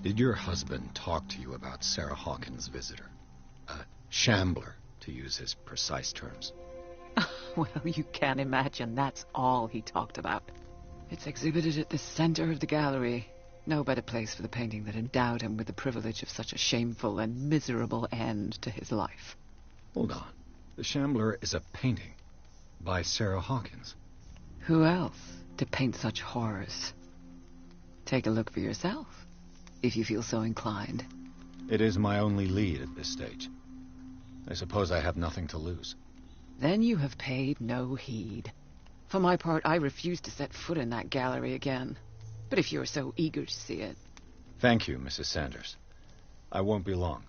Did your husband talk to you about Sarah Hawkins' visitor? A shambler, to use his precise terms. Well, you can't imagine that's all he talked about. It's exhibited at the center of the gallery. No better place for the painting that endowed him with the privilege of such a shameful and miserable end to his life. Hold on. The Shambler is a painting by Sarah Hawkins. Who else to paint such horrors? Take a look for yourself, if you feel so inclined. It is my only lead at this stage. I suppose I have nothing to lose. Then you have paid no heed. For my part, I refuse to set foot in that gallery again. But if you're so eager to see it... Thank you, Mrs. Sanders. I won't be long.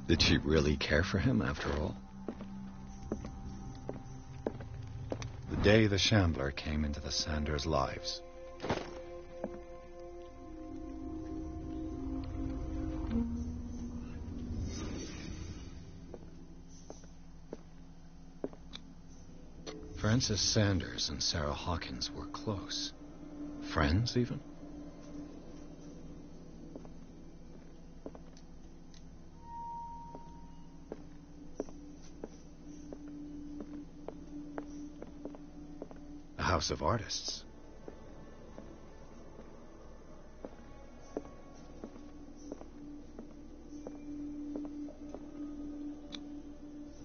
Did she really care for him after all? The day the Shambler came into the Sanders' lives. Francis Sanders and Sarah Hawkins were close. Friends, even? A house of artists.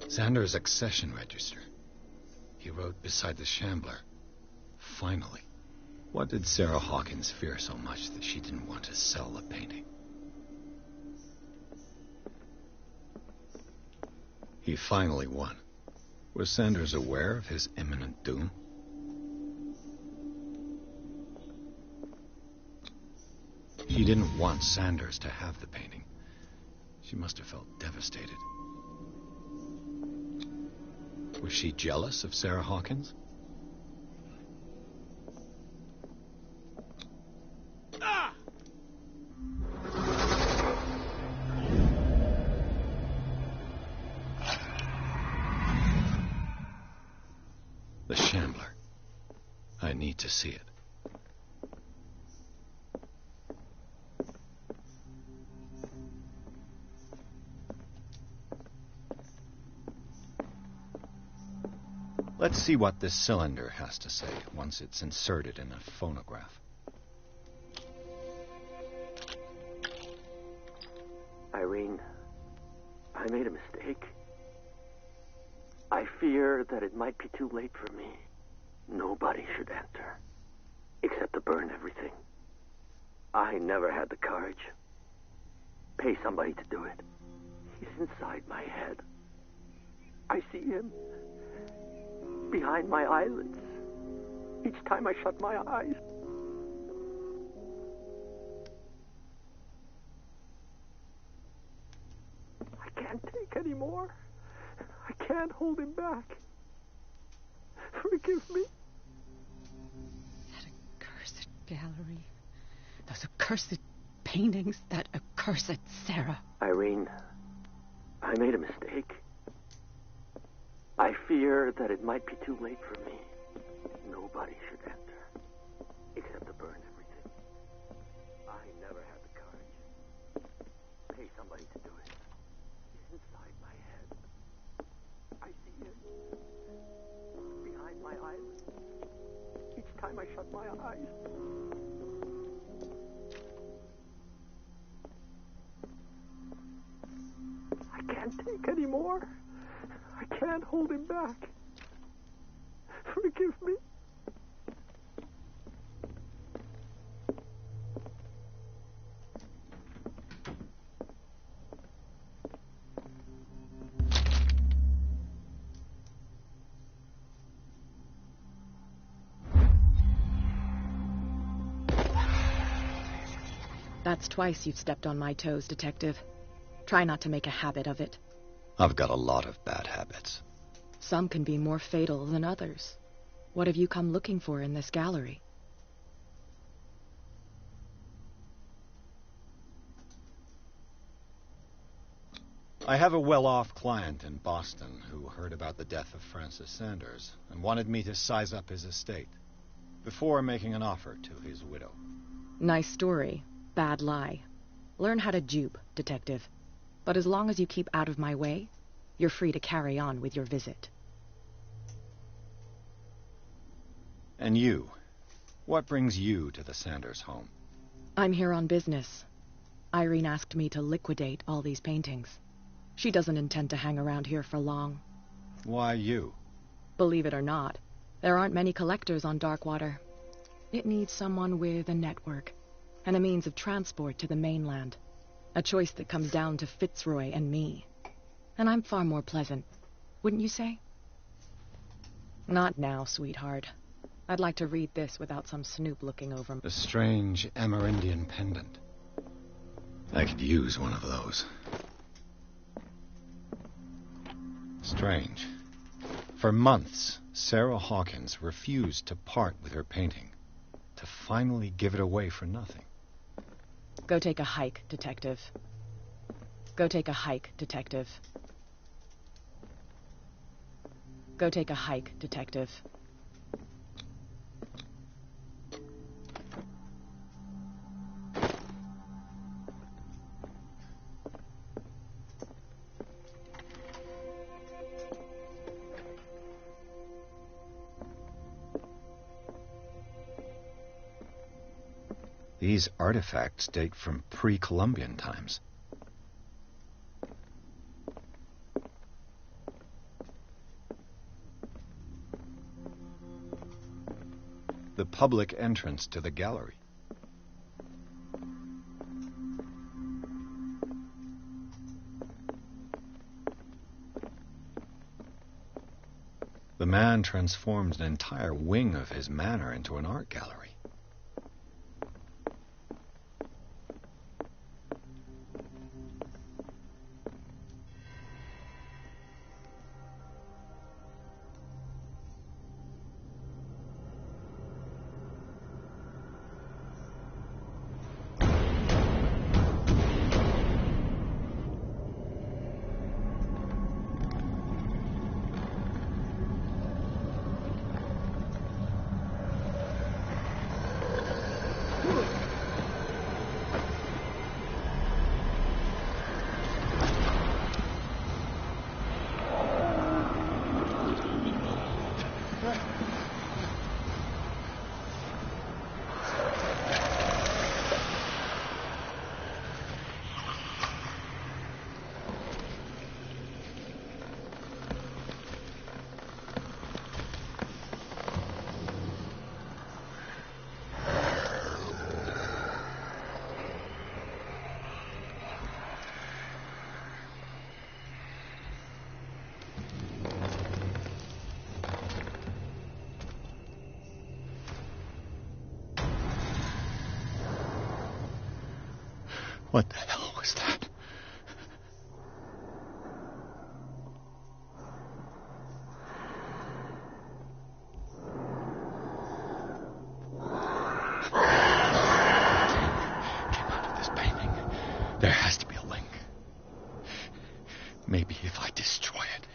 Sanders' accession register. He wrote beside the Shambler. Finally. What did Sarah Hawkins fear so much that she didn't want to sell the painting? He finally won. Was Sanders aware of his imminent doom? He didn't want Sanders to have the painting. She must have felt devastated. Was she jealous of Sarah Hawkins? The Shambler. I need to see it. Let's see what this cylinder has to say once it's inserted in a phonograph. Irene, I made a mistake. I fear that it might be too late for me. Nobody should enter, except to burn everything. I never had the courage. Pay somebody to do it. He's inside my head. I see him behind my eyelids each time I shut my eyes. I can't take any more. I can't hold him back. Forgive me. That accursed gallery. Those accursed paintings. That accursed Sarah. Irene, I made a mistake. I fear that it might be too late for me. Nobody should enter, except to burn everything. I never had the courage. Pay somebody to do it. He's inside my head. I see him behind my eyelids each time I shut my eyes. I can't take any more. I can't hold him back. Forgive me. That's twice you've stepped on my toes, Detective. Try not to make a habit of it. I've got a lot of bad habits. Some can be more fatal than others. What have you come looking for in this gallery? I have a well-off client in Boston who heard about the death of Francis Sanders and wanted me to size up his estate before making an offer to his widow. Nice story. Bad lie. Learn how to dupe, Detective. But as long as you keep out of my way, you're free to carry on with your visit. And you? What brings you to the Sanders home? I'm here on business. Irene asked me to liquidate all these paintings. She doesn't intend to hang around here for long. Why you? Believe it or not, there aren't many collectors on Darkwater. It needs someone with a network and a means of transport to the mainland. A choice that comes down to Fitzroy and me. And I'm far more pleasant, wouldn't you say? Not now, sweetheart. I'd like to read this without some snoop looking over me. A strange Amerindian pendant. I could use one of those. Strange. For months, Sarah Hawkins refused to part with her painting, to finally give it away for nothing. Go take a hike, Detective. Go take a hike, Detective. Go take a hike, Detective. These artifacts date from pre-Columbian times. The public entrance to the gallery. The man transformed an entire wing of his manor into an art gallery. What the hell was that? Came out of this painting. There has to be a link. Maybe if I destroy it.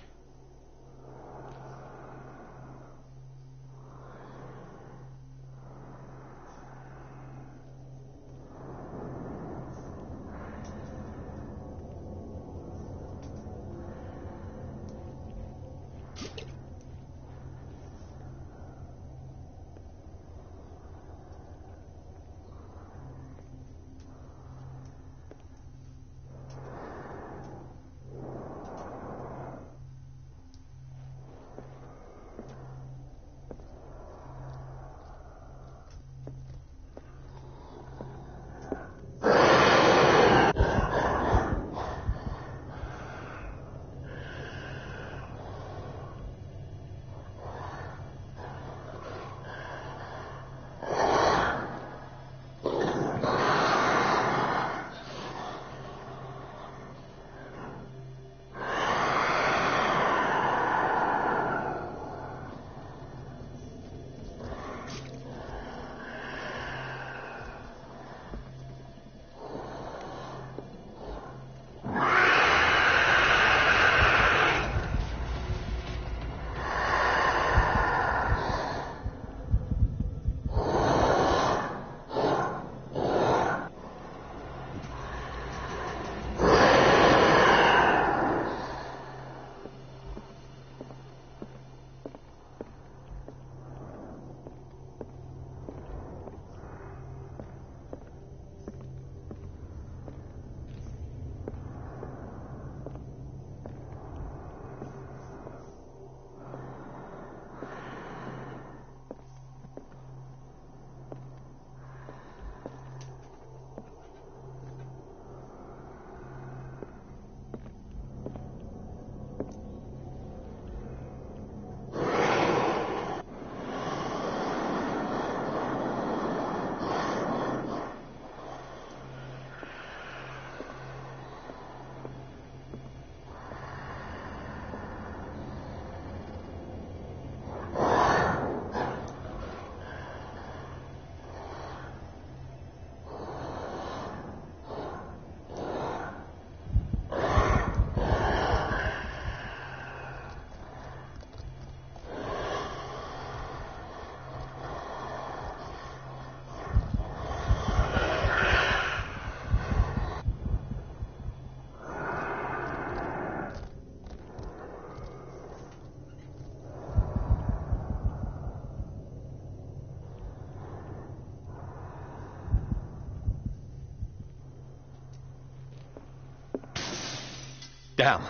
Damn.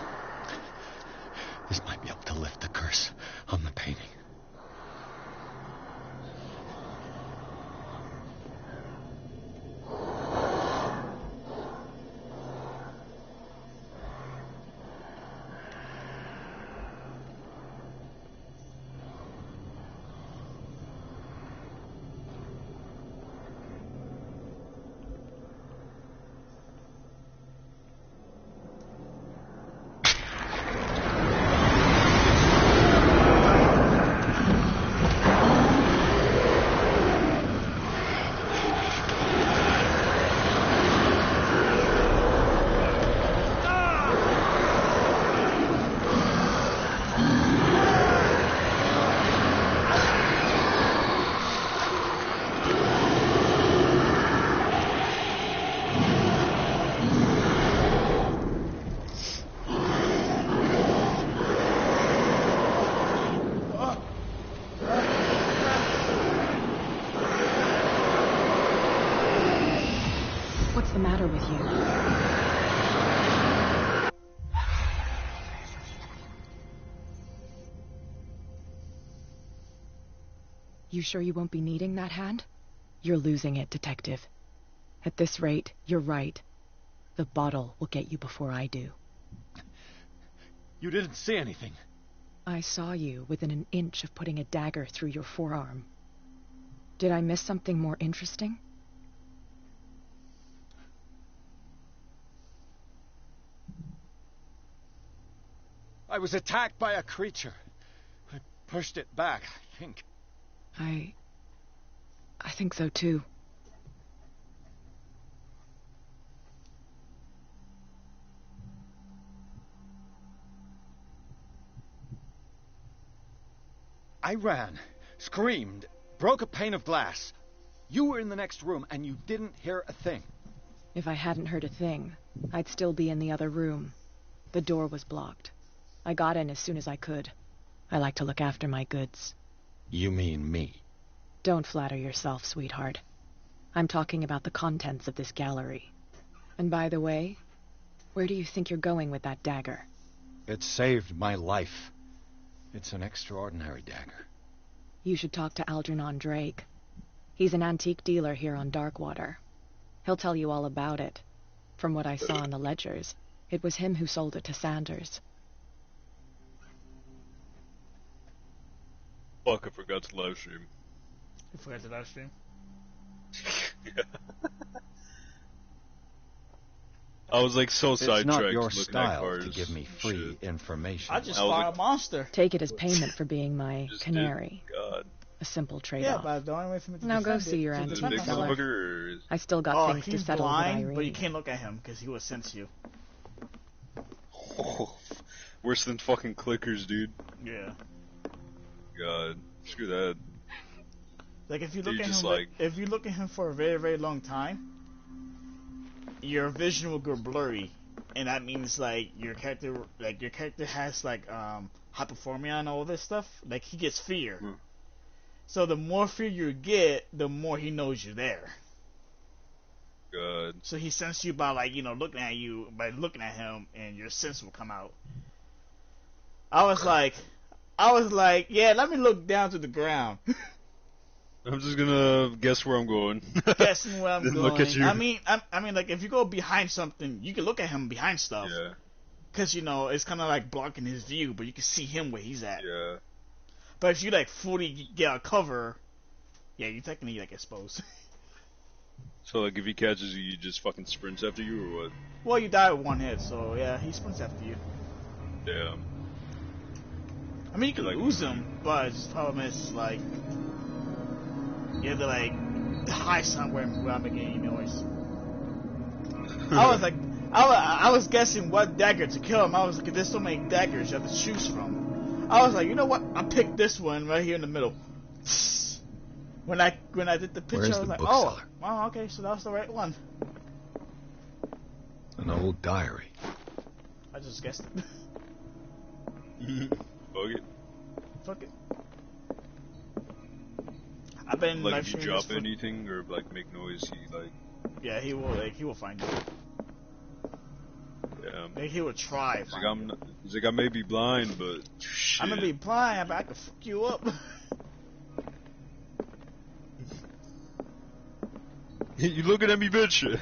This might be able to lift the curse on the painting. What's the matter with you? You sure you won't be needing that hand? You're losing it, Detective. At this rate, you're right. The bottle will get you before I do. You didn't see anything. I saw you within an inch of putting a dagger through your forearm. Did I miss something more interesting? I was attacked by a creature. I pushed it back, I think. I think so too. I ran, screamed, broke a pane of glass. You were in the next room and you didn't hear a thing. If I hadn't heard a thing, I'd still be in the other room. The door was blocked. I got in as soon as I could. I like to look after my goods. You mean me? Don't flatter yourself, sweetheart. I'm talking about the contents of this gallery. And by the way, where do you think you're going with that dagger? It saved my life. It's an extraordinary dagger. You should talk to Algernon Drake. He's an antique dealer here on Darkwater. He'll tell you all about it. From what I saw in the ledgers, it was him who sold it to Sanders. Fuck, I forgot to live stream. You forgot to live stream? Yeah. I was like so sidetracked. It's not your looking at style cars to give me free information. I just fought a monster. Take it as payment for being my canary. God. A simple Yeah, trade-off. but the only way for me to Now go defend see it- your to antique defend myself- seller. I still got things to he's settle with blind, Irene. but you can't look at him because he will sense you. Oh, worse than fucking clickers, dude. Yeah. God, screw that. Like if you Dude, look at just him, like- if you look at him for a very, very long time, your vision will go blurry, and that means like your character has like hypothermia and all this stuff. Like he gets fear. So the more fear you get, the more he knows you're there. God. So he senses you by looking at you, by looking at him, and your sense will come out. I was like, yeah, let me look down to the ground. I'm just gonna guess where I'm going. Guessing where I'm Then going. look at you. I mean, like if you go behind something, you can look at him behind stuff. Yeah. Cause it's kind of like blocking his view, but you can see him where he's at. Yeah. But if you like fully get out of cover, yeah, you technically like exposed. So like, if he catches you, you just fucking sprints after you, or what? Well, you die with one hit, so yeah, he sprints after you. Damn. I mean, you can lose him, but the problem is like you have to like hide somewhere without making any noise. I was like, I was guessing what dagger to kill him. I was like, there's so many daggers you have to choose from. I was like, you know what? I picked this one right here in the middle. When I did the picture, Where's I was the like, bookseller? oh, okay, so that's the right one. An old diary. I just guessed it. Fuck it. Fuck it. I've been Like, live if you streaming drop this for- anything or like make noise, he like. Yeah, he will find you. Damn. Maybe he would try. He's like, I may be blind, but shit. I'm gonna be blind, but I can fuck you up. You looking at me, bitch?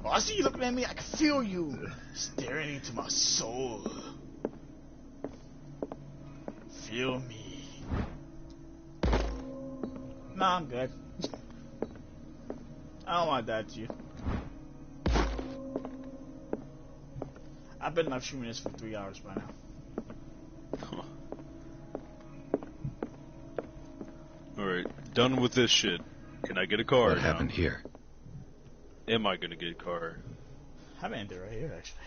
Oh, I see you looking at me. I can feel you staring into my soul. Feel me. Nah, I'm good. I don't want to die to you. I've been live streaming this for 3 hours by now. Alright, done with this shit. Can I get a car? What happened here? Am I gonna get a car? I mean, they're right here, actually.